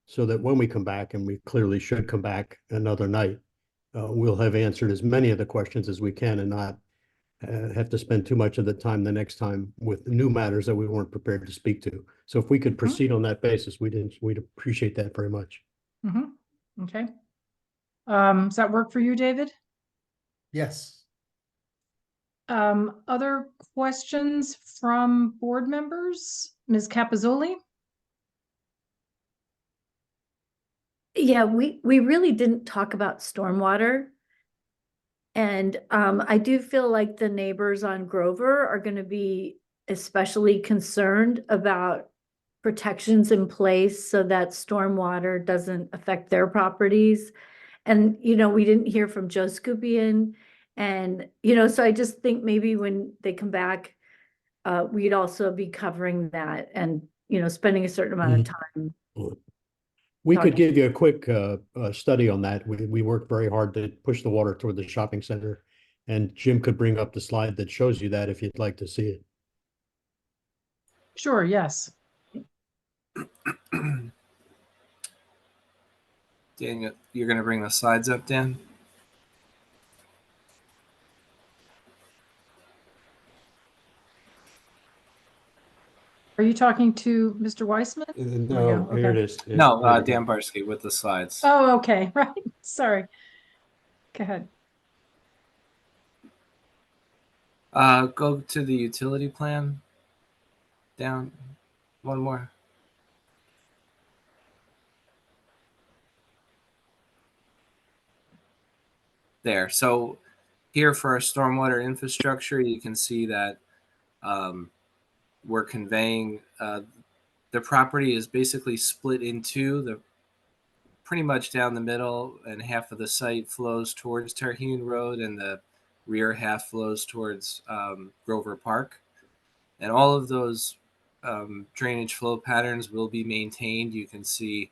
S8: so that when we come back, and we clearly should come back another night, we'll have answered as many of the questions as we can and not have to spend too much of the time the next time with new matters that we weren't prepared to speak to. So if we could proceed on that basis, we'd appreciate that very much.
S1: Okay. Does that work for you, David?
S7: Yes.
S1: Other questions from board members? Ms. Capizzoli?
S15: Yeah, we really didn't talk about stormwater. And I do feel like the neighbors on Grover are going to be especially concerned about protections in place so that stormwater doesn't affect their properties. And, you know, we didn't hear from Joe Scupian. And, you know, so I just think maybe when they come back, we'd also be covering that and, you know, spending a certain amount of time.
S8: We could give you a quick study on that. We worked very hard to push the water toward the shopping center, and Jim could bring up the slide that shows you that if you'd like to see it.
S1: Sure, yes.
S11: Daniel, you're going to bring the slides up, Dan?
S1: Are you talking to Mr. Weissman?
S8: No, here it is.
S11: No, Dan Barsky with the slides.
S1: Oh, okay, right. Sorry. Go ahead.
S11: Go to the utility plan. Down. One more. There. So here for our stormwater infrastructure, you can see that we're conveying the property is basically split into the pretty much down the middle, and half of the site flows towards Terhune Road and the rear half flows towards Grover Park. And all of those drainage flow patterns will be maintained. You can see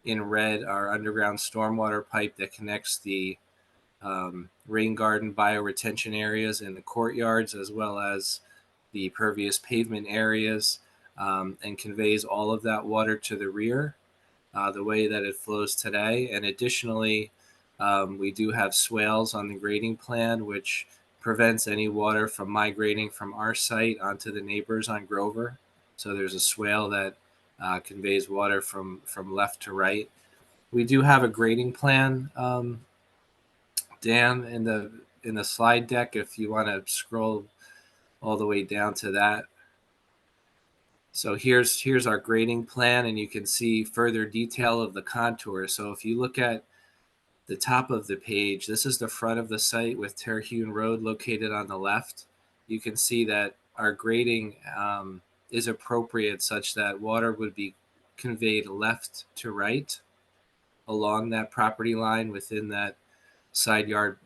S11: in red our underground stormwater pipe that connects the rain garden bioretention areas in the courtyards, as well as the pervious pavement areas, and conveys all of that water to the rear the way that it flows today. And additionally, we do have swales on the grading plan, which prevents any water from migrating from our site onto the neighbors on Grover. So there's a swale that conveys water from left to right. We do have a grading plan, Dan, in the slide deck, if you want to scroll all the way down to that. So here's our grading plan, and you can see further detail of the contour. So if you look at the top of the page, this is the front of the site with Terhune Road located on the left. You can see that our grading is appropriate such that water would be conveyed left to right along that property line within that side yard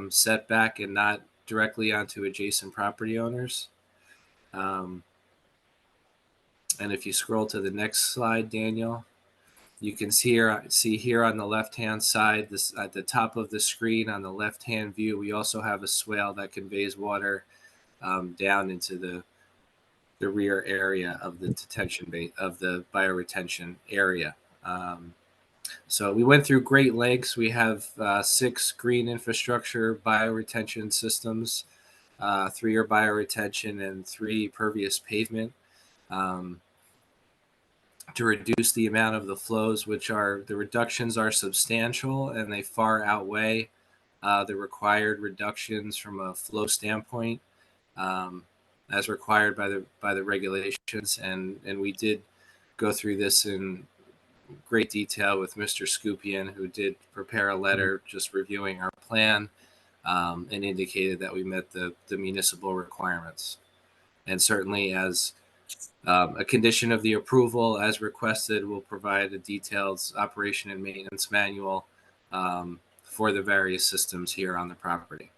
S11: setback and not directly onto adjacent property owners. And if you scroll to the next slide, Daniel, you can see here on the left-hand side, this at the top of the screen on the left-hand view, we also have a swale that conveys water down into the rear area of the detention base of the bioretention area. So we went through great lengths. We have 6 green infrastructure bioretention systems, 3 are bioretention and 3 pervious pavement. to reduce the amount of the flows, the reductions are substantial and they far outweigh the required reductions from a flow standpoint, as required by the regulations. And we did go through this in great detail with Mr. Scupian, who did prepare a letter just reviewing our plan, and indicated that we met the municipal requirements. And certainly, as a condition of the approval, as requested, we'll provide a detailed operation and maintenance manual for the various systems here on the property.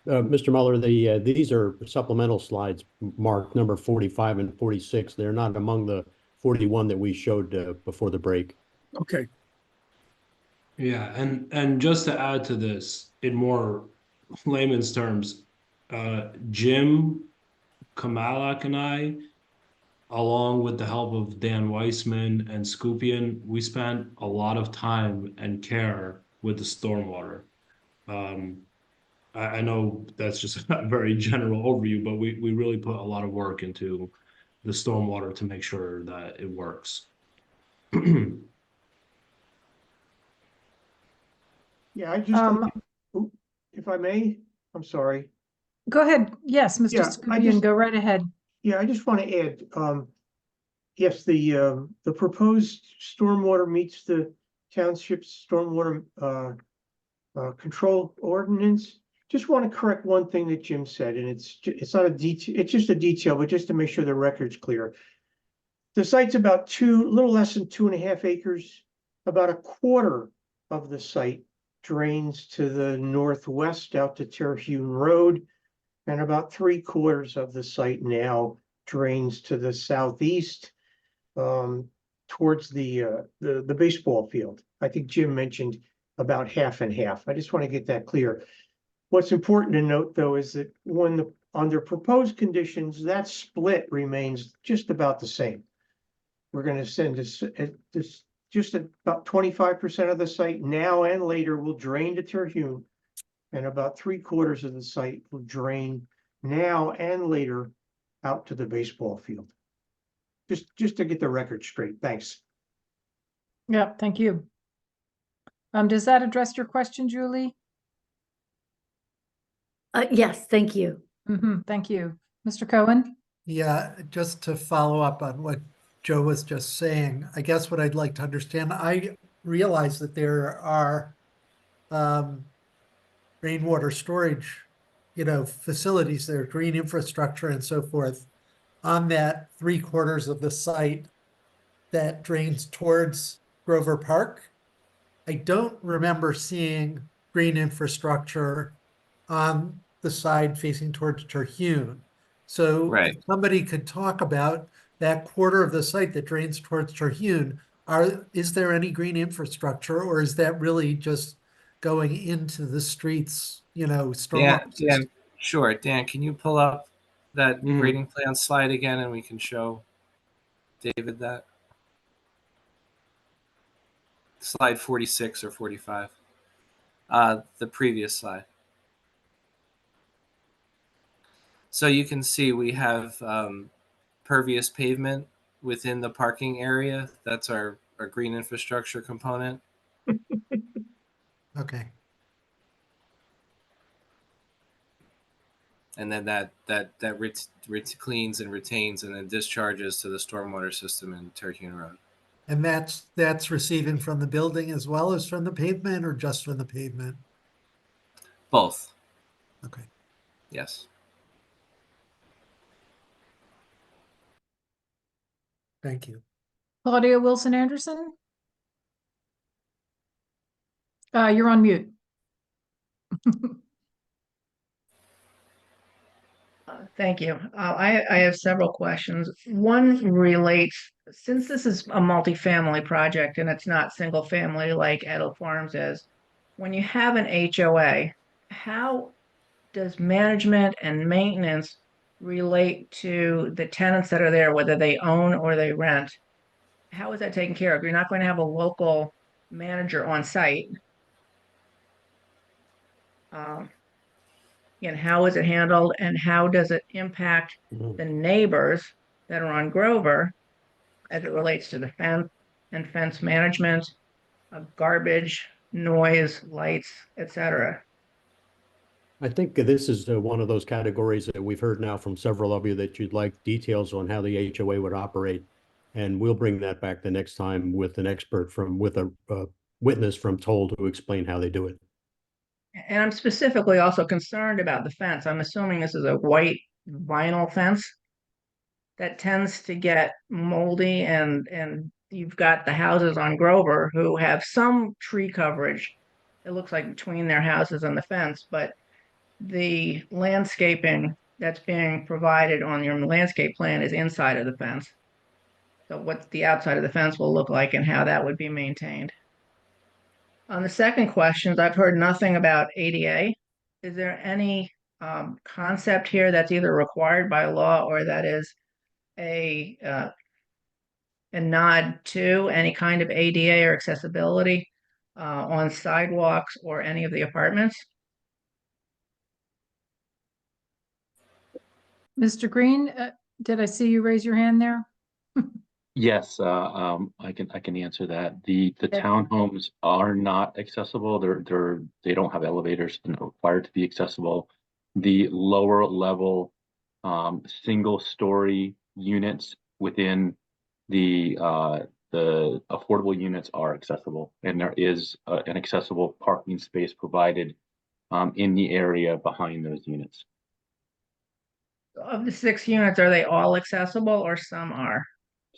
S8: Mr. Muller, these are supplemental slides marked number 45 and 46. They're not among the 41 that we showed before the break.
S6: Okay.
S10: Yeah, and just to add to this, in more layman's terms, Jim Kamalak and I, along with the help of Dan Weissman and Scupian, we spent a lot of time and care with the stormwater. I know that's just a very general overview, but we really put a lot of work into the stormwater to make sure that it works.
S16: Yeah, I just, if I may, I'm sorry.
S1: Go ahead. Yes, Mr.
S16: Yeah,
S1: Scupian, go right ahead.
S16: Yeah, I just want to add, yes, the proposed stormwater meets the township's stormwater control ordinance. Just want to correct one thing that Jim said, and it's not a detail, it's just a detail, but just to make sure the record's clear. The site's about a little less than 2.5 acres. About a quarter of the site drains to the northwest out to Terhune Road, and about 3/4 of the site now drains to the southeast towards the baseball field. I think Jim mentioned about half and half. I just want to get that clear. What's important to note, though, is that under proposed conditions, that split remains just about the same. We're going to send this just about 25% of the site now and later will drain to Terhune, and about 3/4 of the site will drain now and later out to the baseball field. Just to get the record straight. Thanks.
S1: Yeah, thank you. Does that address your question, Julie?
S15: Yes, thank you.
S1: Thank you. Mr. Cohen?
S7: Yeah, just to follow up on what Joe was just saying, I guess what I'd like to understand, I realize that there are rainwater storage, facilities there, green infrastructure and so forth on that 3/4 of the site that drains towards Grover Park. I don't remember seeing green infrastructure on the side facing towards Terhune. So
S11: Right.
S7: if somebody could talk about that quarter of the site that drains towards Terhune, is there any green infrastructure, or is that really just going into the streets, stormwater system?
S11: Dan, sure. Dan, can you pull up that grading plan slide again, and we can show David that? Slide 46 or 45. The previous slide. So you can see we have pervious pavement within the parking area. That's our green infrastructure component.
S7: Okay.
S11: And then that cleans and retains and then discharges to the stormwater system in Terhune Road.
S7: And that's receiving from the building as well as from the pavement, or just from the pavement?
S11: Both.
S7: Okay.
S11: Yes.
S7: Thank you.
S1: Claudia Wilson Anderson? You're on mute.
S17: Thank you. I have several questions. One relates, since this is a multifamily project and it's not single family like Edel Farms is, when you have an HOA, how does management and maintenance relate to the tenants that are there, whether they own or they rent? How is that taken care of? You're not going to have a local manager on site. And how is it handled, and how does it impact the neighbors that are on Grover as it relates to the fence and fence management, garbage, noise, lights, etc.?
S8: I think this is one of those categories that we've heard now from several of you that you'd like details on how the HOA would operate. And we'll bring that back the next time with an expert with a witness from Toll to explain how they do it.
S17: And I'm specifically also concerned about the fence. I'm assuming this is a white vinyl fence that tends to get moldy, and you've got the houses on Grover who have some tree coverage. It looks like between their houses and the fence, but the landscaping that's being provided on your landscape plan is inside of the fence. So what the outside of the fence will look like and how that would be maintained. On the second questions, I've heard nothing about ADA. Is there any concept here that's either required by law or that is a nod to any kind of ADA or accessibility on sidewalks or any of the apartments?
S1: Mr. Green, did I see you raise your hand there?
S12: Yes, I can answer that. The townhomes are not accessible. They don't have elevators and are required to be accessible. The lower level single story units within the affordable units are accessible, and there is an accessible parking space provided in the area behind those units.
S17: Of the 6 units, are they all accessible or some are?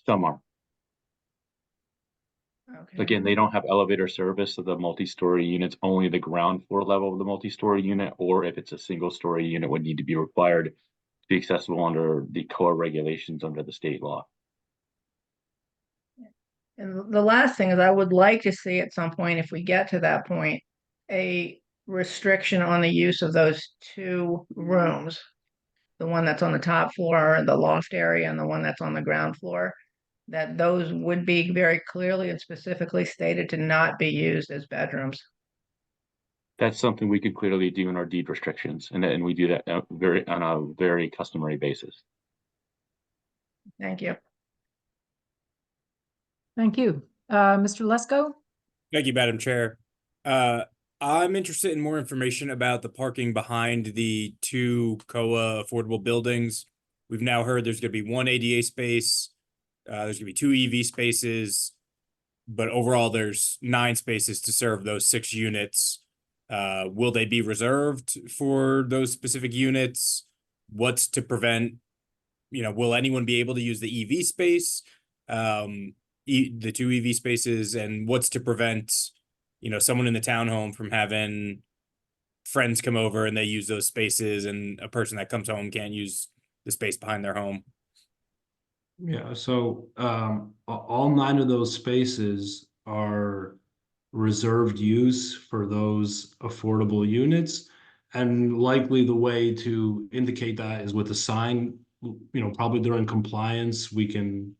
S12: Some are.
S17: Okay.
S12: Again, they don't have elevator service, so the multi-story units, only the ground floor level of the multi-story unit, or if it's a single story unit, would need to be required to be accessible under the core regulations under the state law.
S17: And the last thing is I would like to see at some point, if we get to that point, a restriction on the use of those 2 rooms. The one that's on the top floor, the loft area, and the one that's on the ground floor, that those would be very clearly and specifically stated to not be used as bedrooms.
S12: That's something we could clearly do in our deed restrictions, and we do that on a very customary basis.
S17: Thank you.
S1: Thank you. Mr. Lesko?
S5: Thank you, Madam Chair. I'm interested in more information about the parking behind the 2 COA affordable buildings. We've now heard there's going to be 1 ADA space. There's going to be 2 EV spaces, but overall there's 9 spaces to serve those 6 units. Will they be reserved for those specific units? What's to prevent, will anyone be able to use the EV space, the 2 EV spaces, and what's to prevent, someone in the townhome from having friends come over and they use those spaces and a person that comes home can't use the space behind their home?
S10: Yeah, so all 9 of those spaces are reserved use for those affordable units. And likely the way to indicate that is with a sign, probably during compliance, we can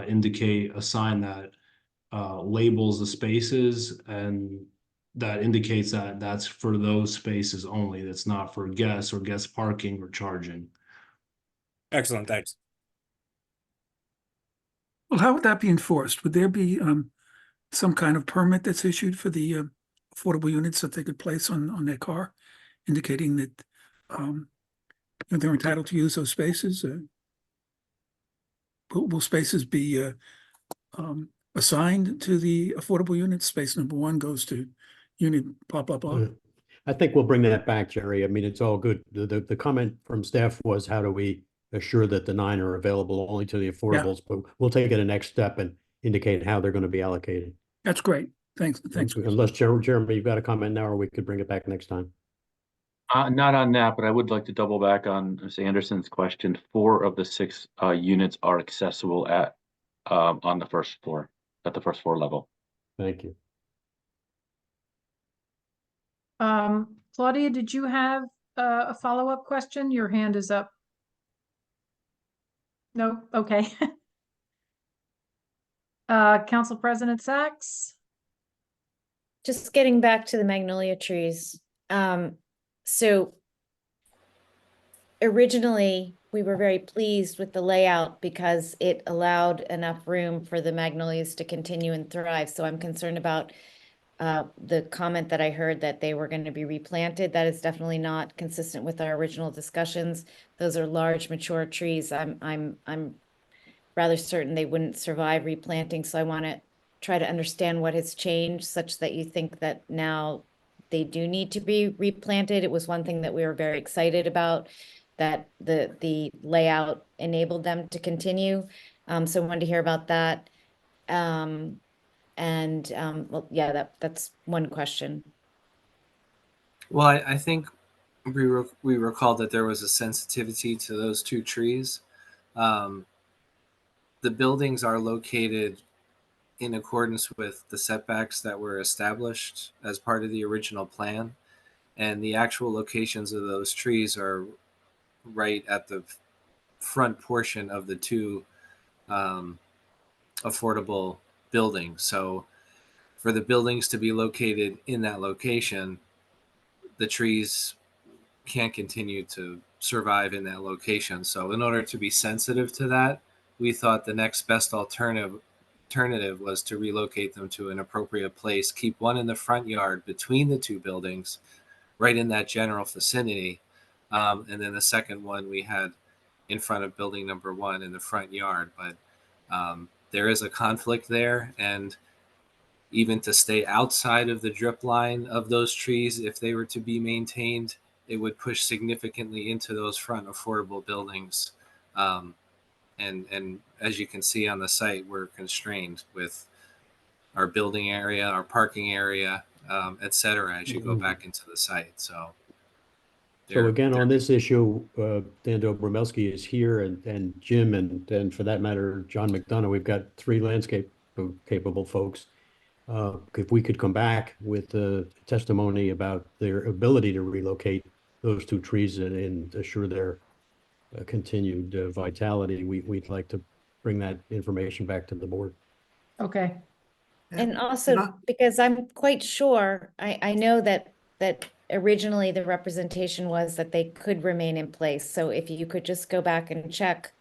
S10: indicate a sign that labels the spaces and that indicates that that's for those spaces only. That's not for guests or guest parking or charging.
S5: Excellent, thanks.
S6: Well, how would that be enforced? Would there be some kind of permit that's issued for the affordable units that they could place on their car, indicating that they're entitled to use those spaces? Will spaces be assigned to the affordable units? Space number 1 goes to unit blah, blah, blah.
S8: I think we'll bring that back, Jerry. I mean, it's all good. The comment from staff was, how do we assure that the 9 are available only to the affordables? But we'll take it a next step and indicate how they're going to be allocated.
S6: That's great. Thanks.
S8: Unless Jeremy, you've got a comment now, or we could bring it back next time.
S12: Not on that, but I would like to double back on Ms. Anderson's question. 4 of the 6 units are accessible on the first floor, at the first floor level.
S8: Thank you.
S1: Claudia, did you have a follow-up question? Your hand is up. No, okay. Council President Sachs?
S4: Just getting back to the magnolia trees. So originally, we were very pleased with the layout because it allowed enough room for the magnolias to continue and thrive. So I'm concerned about the comment that I heard that they were going to be replanted. That is definitely not consistent with our original discussions. Those are large, mature trees. I'm rather certain they wouldn't survive replanting. So I want to try to understand what has changed such that you think that now they do need to be replanted. It was one thing that we were very excited about, that the layout enabled them to continue. So I wanted to hear about that. Well, yeah, that's one question.
S11: Well, I think we recalled that there was a sensitivity to those two trees. The buildings are located in accordance with the setbacks that were established as part of the original plan. And the actual locations of those trees are right at the front portion of the two affordable buildings. So for the buildings to be located in that location, the trees can't continue to survive in that location. So in order to be sensitive to that, we thought the next best alternative was to relocate them to an appropriate place, keep one in the front yard between the two buildings, right in that general vicinity. And then the second one we had in front of building number 1 in the front yard. But there is a conflict there, and even to stay outside of the drip line of those trees, if they were to be maintained, it would push significantly into those front affordable buildings. And as you can see on the site, we're constrained with our building area, our parking area, et cetera, as you go back into the site. So
S8: again, on this issue, Dan Dobromelski is here, and Jim, and for that matter, John McDonough. We've got 3 landscape capable folks. If we could come back with testimony about their ability to relocate those 2 trees and assure their continued vitality, we'd like to bring that information back to the board.
S1: Okay.
S4: And also, because I'm quite sure, I know that originally the representation was that they could remain in place. So if you could just go back and check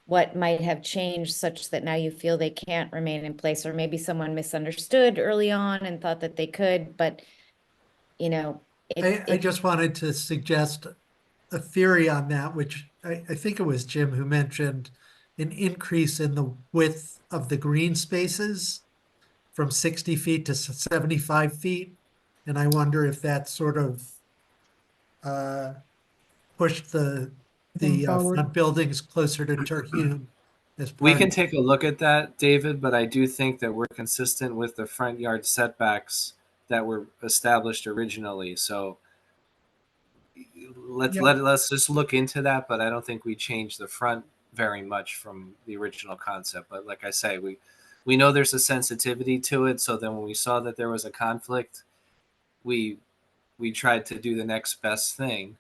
S4: what might have changed such that now you feel they can't remain in place, or maybe someone misunderstood early on and thought that they could, but you know.
S7: I just wanted to suggest a theory on that, which I think it was Jim who mentioned an increase in the width of the green spaces from 60 feet to 75 feet. And I wonder if that sort of pushed the front buildings closer to Terhune.
S11: We can take a look at that, David, but I do think that we're consistent with the front yard setbacks that were established originally. So let's just look into that, but I don't think we changed the front very much from the original concept. But like I say, we know there's a sensitivity to it. So then when we saw that there was a conflict, we tried to do the next best thing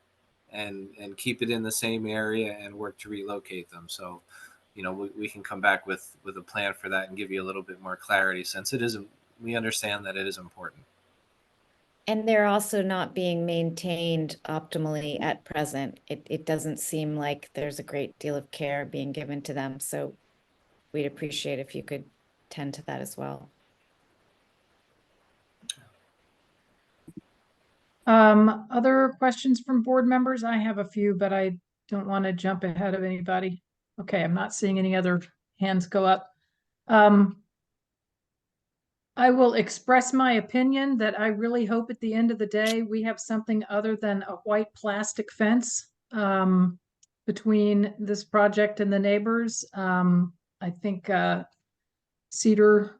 S11: and keep it in the same area and work to relocate them. So, you know, we can come back with a plan for that and give you a little bit more clarity, since we understand that it is important.
S4: And they're also not being maintained optimally at present. It doesn't seem like there's a great deal of care being given to them. So we'd appreciate if you could tend to that as well.
S1: Other questions from board members? I have a few, but I don't want to jump ahead of anybody. Okay, I'm not seeing any other hands go up. I will express my opinion that I really hope at the end of the day we have something other than a white plastic fence between this project and the neighbors. I think cedar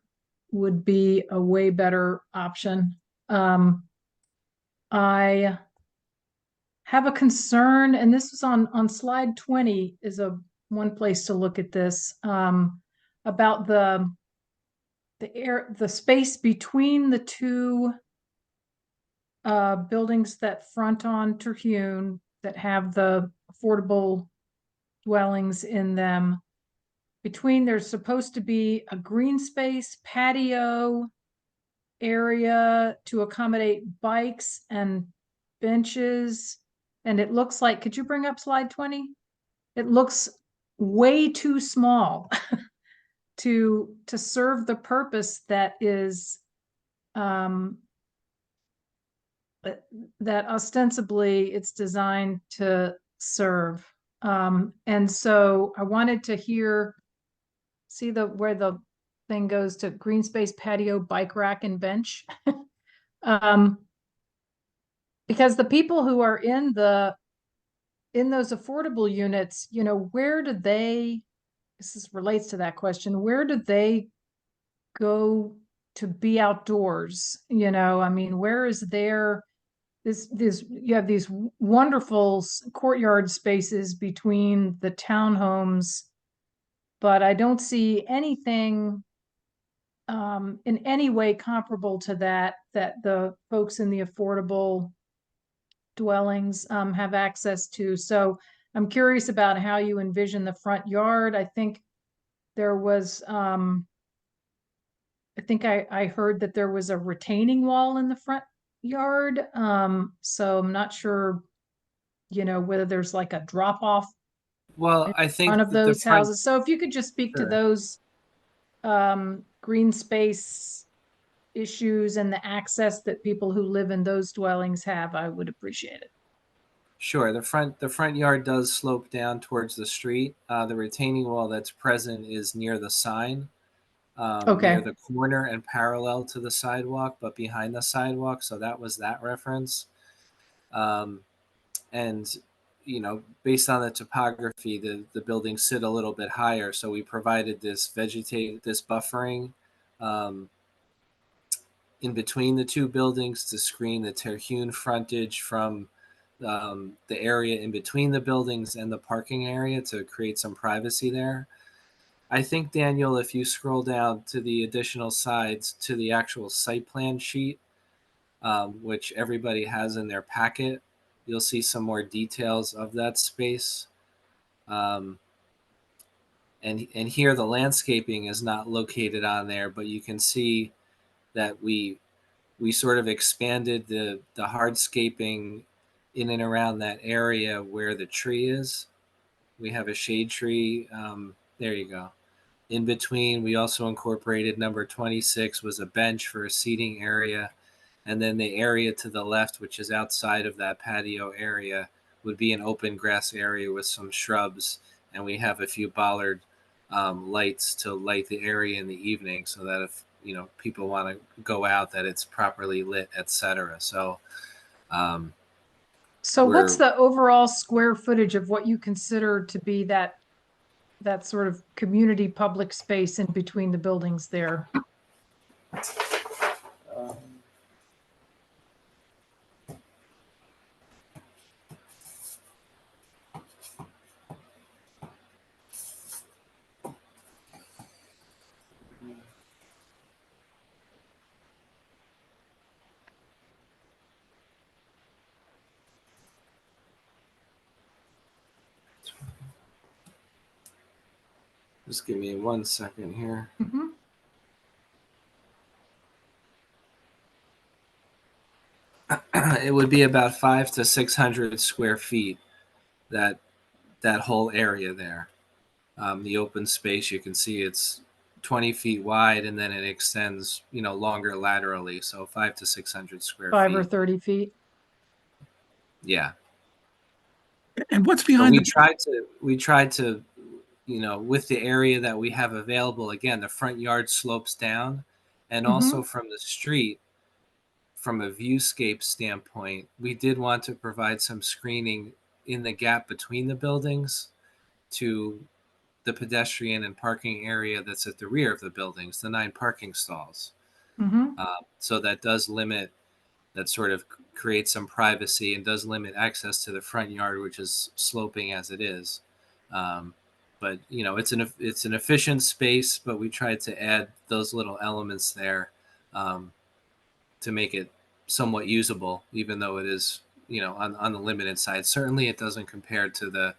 S1: would be a way better option. I have a concern, and this was on slide 20 is one place to look at this, about the space between the 2 buildings that front on Terhune that have the affordable dwellings in them. There's supposed to be a green space patio area to accommodate bikes and benches. And it looks like, could you bring up slide 20? it looks way too small to serve the purpose that is that ostensibly it's designed to serve. And so I wanted to see where the thing goes to green space, patio, bike rack, and bench. Because the people who are in those affordable units, where do this relates to that question, where do they go to be outdoors? I mean, where is you have these wonderful courtyard spaces between the townhomes, but I don't see anything in any way comparable to that the folks in the affordable dwellings have access to. So I'm curious about how you envision the front yard. I think there was, I heard that there was a retaining wall in the front yard. So I'm not sure, whether there's like a drop off
S11: Well, I think
S1: front of
S11: that the
S1: those
S11: front-
S1: houses. So if you could just speak to
S11: Sure.
S1: those green space issues and the access that people who live in those dwellings have, I would appreciate it.
S11: Sure, the front yard does slope down towards the street. The retaining wall that's present is near the sign,
S1: Okay.
S11: near the corner and parallel to the sidewalk, but behind the sidewalk. So that was that reference. And based on the topography, the buildings sit a little bit higher. So we provided this buffering in between the two buildings to screen the Terhune frontage from the area in between the buildings and the parking area to create some privacy there. I think, Daniel, if you scroll down to the additional sides to the actual site plan sheet, which everybody has in their packet, you'll see some more details of that space. And here the landscaping is not located on there, but you can see that we sort of expanded the hardscaping in and around that area where the tree is. We have a shade tree. There you go. In between, we also incorporated number 26 was a bench for a seating area. And then the area to the left, which is outside of that patio area, would be an open grass area with some shrubs. And we have a few bollard lights to light the area in the evening so that if people want to go out, that it's properly lit, etc. So
S1: what's the overall square footage of what you consider to be that sort of community public space in between the buildings there?
S11: Just give me 1 second here.
S1: Mm-hmm.
S11: It would be about 500 to 600 square feet, that whole area there. The open space, you can see it's 20 feet wide, and then it extends, longer laterally. So 500 to 600 square
S1: 5
S11: feet.
S1: or 30 feet.
S11: Yeah.
S6: And what's
S11: So
S6: behind
S11: we tried to, with the area that we have available, again, the front yard slopes down, and also from the street, from a viewscape standpoint, we did want to provide some screening in the gap between the buildings to the pedestrian and parking area that's at the rear of the buildings, the 9 parking stalls. So that does limit, that sort of creates some privacy and does limit access to the front yard, which is sloping as it is. But it's an efficient space, but we tried to add those little elements there to make it somewhat usable, even though it is, on the limited side. Certainly it doesn't compare to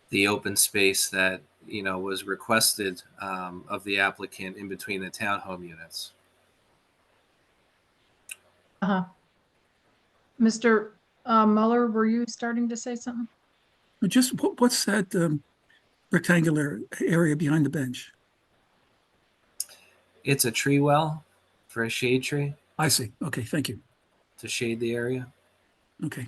S11: the open space that, was requested of the applicant in between the townhome units.
S1: Mr. Muller, were you starting to say something?
S6: Just what's that rectangular area behind the bench?
S11: It's a tree well for a shade tree
S6: I see. Okay, thank you.
S11: to shade the area.
S6: Okay.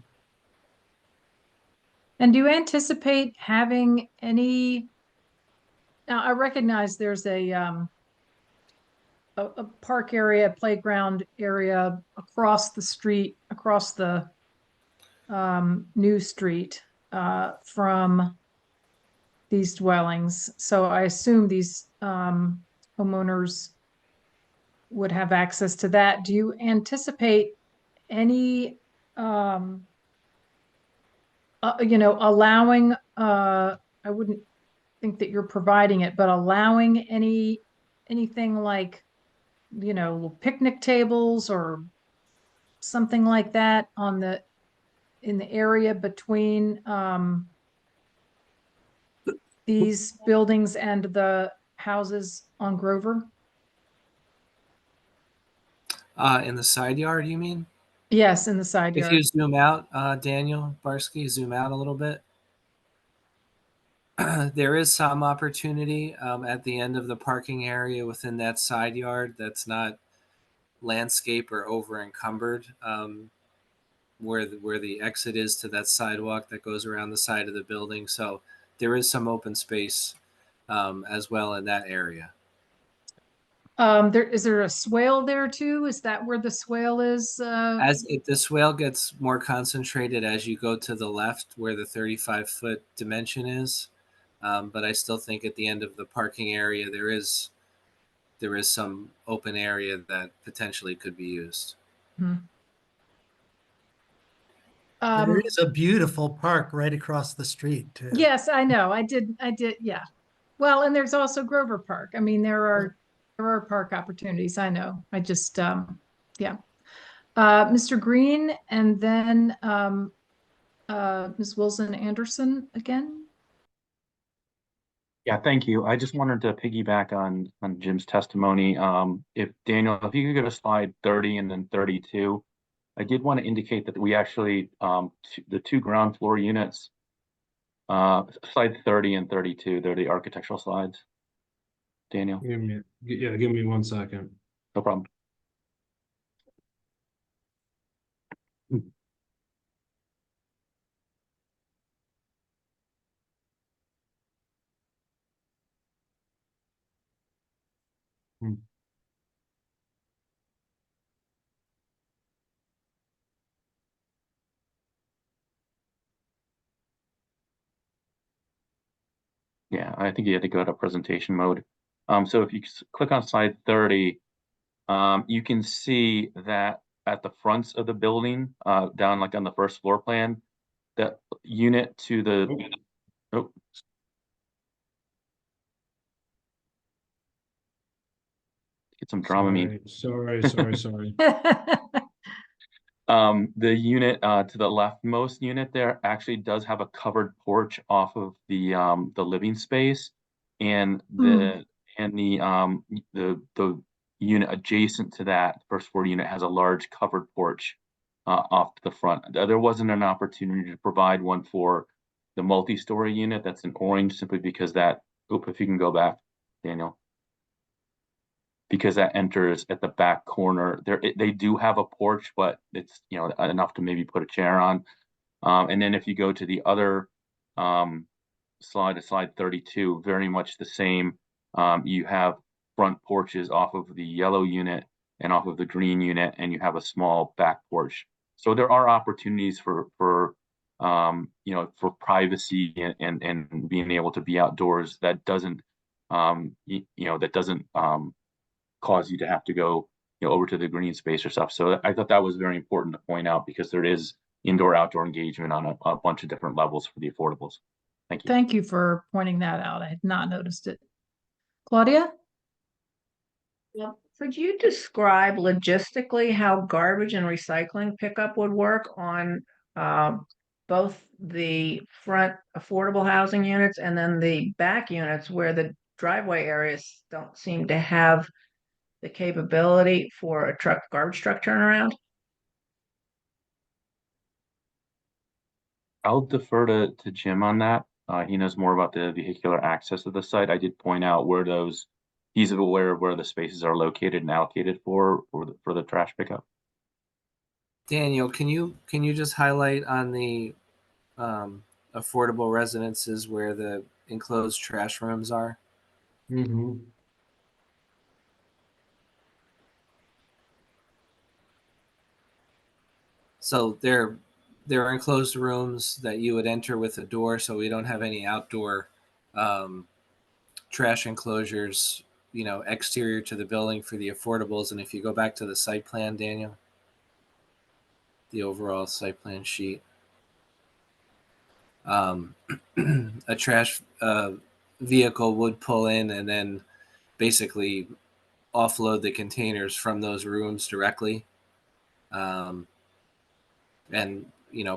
S1: And do you anticipate having any? Now, I recognize there's a park area, playground area across the street, across the new street from these dwellings. So I assume these homeowners would have access to that. Do you anticipate any, allowing, I wouldn't think that you're providing it, but allowing anything like, picnic tables or something like that in the area between these buildings and the houses on Grover?
S11: In the side yard, you mean?
S1: Yes, in the side
S11: If
S1: yard.
S11: you zoom out, Daniel Barsky, zoom out a little bit. There is some opportunity at the end of the parking area within that side yard that's not landscape or over encumbered, where the exit is to that sidewalk that goes around the side of the building. So there is some open space as well in that area.
S1: Is there a swale there too? Is that where the swale is?
S11: The swale gets more concentrated as you go to the left where the 35-foot dimension is. But I still think at the end of the parking area, there is some open area that potentially could be used.
S7: There is a beautiful park right across the street too.
S1: Yes, I know. I did. Yeah. Well, and there's also Grover Park. I mean, there are park opportunities. I know. I just, yeah. Mr. Green and then Ms. Wilson Anderson again.
S12: Yeah, thank you. I just wanted to piggyback on Jim's testimony. If Daniel, if you could go to slide 30 and then 32, I did want to indicate that we actually, the two ground floor units, slide 30 and 32, they're the architectural slides. Daniel?
S10: Give me 1 second.
S12: No problem. Yeah, I think you had to go to presentation mode. So if you click on slide 30, you can see that at the fronts of the building, down like on the first floor plan, that unit to the, oh. Get some Dramamine.
S10: Sorry.
S12: The unit to the leftmost unit there actually does have a covered porch off of the living space, and the unit adjacent to that first floor unit has a large covered porch off to the front. There wasn't an opportunity to provide one for the multi-story unit that's in orange, simply because that, if you can go back, Daniel. Because that enters at the back corner. They do have a porch, but it's enough to maybe put a chair on. And then if you go to the other slide 32, very much the same. You have front porches off of the yellow unit and off of the green unit, and you have a small back porch. So there are opportunities for privacy and being able to be outdoors that doesn't cause you to have to go over to the green space or stuff. So I thought that was very important to point out, because there is indoor-outdoor engagement on a bunch of different levels for the affordables. Thank you.
S1: Thank you for pointing that out. I had not noticed it. Claudia?
S17: Well, could you describe logistically how garbage and recycling pickup would work on both the front affordable housing units and then the back units where the driveway areas don't seem to have the capability for a garbage truck turnaround?
S12: I'll defer to Jim on that. He knows more about the vehicular access of the site. I did point out where he's aware of where the spaces are located and allocated for the trash pickup.
S11: Daniel, can you just highlight on the affordable residences where the enclosed trash rooms are?
S10: Mm-hmm.
S11: So they're enclosed rooms that you would enter with a door, so we don't have any outdoor trash enclosures, exterior to the building for the affordables. And if you go back to the site plan, Daniel, the overall site plan sheet, a trash vehicle would pull in and then basically offload the containers from those rooms directly. And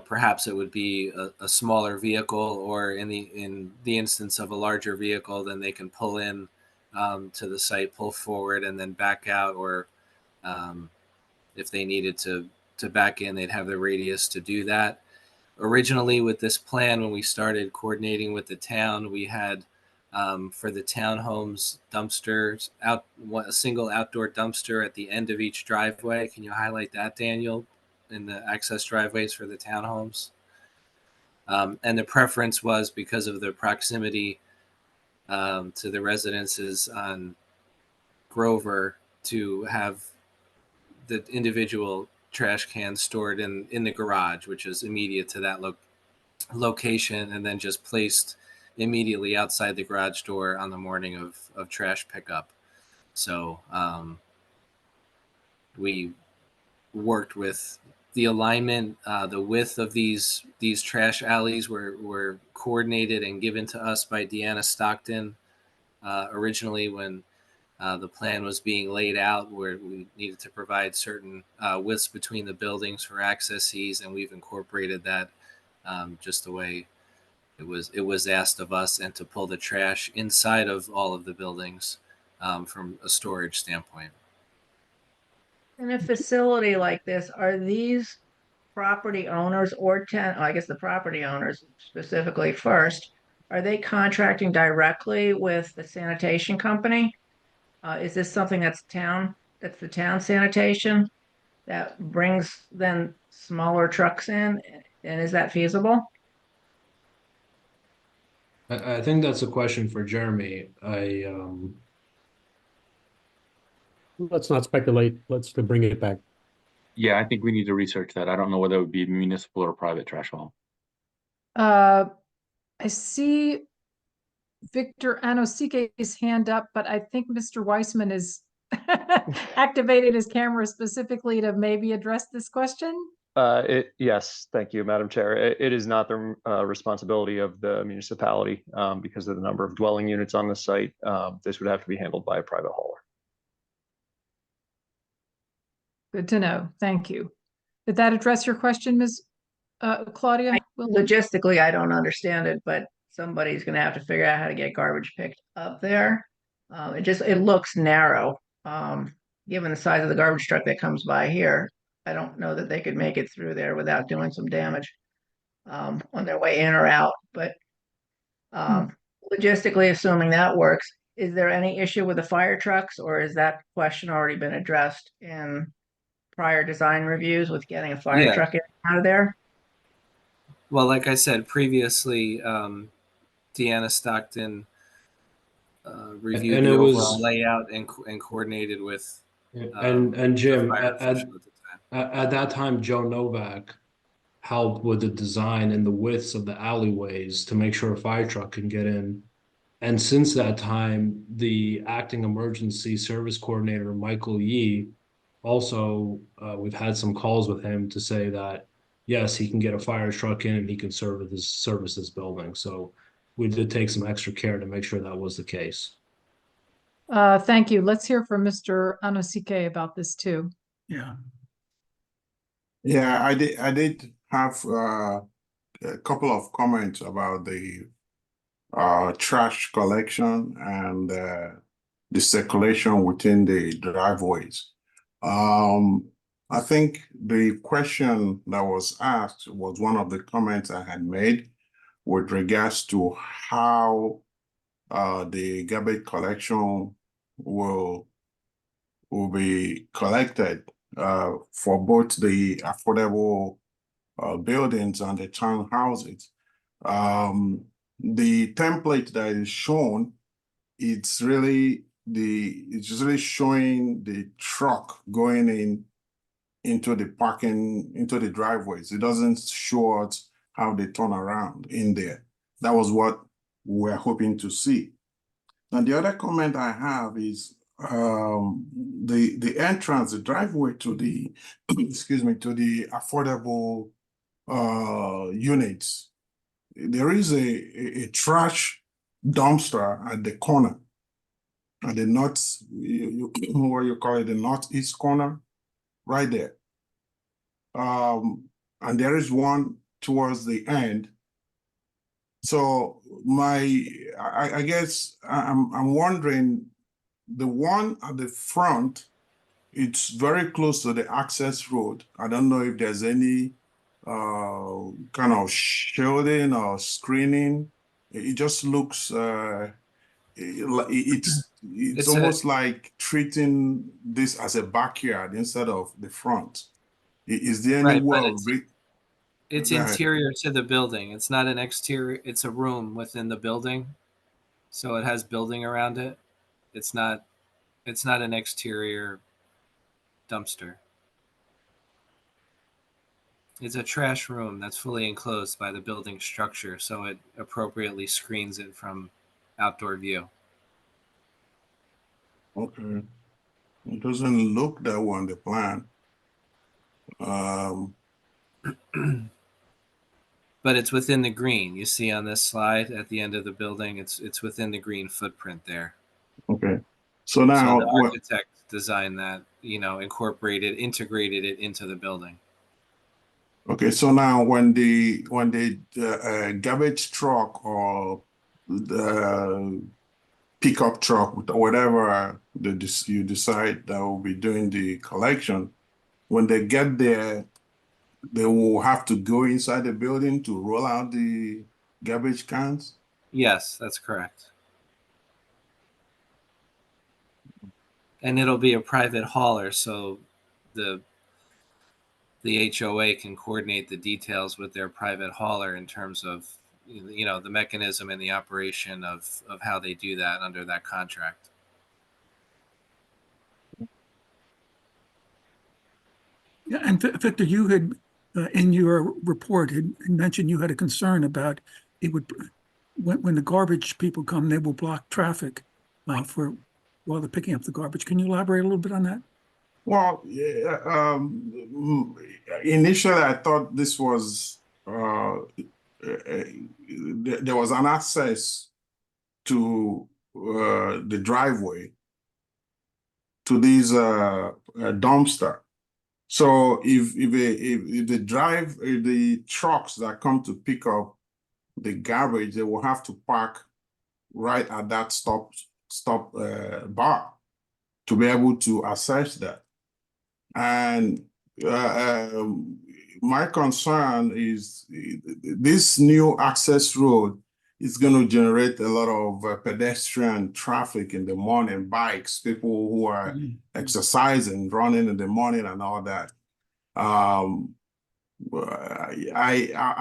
S11: perhaps it would be a smaller vehicle, or in the instance of a larger vehicle, then they can pull in to the site, pull forward, and then back out. Or if they needed to back in, they'd have the radius to do that. Originally, with this plan, when we started coordinating with the town, we had for the townhomes dumpsters a single outdoor dumpster at the end of each driveway. Can you highlight that, Daniel, in the access driveways for the townhomes? And the preference was because of the proximity to the residences on Grover to have the individual trash cans stored in the garage, which is immediate to that location, and then just placed immediately outside the garage door on the morning of trash pickup. So we worked with the alignment, the width of these trash alleys were coordinated and given to us by Deanna Stockton originally when the plan was being laid out, where we needed to provide certain widths between the buildings for access ease, and we've incorporated that just the way it was asked of us, and to pull the trash inside of all of the buildings from a storage standpoint.
S17: In a facility like this, are these property owners or I guess the property owners specifically first, are they contracting directly with the sanitation company? Is this something that's the town sanitation that brings then smaller trucks in? And is that feasible?
S10: I think that's a question for Jeremy.
S8: Let's not speculate. Let's bring it back.
S12: Yeah, I think we need to research that. I don't know whether it would be municipal or private trash haul.
S1: I see Victor Anosike's hand up, but I think Mr. Weissman is activated his camera specifically to maybe address this question.
S9: Yes, thank you, Madam Chair. It is not the responsibility of the municipality because of the number of dwelling units on the site. This would have to be handled by a private hauler.
S1: Good to know. Thank you. Did that address your question, Ms. Claudia?
S17: Logistically, I don't understand it, but somebody's going to have to figure out how to get garbage picked up there. It looks narrow. Given the size of the garbage truck that comes by here, I don't know that they could make it through there without doing some damage on their way in or out. But logistically, assuming that works, is there any issue with the fire trucks, or is that question already been addressed in prior design reviews with getting a fire truck in and out of there?
S11: Well, like I said previously, Deanna Stockton reviewed the overall layout and coordinated with
S10: and Jim,
S11: at
S10: at that time, Joe Novak helped with the design and the widths of the alleyways to make sure a fire truck can get in. And since that time, the acting emergency service coordinator, Michael Yee, also, we've had some calls with him to say that, yes, he can get a fire truck in and he can service this building. So we did take some extra care to make sure that was the case.
S1: Thank you. Let's hear from Mr. Anosike about this too.
S6: Yeah.
S18: Yeah, I did have a couple of comments about the trash collection and the circulation within the driveways. I think the question that was asked was one of the comments I had made with regards to how the garbage collection will be collected for both the affordable buildings and the townhouses. The template that is shown, it's really showing the truck going into the parking, into the driveways. It doesn't show us how they turn around in there. That was what we're hoping to see. And the other comment I have is the entrance, the driveway to the excuse me, to the affordable units. There is a trash dumpster at the corner, at the north, what you call it, the northeast corner, right there. And there is one towards the end. So I guess I'm wondering, the one at the front, it's very close to the access road. I don't know if there's any kind of shielding or screening. It just looks it's almost like treating this as a backyard instead of the front. Is there any way of
S11: It's
S18: Go ahead.
S11: interior to the building. It's not an exterior. It's a room within the building. So it has building around it. It's not an exterior dumpster. It's a trash room that's fully enclosed by the building structure, so it appropriately screens it from outdoor view.
S18: Okay. It doesn't look that way on the plan.
S11: But it's within the green. You see on this slide at the end of the building, it's within the green footprint there.
S18: Okay. So now
S11: the architect designed that, integrated it into the building.
S18: okay, so now when the garbage truck or the pickup truck, whatever you decide that will be doing the collection, when they get there, they will have to go inside the building to roll out the garbage cans?
S11: Yes, that's correct. And it'll be a private hauler, so the HOA can coordinate the details with their private hauler in terms of the mechanism and the operation of how they do that under that contract.
S6: Yeah, and Victor, you had in your report had mentioned you had a concern about it would, when the garbage people come, they will block traffic while they're picking up the garbage. Can you elaborate a little bit on that?
S18: Well, initially I thought this was there was an access to the driveway to these dumpster. So if the trucks that come to pick up the garbage, they will have to park right at that stop bar to be able to access that. And my concern is this new access road is going to generate a lot of pedestrian traffic in the morning, bikes, people who are exercising, running in the morning and all that. I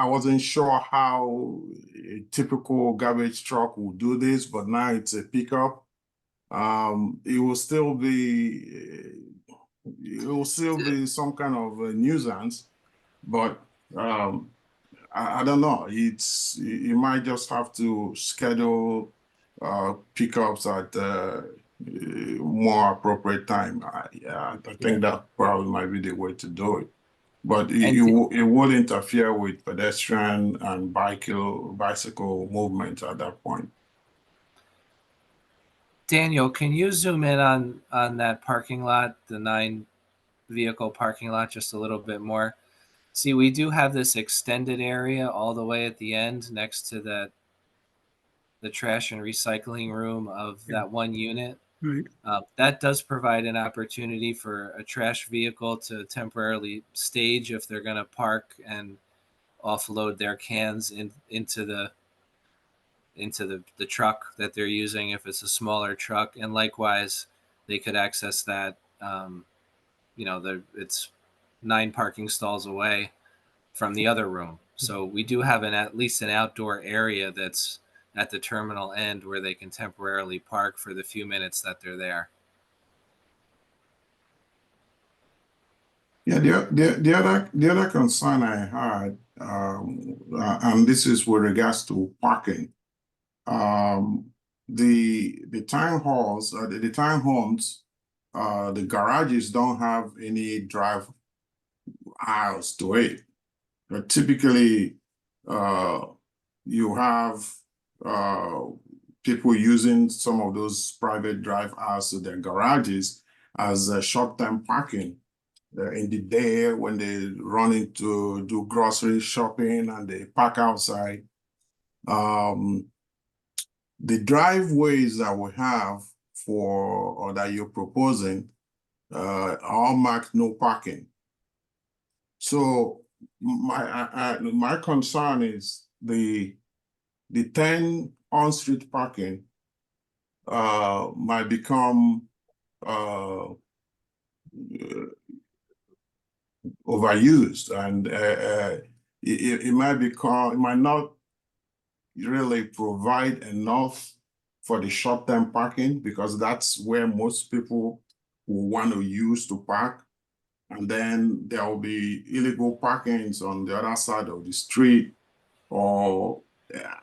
S18: wasn't sure how a typical garbage truck would do this, but now it's a pickup. It will still be some kind of a nuisance, but I don't know. You might just have to schedule pickups at more appropriate time. I think that probably might be the way to do it. But it would interfere with pedestrian and bicycle movement at that point.
S11: Daniel, can you zoom in on that parking lot, the 9-vehicle parking lot, just a little bit more? See, we do have this extended area all the way at the end next to the trash and recycling room of that one unit.
S6: Right.
S11: That does provide an opportunity for a trash vehicle to temporarily stage if they're going to park and offload their cans into the truck that they're using if it's a smaller truck, and likewise they could access that. It's 9 parking stalls away from the other room, so we do have at least an outdoor area that's at the terminal end where they can temporarily park for the few minutes that they're there.
S18: Yeah, the other concern I had, and this is with regards to parking. The town halls, the town homes, the garages don't have any drive aisles to it. But typically, you have people using some of those private drive aisles to their garages as short-term parking in the day when they run into do grocery shopping and they park outside. The driveways that we have or that you're proposing all marked no parking. So my concern is the 10 on-street parking might become overused, and it might not really provide enough for the short-term parking, because that's where most people will want to use to park. And then there will be illegal parkings on the other side of the street, or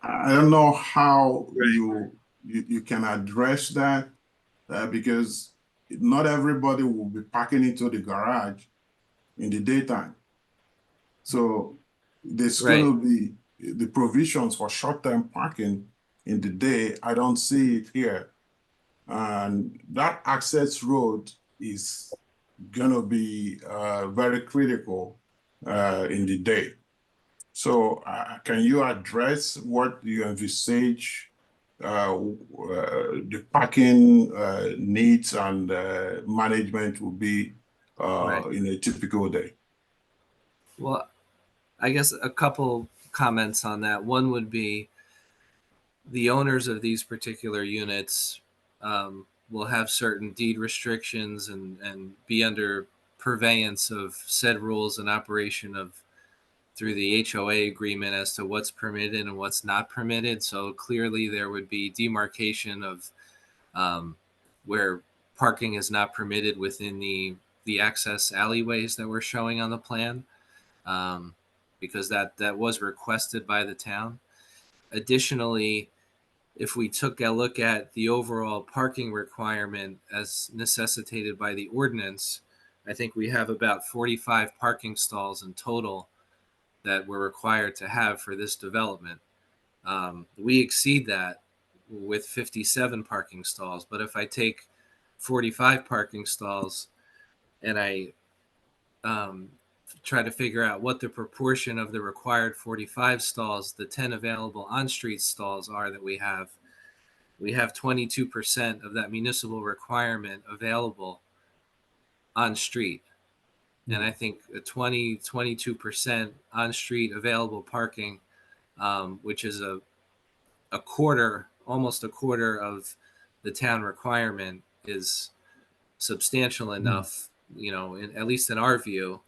S18: I don't know how you can address that, because not everybody will be parking into the garage in the daytime. So there's going to be the provisions for short-term parking in the day. I don't see it here. And that access road is going to be very critical in the day. So can you address what you envisage the parking needs and management will be in a typical day?
S11: Well, I guess a couple comments on that. One would be the owners of these particular units will have certain deed restrictions and be under purveyance of said rules and operation of through the HOA agreement as to what's permitted and what's not permitted. So clearly there would be demarcation of where parking is not permitted within the access alleyways that we're showing on the plan, because that was requested by the town. Additionally, if we took a look at the overall parking requirement as necessitated by the ordinance, I think we have about 45 parking stalls in total that we're required to have for this development. We exceed that with 57 parking stalls, but if I take 45 parking stalls and I try to figure out what the proportion of the required 45 stalls, the 10 available on-street stalls are that we have 22% of that municipal requirement available on street. And I think a 22% on street available parking, which is a quarter, almost a quarter of the town requirement, is substantial enough, at least in our view,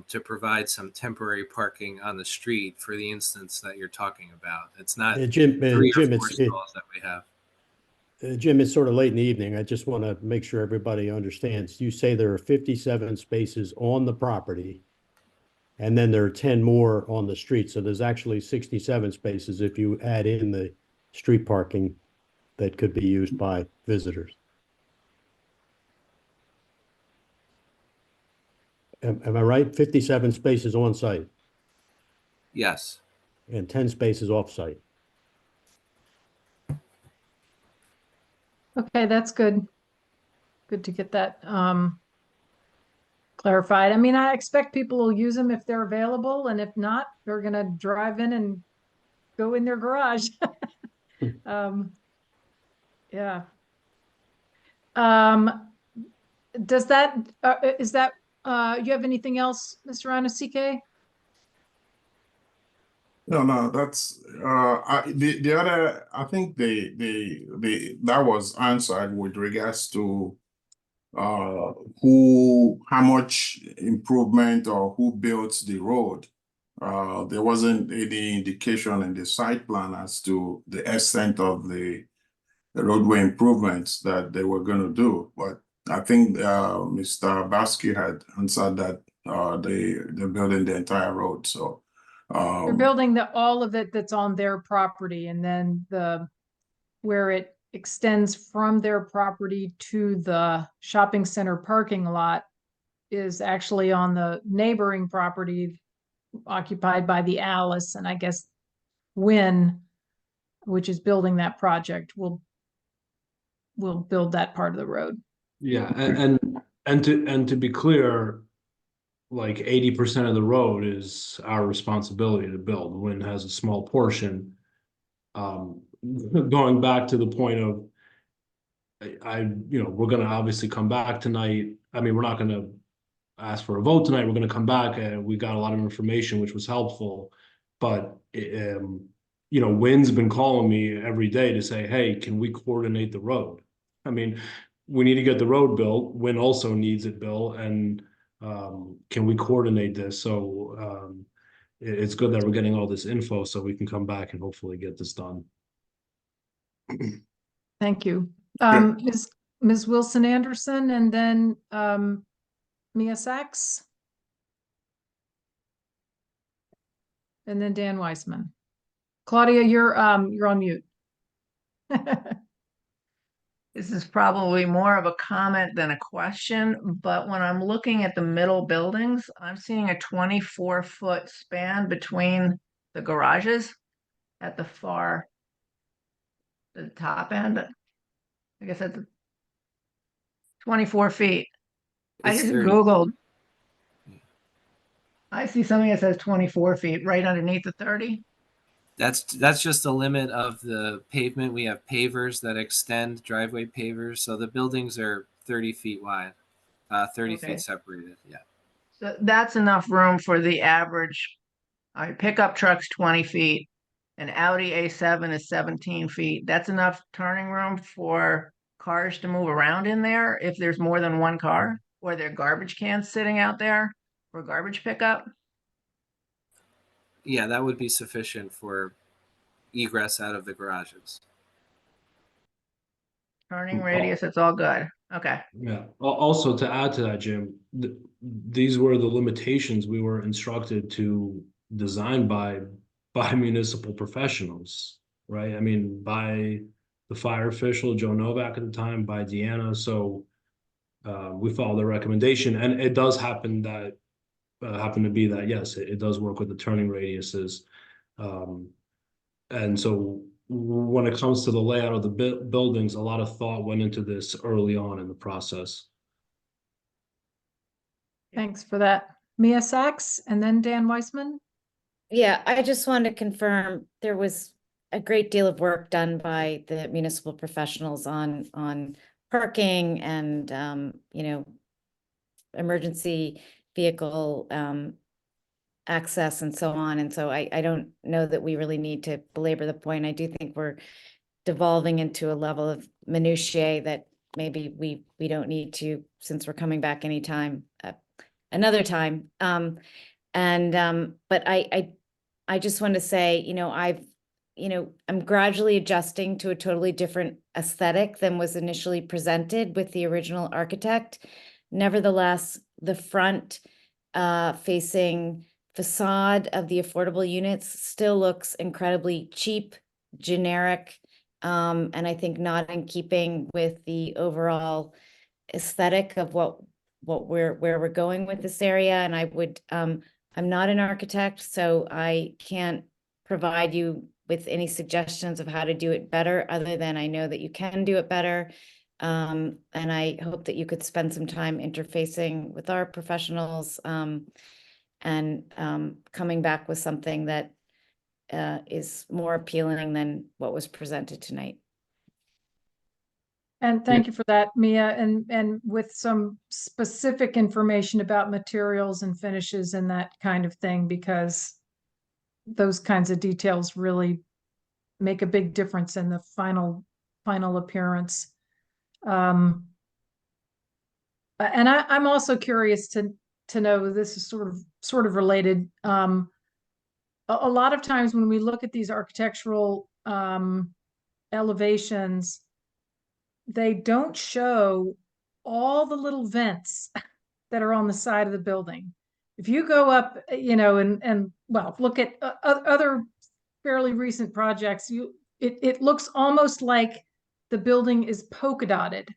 S11: to provide some temporary parking on the street for the instance that you're talking about. It's not
S8: Jim,
S11: 3 or 4 stalls that we have.
S8: Jim, it's sort of late in the evening. I just want to make sure everybody understands. You say there are 57 spaces on the property, and then there are 10 more on the street. So there's actually 67 spaces if you add in the street parking that could be used by visitors. Am I right? 57 spaces on site?
S11: Yes.
S8: And 10 spaces off site.
S1: Okay, that's good. Good to get that clarified. I mean, I expect people will use them if they're available, and if not, they're gonna drive in and go in their garage. Yeah. Does that, is that, you have anything else, Mr. Anasike?
S18: No, that's the other. I think that was answered with regards to how much improvement or who built the road. There wasn't any indication in the site plan as to the extent of the roadway improvements that they were going to do, but I think Mr. Basky had answered that they're building the entire road. So
S1: They're building all of it that's on their property, and then where it extends from their property to the shopping center parking lot is actually on the neighboring property occupied by the Alice, and I guess Wynn, which is building that project, will build that part of the road.
S10: Yeah, and to be clear, like 80% of the road is our responsibility to build. Wynn has a small portion. Going back to the point of, we're gonna obviously come back tonight. I mean, we're not gonna ask for a vote tonight. We're gonna come back and we got a lot of information, which was helpful. But Wynn's been calling me every day to say, hey, can we coordinate the road? I mean, we need to get the road built. Wynn also needs it built, and can we coordinate this? So it's good that we're getting all this info so we can come back and hopefully get this done.
S1: Thank you. Ms. Wilson Anderson, and then Mia Sachs. And then Dan Weissman. Claudia, you're on mute.
S17: This is probably more of a comment than a question, but when I'm looking at the middle buildings, I'm seeing a 24-foot span between the garages at the top end. I guess that's 24 feet. I
S11: It's
S17: just
S11: 30.
S17: Googled. I see something that says 24 feet right underneath the 30.
S11: That's just the limit of the pavement. We have pavers that extend, driveway pavers. So the buildings are 30 feet wide, 30
S17: Okay.
S11: feet separated. Yeah.
S17: So that's enough room for the average. Pickup truck's 20 feet. An Audi A7 is 17 feet. That's enough turning room for cars to move around in there if there's more than one car, or there are garbage cans sitting out there for garbage pickup.
S11: Yeah, that would be sufficient for egress out of the garages.
S17: Turning radius, it's all good. Okay.
S10: Yeah. Also, to add to that, Jim, these were the limitations we were instructed to design by municipal professionals, right? I mean, by the fire official, Joe Novak at the time, by Deanna. So we followed the recommendation, and it does happen that happen to be that, yes, it does work with the turning radiuses. And so when it comes to the layout of the buildings, a lot of thought went into this early on in the process.
S1: Thanks for that. Mia Sachs, and then Dan Weissman.
S4: Yeah, I just wanted to confirm there was a great deal of work done by the municipal professionals on parking and emergency vehicle access and so on. And so I don't know that we really need to belabor the point. I do think we're devolving into a level of minutiae that maybe we don't need to, since we're coming back anytime, another time. But I just want to say, I'm gradually adjusting to a totally different aesthetic than was initially presented with the original architect. Nevertheless, the front facing facade of the affordable units still looks incredibly cheap, generic, and I think not in keeping with the overall aesthetic of where we're going with this area. And I'm not an architect, so I can't provide you with any suggestions of how to do it better, other than I know that you can do it better. And I hope that you could spend some time interfacing with our professionals and coming back with something that is more appealing than what was presented tonight.
S1: And thank you for that, Mia, and with some specific information about materials and finishes and that kind of thing, because those kinds of details really make a big difference in the final appearance. And I'm also curious to know, this is sort of related. A lot of times when we look at these architectural elevations, they don't show all the little vents that are on the side of the building. If you go up, and well, look at other fairly recent projects, it looks almost like the building is polka dotted.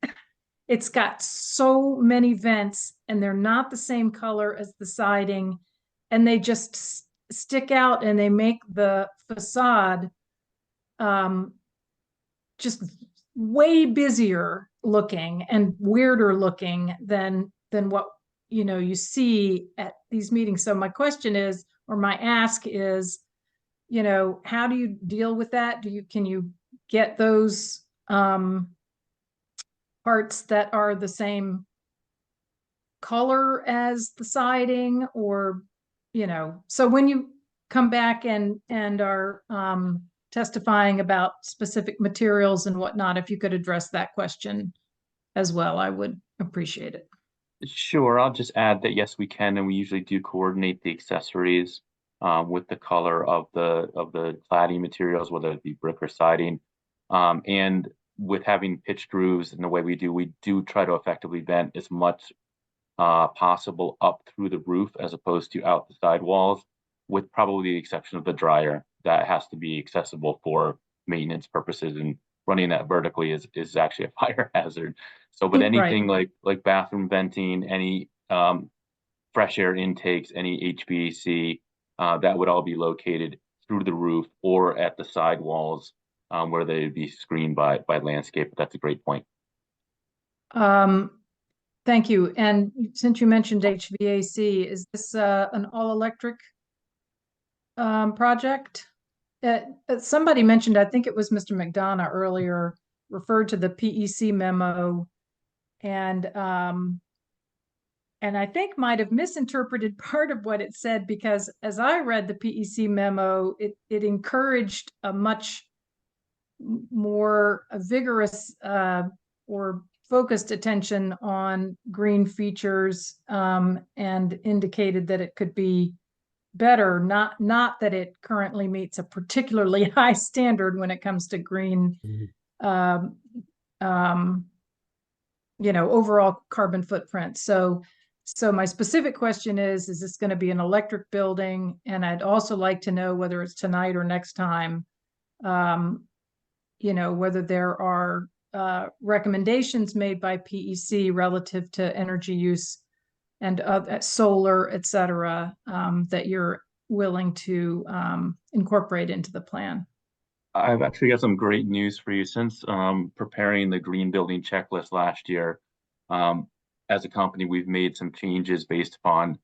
S1: It's got so many vents, and they're not the same color as the siding, and they just stick out, and they make the facade just way busier looking and weirder looking than what you see at these meetings. So my question is, or my ask is, how do you deal with that? Can you get those parts that are the same color as the siding, or so when you come back and are testifying about specific materials and whatnot, if you could address that question as well, I would appreciate it.
S12: Sure, I'll just add that yes, we can, and we usually do coordinate the accessories with the color of the cladding materials, whether it be brick or siding. And with having pitched roofs and the way we do try to effectively vent as much possible up through the roof as opposed to out the sidewalls, with probably the exception of the dryer that has to be accessible for maintenance purposes, and running that vertically is actually a fire hazard. So, but anything like bathroom venting, any fresh air intakes, any HVAC, that would all be located through the roof or at the sidewalls where they'd be screened by landscape. That's a great point.
S1: Thank you. And since you mentioned HVAC, is this an all-electric project? Somebody mentioned, I think it was Mr. McDonough earlier, referred to the PEC memo, and I think might have misinterpreted part of what it said, because as I read the PEC memo, it encouraged a much more vigorous or focused attention on green features, and indicated that it could be better, not that it currently meets a particularly high standard when it comes to green, overall carbon footprint. So my specific question is this going to be an electric building? And I'd also like to know, whether it's tonight or next time, whether there are recommendations made by PEC relative to energy use and solar, et cetera, that you're willing to incorporate into the plan.
S12: I've actually got some great news for you. Since preparing the green building checklist last year, as a company, we've made some changes based upon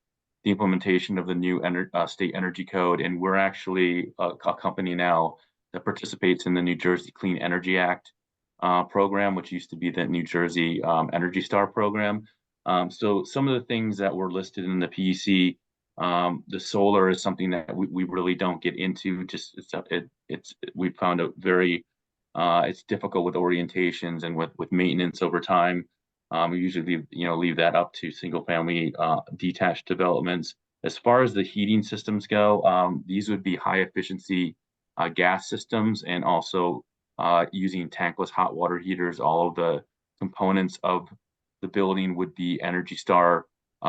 S12: the implementation of the new state energy code, and we're actually a company now that participates in the New Jersey Clean Energy Act program, which used to be the New Jersey Energy Star program. So some of the things that were listed in the PEC, the solar is something that we really don't get into. Just we found it very it's difficult with orientations and with maintenance over time. We usually leave that up to single family detached developments. As far as the heating systems go, these would be high efficiency gas systems, and also using tankless hot water heaters. All of the components of the building would be Energy Star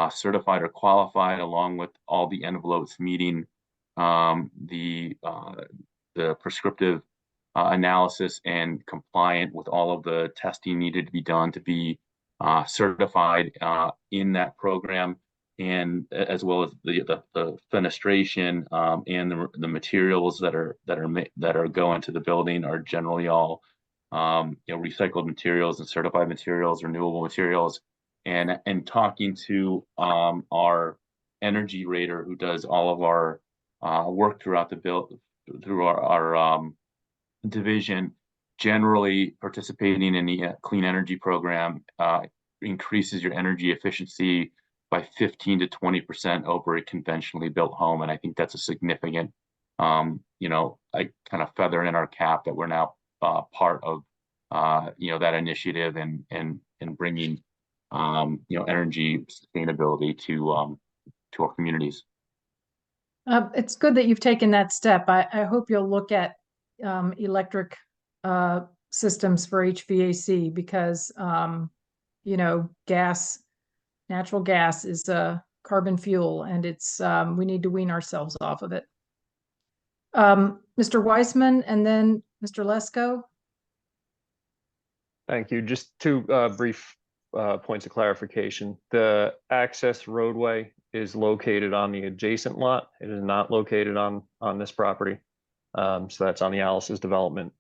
S12: certified or qualified, along with all the envelopes meeting the prescriptive analysis and compliant with all of the testing needed to be done to be certified in that program, and as well as the fenestration and the materials that are going to the building are generally all recycled materials and certified materials, renewable materials. And talking to our energy rater, who does all of our work throughout the through our division, generally participating in the clean energy program increases your energy efficiency by 15 to 20% over a conventionally built home. And I think that's a significant, you know, I kind of feather in our cap that we're now part of, you know, that initiative and bringing, you know, energy sustainability to our communities.
S1: It's good that you've taken that step. I hope you'll look at electric systems for HVAC because, you know, natural gas is a carbon fuel and it's, we need to wean ourselves off of it. Mr. Weissman and then Mr. Lesko.
S9: Thank you. Just two brief points of clarification. The access roadway is located on the adjacent lot. It is not located on this property. So that's on the Alice's development.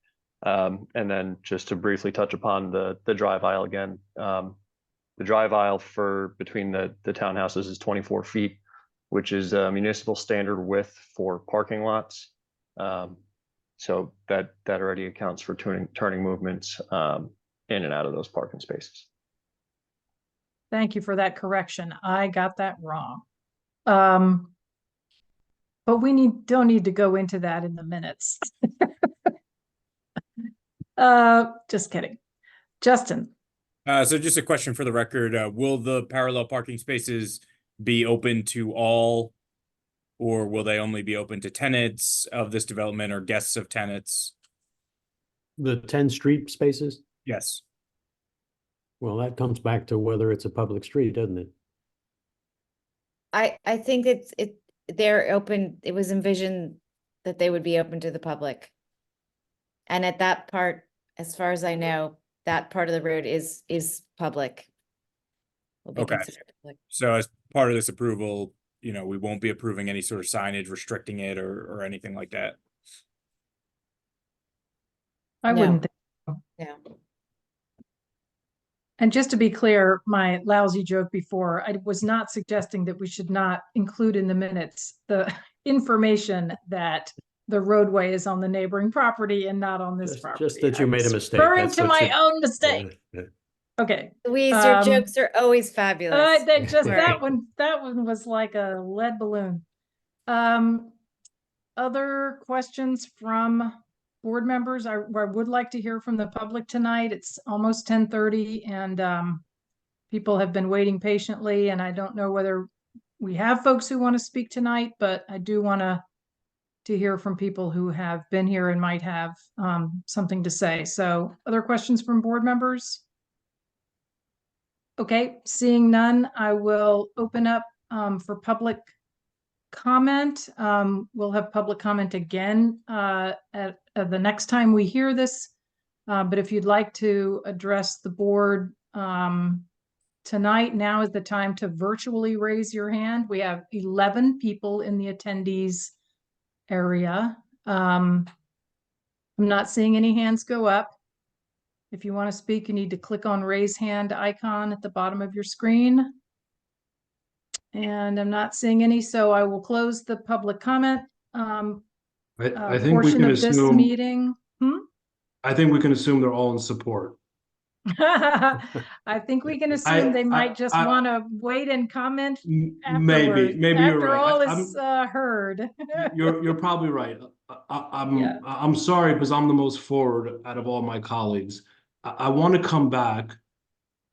S9: And then just to briefly touch upon the drive aisle again, the drive aisle for between the townhouses is 24 feet, which is a municipal standard width for parking lots. So that already accounts for turning movements in and out of those parking spaces.
S1: Thank you for that correction. I got that wrong. But we don't need to go into that in the minutes. Just kidding. Justin.
S5: So just a question for the record, will the parallel parking spaces be open to all, or will they only be open to tenants of this development or guests of tenants?
S8: The 10 street spaces?
S5: Yes.
S8: Well, that comes back to whether it's a public street, doesn't it?
S4: I think they're open. It was envisioned that they would be open to the public. And at that part, as far as I know, that part of the road is public. Will be
S5: Okay.
S4: considered public.
S5: So as part of this approval, you know, we won't be approving any sort of signage restricting it or anything like that.
S1: I wouldn't think so.
S4: No.
S1: And just to be clear, my lousy joke before, I was not suggesting that we should not include in the minutes the information that the roadway is on the neighboring property and not on this property.
S8: Just that you made a mistake.
S1: Referring
S8: That's
S1: to
S8: what
S1: my
S8: you-
S1: own mistake.
S8: Yeah.
S1: Okay.
S4: Louise, your jokes are always fabulous.
S1: That one was like a lead balloon. Other questions from board members? I would like to hear from the public tonight. It's almost 10:30 and people have been waiting patiently, and I don't know whether we have folks who want to speak tonight, but I do want to hear from people who have been here and might have something to say. So other questions from board members? Okay, seeing none, I will open up for public comment. We'll have public comment again at the next time we hear this. But if you'd like to address the board tonight, now is the time to virtually raise your hand. We have 11 people in the attendees area. I'm not seeing any hands go up. If you want to speak, you need to click on raise hand icon at the bottom of your screen. And I'm not seeing any, so I will close the public comment
S10: I think we
S1: portion
S10: can
S1: of this
S10: assume.
S1: meeting.
S10: I think we can assume they're all in support.
S1: I think we can assume they might just want to wait and comment afterwards,
S10: Maybe you're
S1: after
S10: right.
S1: all is heard.
S10: You're probably right. I'm sorry because I'm the most forward out of all my colleagues. I want to come back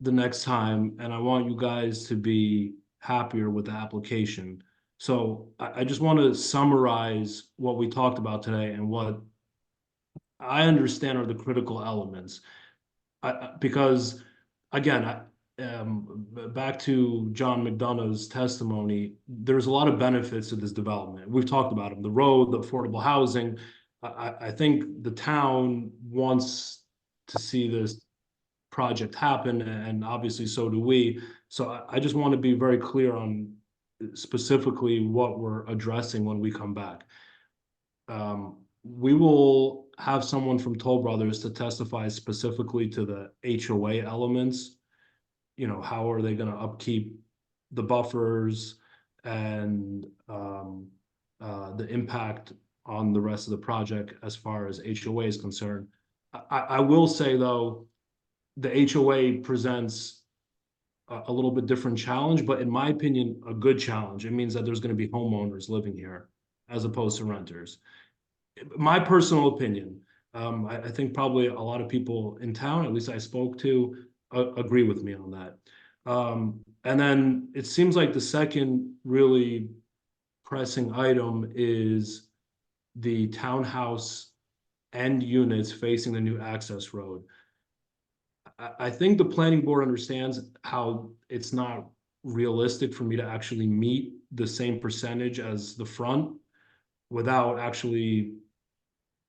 S10: the next time, and I want you guys to be happier with the application. So I just want to summarize what we talked about today and what I understand are the critical elements. Because again, back to John McDonough's testimony, there's a lot of benefits to this development. We've talked about them, the road, the affordable housing. I think the town wants to see this project happen, and obviously so do we. So I just want to be very clear on specifically what we're addressing when we come back. We will have someone from Toll Brothers to testify specifically to the HOA elements. You know, how are they going to upkeep the buffers and the impact on the rest of the project as far as HOA is concerned. I will say though, the HOA presents a little bit different challenge, but in my opinion, a good challenge. It means that there's going to be homeowners living here as opposed to renters. My personal opinion, I think probably a lot of people in town, at least I spoke to, agree with me on that. And then it seems like the second really pressing item is the townhouse end units facing the new access road. I think the planning board understands how it's not realistic for me to actually meet the same percentage as the front without actually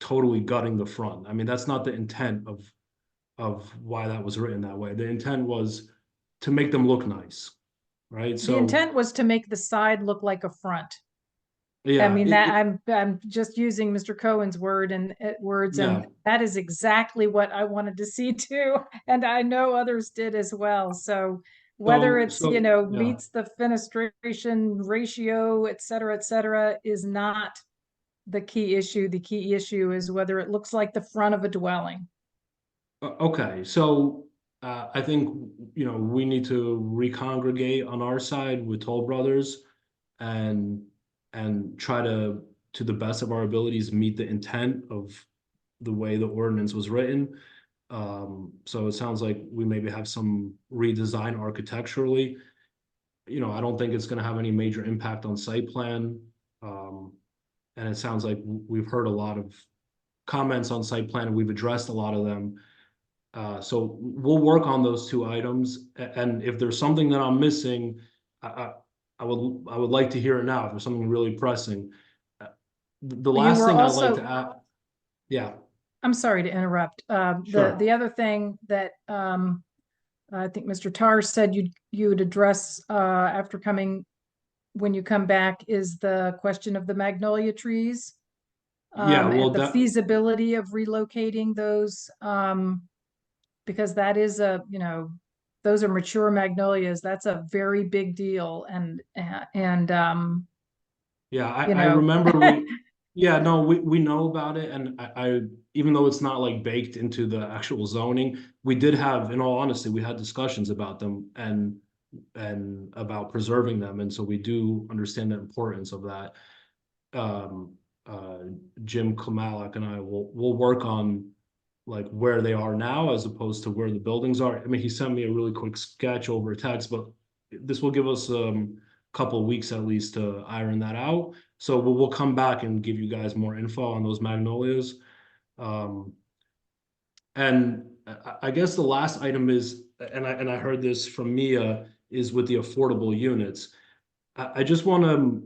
S10: totally gutting the front. I mean, that's not the intent of why that was written that way. The intent was to make them look nice, right?
S1: The
S10: So
S1: intent was to make the side look like a front.
S10: yeah,
S1: I mean, that I'm just using Mr. Cohen's words, and
S10: Yeah.
S1: that is exactly what I wanted to see too. And I know others did as well. So whether it's,
S10: yeah.
S1: meets the fenestration ratio, et cetera, is not the key issue. The key issue is whether it looks like the front of a dwelling.
S10: Okay, so I think, we need to recongregate on our side with Toll Brothers and try to the best of our abilities, meet the intent of the way the ordinance was written. So it sounds like we maybe have some redesign architecturally. I don't think it's gonna have any major impact on site plan. And it sounds like we've heard a lot of comments on site plan and we've addressed a lot of them. So we'll work on those two items. And if there's something that I'm missing, I would like to hear it now if there's something really pressing. The
S1: Well, you
S10: last
S1: were
S10: thing I'd
S1: also-
S10: like to add, yeah.
S1: I'm sorry to interrupt.
S10: Sure.
S1: The other thing that I think Mr. Tar said you would address after when you come back is the question of the magnolia trees.
S10: Yeah, well,
S1: and the feasibility of relocating those, because that is those are mature magnolias. That's a very big deal.
S10: Yeah, I
S1: you know.
S10: remember we know about it, and I even though it's not like baked into the actual zoning, we did have, in all honesty, we had discussions about them and about preserving them, and so we do understand the importance of that. Jim Kamalak and I will work on like where they are now as opposed to where the buildings are. I mean, he sent me a really quick sketch over text, but this will give us couple of weeks at least to iron that out. So we'll come back and give you guys more info on those magnolias. And I guess the last item is, and I heard this from Mia, is with the affordable units. I just want to,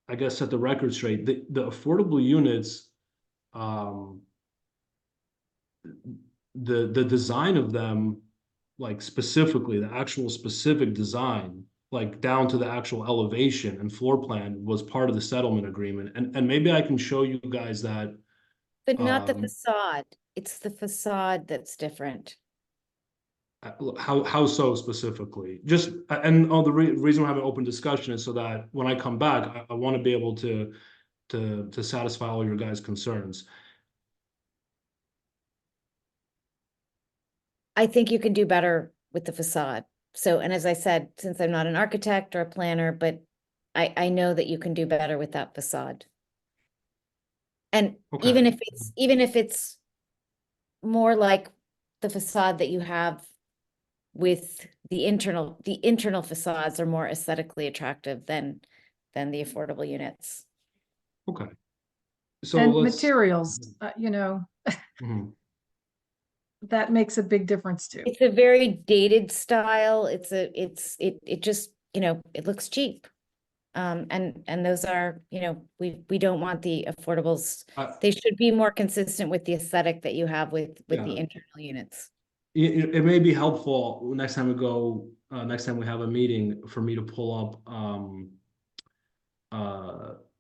S10: I guess, set the record straight. The affordable units, the design of them, like specifically the actual specific design, like down to the actual elevation and floor plan, was part of the settlement agreement. And maybe I can show you guys that.
S4: But not the facade. It's the facade that's different.
S10: How so specifically? Just and the reason we're having an open discussion is so that when I come back, I want to be able to satisfy all your guys' concerns.
S4: I think you can do better with the facade. So, and as I said, since I'm not an architect or a planner, but I know that you can do better with that facade. And
S10: Okay.
S4: even if it's more like the facade that you have with the internal facades are more aesthetically attractive than the affordable units.
S10: Okay. So
S1: and
S10: let's-
S1: materials,
S10: Mhm.
S1: that makes a big difference too.
S4: It's a very dated style. It just, it looks cheap. And those are, we don't want the affordables. They should be more consistent with the aesthetic that you have with the
S10: Yeah.
S4: internal units.
S10: It may be helpful next time we have a meeting, for me to pull up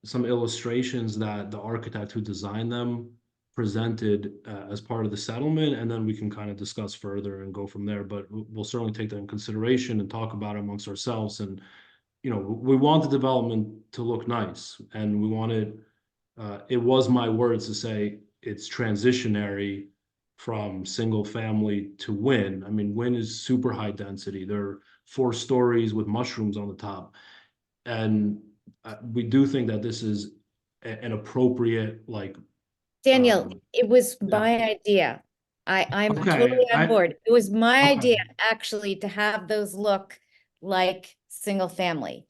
S10: some illustrations that the architect who designed them presented as part of the settlement, and then we can kind of discuss further and go from there. But we'll certainly take that in consideration and talk about it amongst ourselves. And we want the development to look nice, and we wanted. It was my words to say it's transitionary from single family to Wynn. I mean, Wynn is super high density. They're 4 stories with mushrooms on the top. And we do think that this is an appropriate, like,
S4: Daniel, it was
S10: yeah.
S4: my idea. I'm
S10: Okay,
S4: totally on board. It was my
S10: Okay.
S4: idea actually to have those look like single family.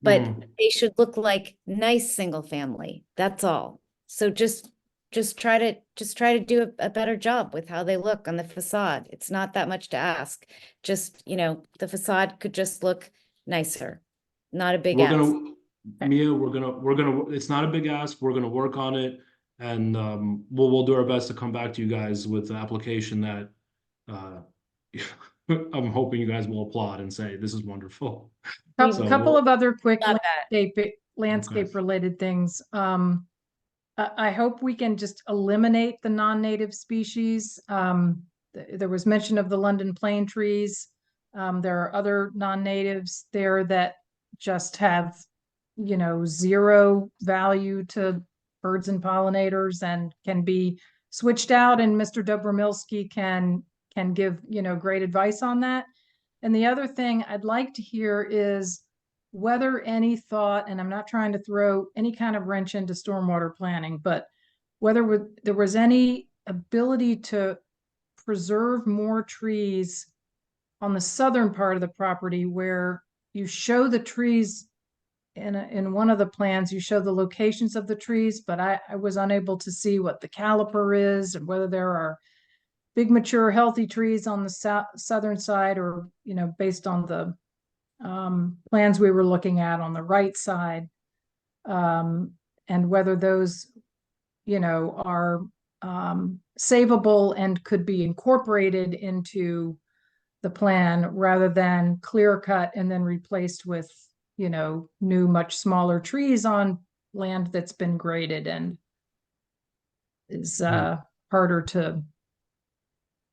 S4: But
S10: Mhm.
S4: they should look like nice single family. That's all. So just try to do a better job with how they look on the facade. It's not that much to ask. Just, the facade could just look nicer. Not a big
S10: We're
S4: ask.
S10: gonna, Mia, we're gonna, it's not a big ask. We're gonna work on it. And we'll do our best to come back to you guys with an application that I'm hoping you guys will applaud and say, this is wonderful. So
S1: Couple of other quick
S4: Love that.
S1: landscape related things. I hope we can just eliminate the non-native species. There was mention of the London plane trees. There are other non-natives there that just have, zero value to birds and pollinators and can be switched out. And Mr. Dobromilski can give, great advice on that. And the other thing I'd like to hear is whether any thought, and I'm not trying to throw any kind of wrench into stormwater planning, but whether there was any ability to preserve more trees on the southern part of the property where you show the trees in one of the plans, you show the locations of the trees, but I was unable to see what the caliper is and whether there are big, mature, healthy trees on the southern side or, based on the plans we were looking at on the right side, and whether those, are savable and could be incorporated into the plan rather than clear cut and then replaced with, new, much smaller trees on land that's been graded and is harder to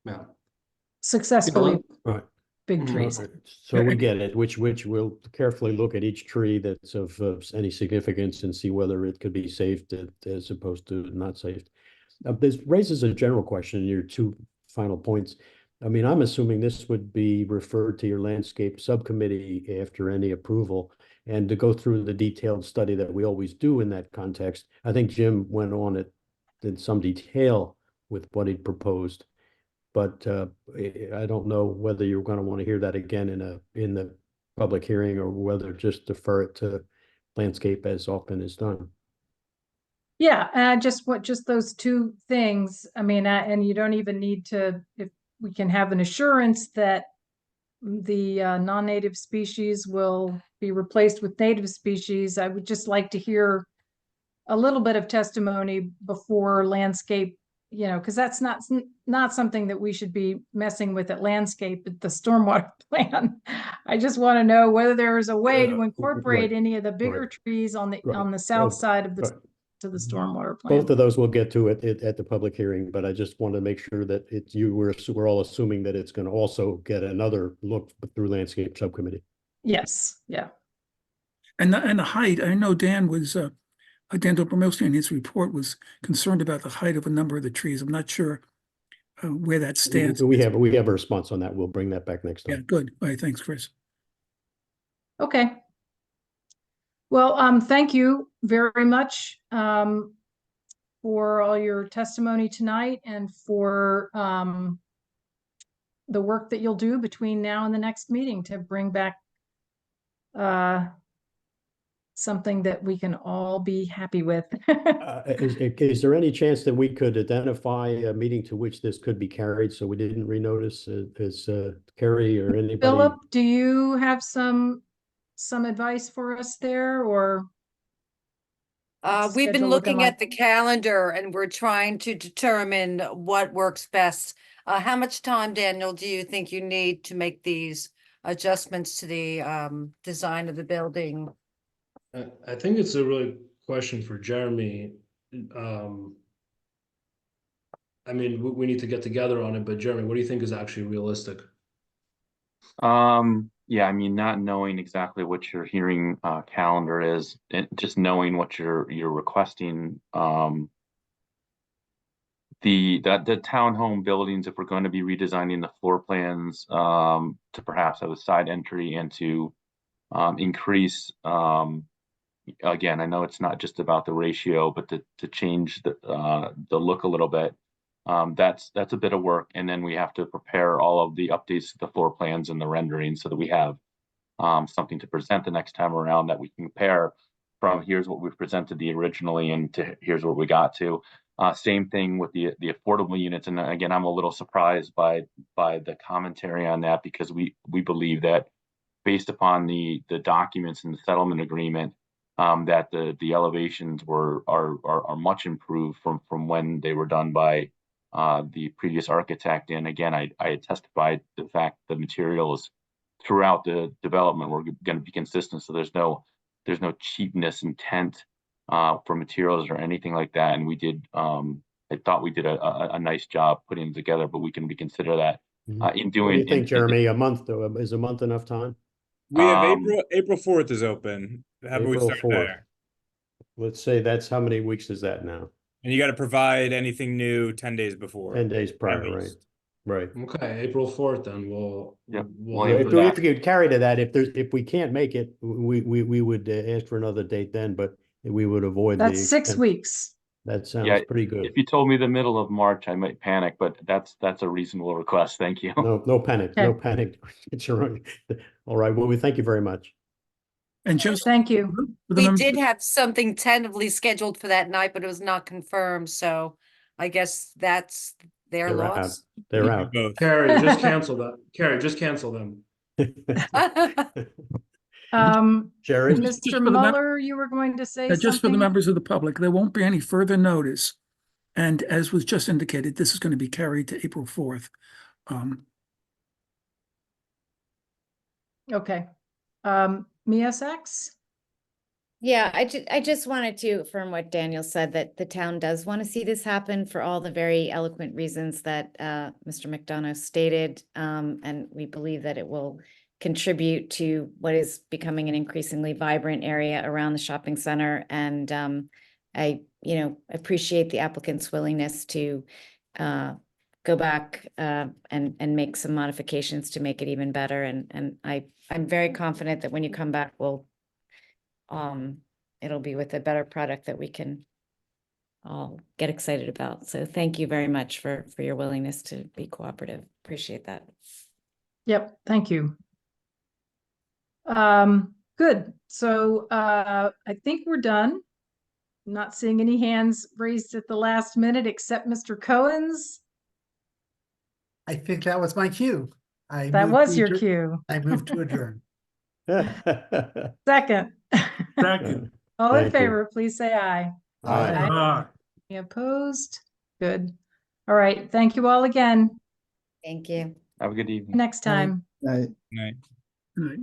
S10: Yeah.
S1: successfully
S8: Right.
S1: big trees.
S8: Okay. So we get it, which we'll carefully look at each tree that's of any significance and see whether it could be saved as opposed to not saved. This raises a general question in your 2 final points. I mean, I'm assuming this would be referred to your landscape subcommittee after any approval and to go through the detailed study that we always do in that context. I think Jim went on it in some detail with what he proposed. But I don't know whether you're going to want to hear that again in the public hearing or whether just defer it to landscape as often is done.
S1: Yeah, just those 2 things. I mean, and you don't even need to, if we can have an assurance that the non-native species will be replaced with native species. I would just like to hear a little bit of testimony before landscape, because that's not something that we should be messing with at landscape at the stormwater plan. I just want to know whether there is a way to incorporate
S8: right,
S1: any of the bigger
S8: right,
S1: trees on the
S8: right.
S1: south
S8: Oh,
S1: side of
S8: right.
S1: to the stormwater plan.
S8: Both of those we'll get to it at the public hearing, but I just want to make sure that we're all assuming that it's going to also get another look through landscape subcommittee.
S1: Yes, yeah.
S6: And the height, I know Dan Dobromilski in his report was concerned about the height of a number of the trees. I'm not sure where that stands.
S8: We have a response on that. We'll bring that back next time.
S6: Yeah, good. All right, thanks, Chris.
S1: Okay. Well, thank you very much for all your testimony tonight and for the work that you'll do between now and the next meeting to bring back something that we can all be happy with.
S8: Is there any chance that we could identify a meeting to which this could be carried so we didn't renotice as Carrie or anybody?
S1: Philip, do you have some advice for us there, or?
S2: We've been
S1: schedule
S2: looking
S1: like?
S2: at the calendar and we're trying to determine what works best. How much time, Daniel, do you think you need to make these adjustments to the design of the building?
S10: I think it's a really question for Jeremy. I mean, we need to get together on it, but Jeremy, what do you think is actually realistic?
S12: Yeah, I mean, not knowing exactly what your hearing calendar is, and just knowing what you're requesting the townhome buildings, if we're going to be redesigning the floor plans to perhaps have a side entry and to increase, again, I know it's not just about the ratio, but to change the look a little bit. That's a bit of work, and then we have to prepare all of the updates to the floor plans and the rendering so that we have something to present the next time around that we can compare from here's what we've presented the originally and to here's what we got to. Same thing with the affordable units, and again, I'm a little surprised by the commentary on that, because we believe that based upon the documents and the settlement agreement, that the elevations are much improved from when they were done by the previous architect. And again, I had testified the fact the materials throughout the development were going to be consistent, so there's no cheapness intent for materials or anything like that. And we did, I thought we did a nice job putting them together, but we can reconsider that in doing.
S8: What do you think, Jeremy? A month, is a month enough time?
S5: We have April 4th is open. How about we
S8: April
S5: start
S8: 4th.
S5: there?
S8: Let's say that's how many weeks is that now?
S5: And you got to provide anything new 10 days before.
S8: 10 days prior,
S5: at
S8: right?
S5: least.
S8: Right.
S10: Okay, April 4th, then we'll
S8: If we could carry to that, if we can't make it, we would ask for another date then, but we would avoid the.
S1: That's 6 weeks.
S8: That sounds pretty good.
S12: If you told me the middle of March, I might panic, but that's a reasonable request. Thank you.
S8: No panic, no panic. It's all right. All right, well, we thank you very much.
S6: And just
S1: Thank you.
S2: We did have something tentatively scheduled for that night, but it was not confirmed, so I guess that's their
S8: They're out.
S2: loss.
S8: They're out.
S10: Carrie, just cancel that. Carrie, just cancel them.
S8: Jerry?
S1: Mr.
S6: for the mem-
S1: Mueller, you were going to say
S6: Just for the
S1: something?
S6: members of the public, there won't be any further notice. And as was just indicated, this is going to be carried to April 4th.
S1: Okay. Mia Sachs?
S4: Yeah, I just wanted to affirm what Daniel said, that the town does want to see this happen for all the very eloquent reasons that Mr. McDonough stated. And we believe that it will contribute to what is becoming an increasingly vibrant area around the shopping center. And I, appreciate the applicant's willingness to go back and make some modifications to make it even better. And I'm very confident that when you come back, it'll be with a better product that we can all get excited about. So thank you very much for your willingness to be cooperative. Appreciate that.
S1: Yep, thank you. Good. So I think we're done. I'm not seeing any hands raised at the last minute except Mr. Cohen's.
S7: I think that was my cue.
S1: That was your cue.
S7: I moved to adjourn.
S1: Second.
S14: Second.
S1: All in
S8: Thank you.
S1: favor, please say aye.
S14: Aye.
S1: Any opposed? Good. All right. Thank you all again.
S4: Thank you.
S12: Have a good evening.
S1: Next time.
S13: Right.
S5: Night.
S6: Right.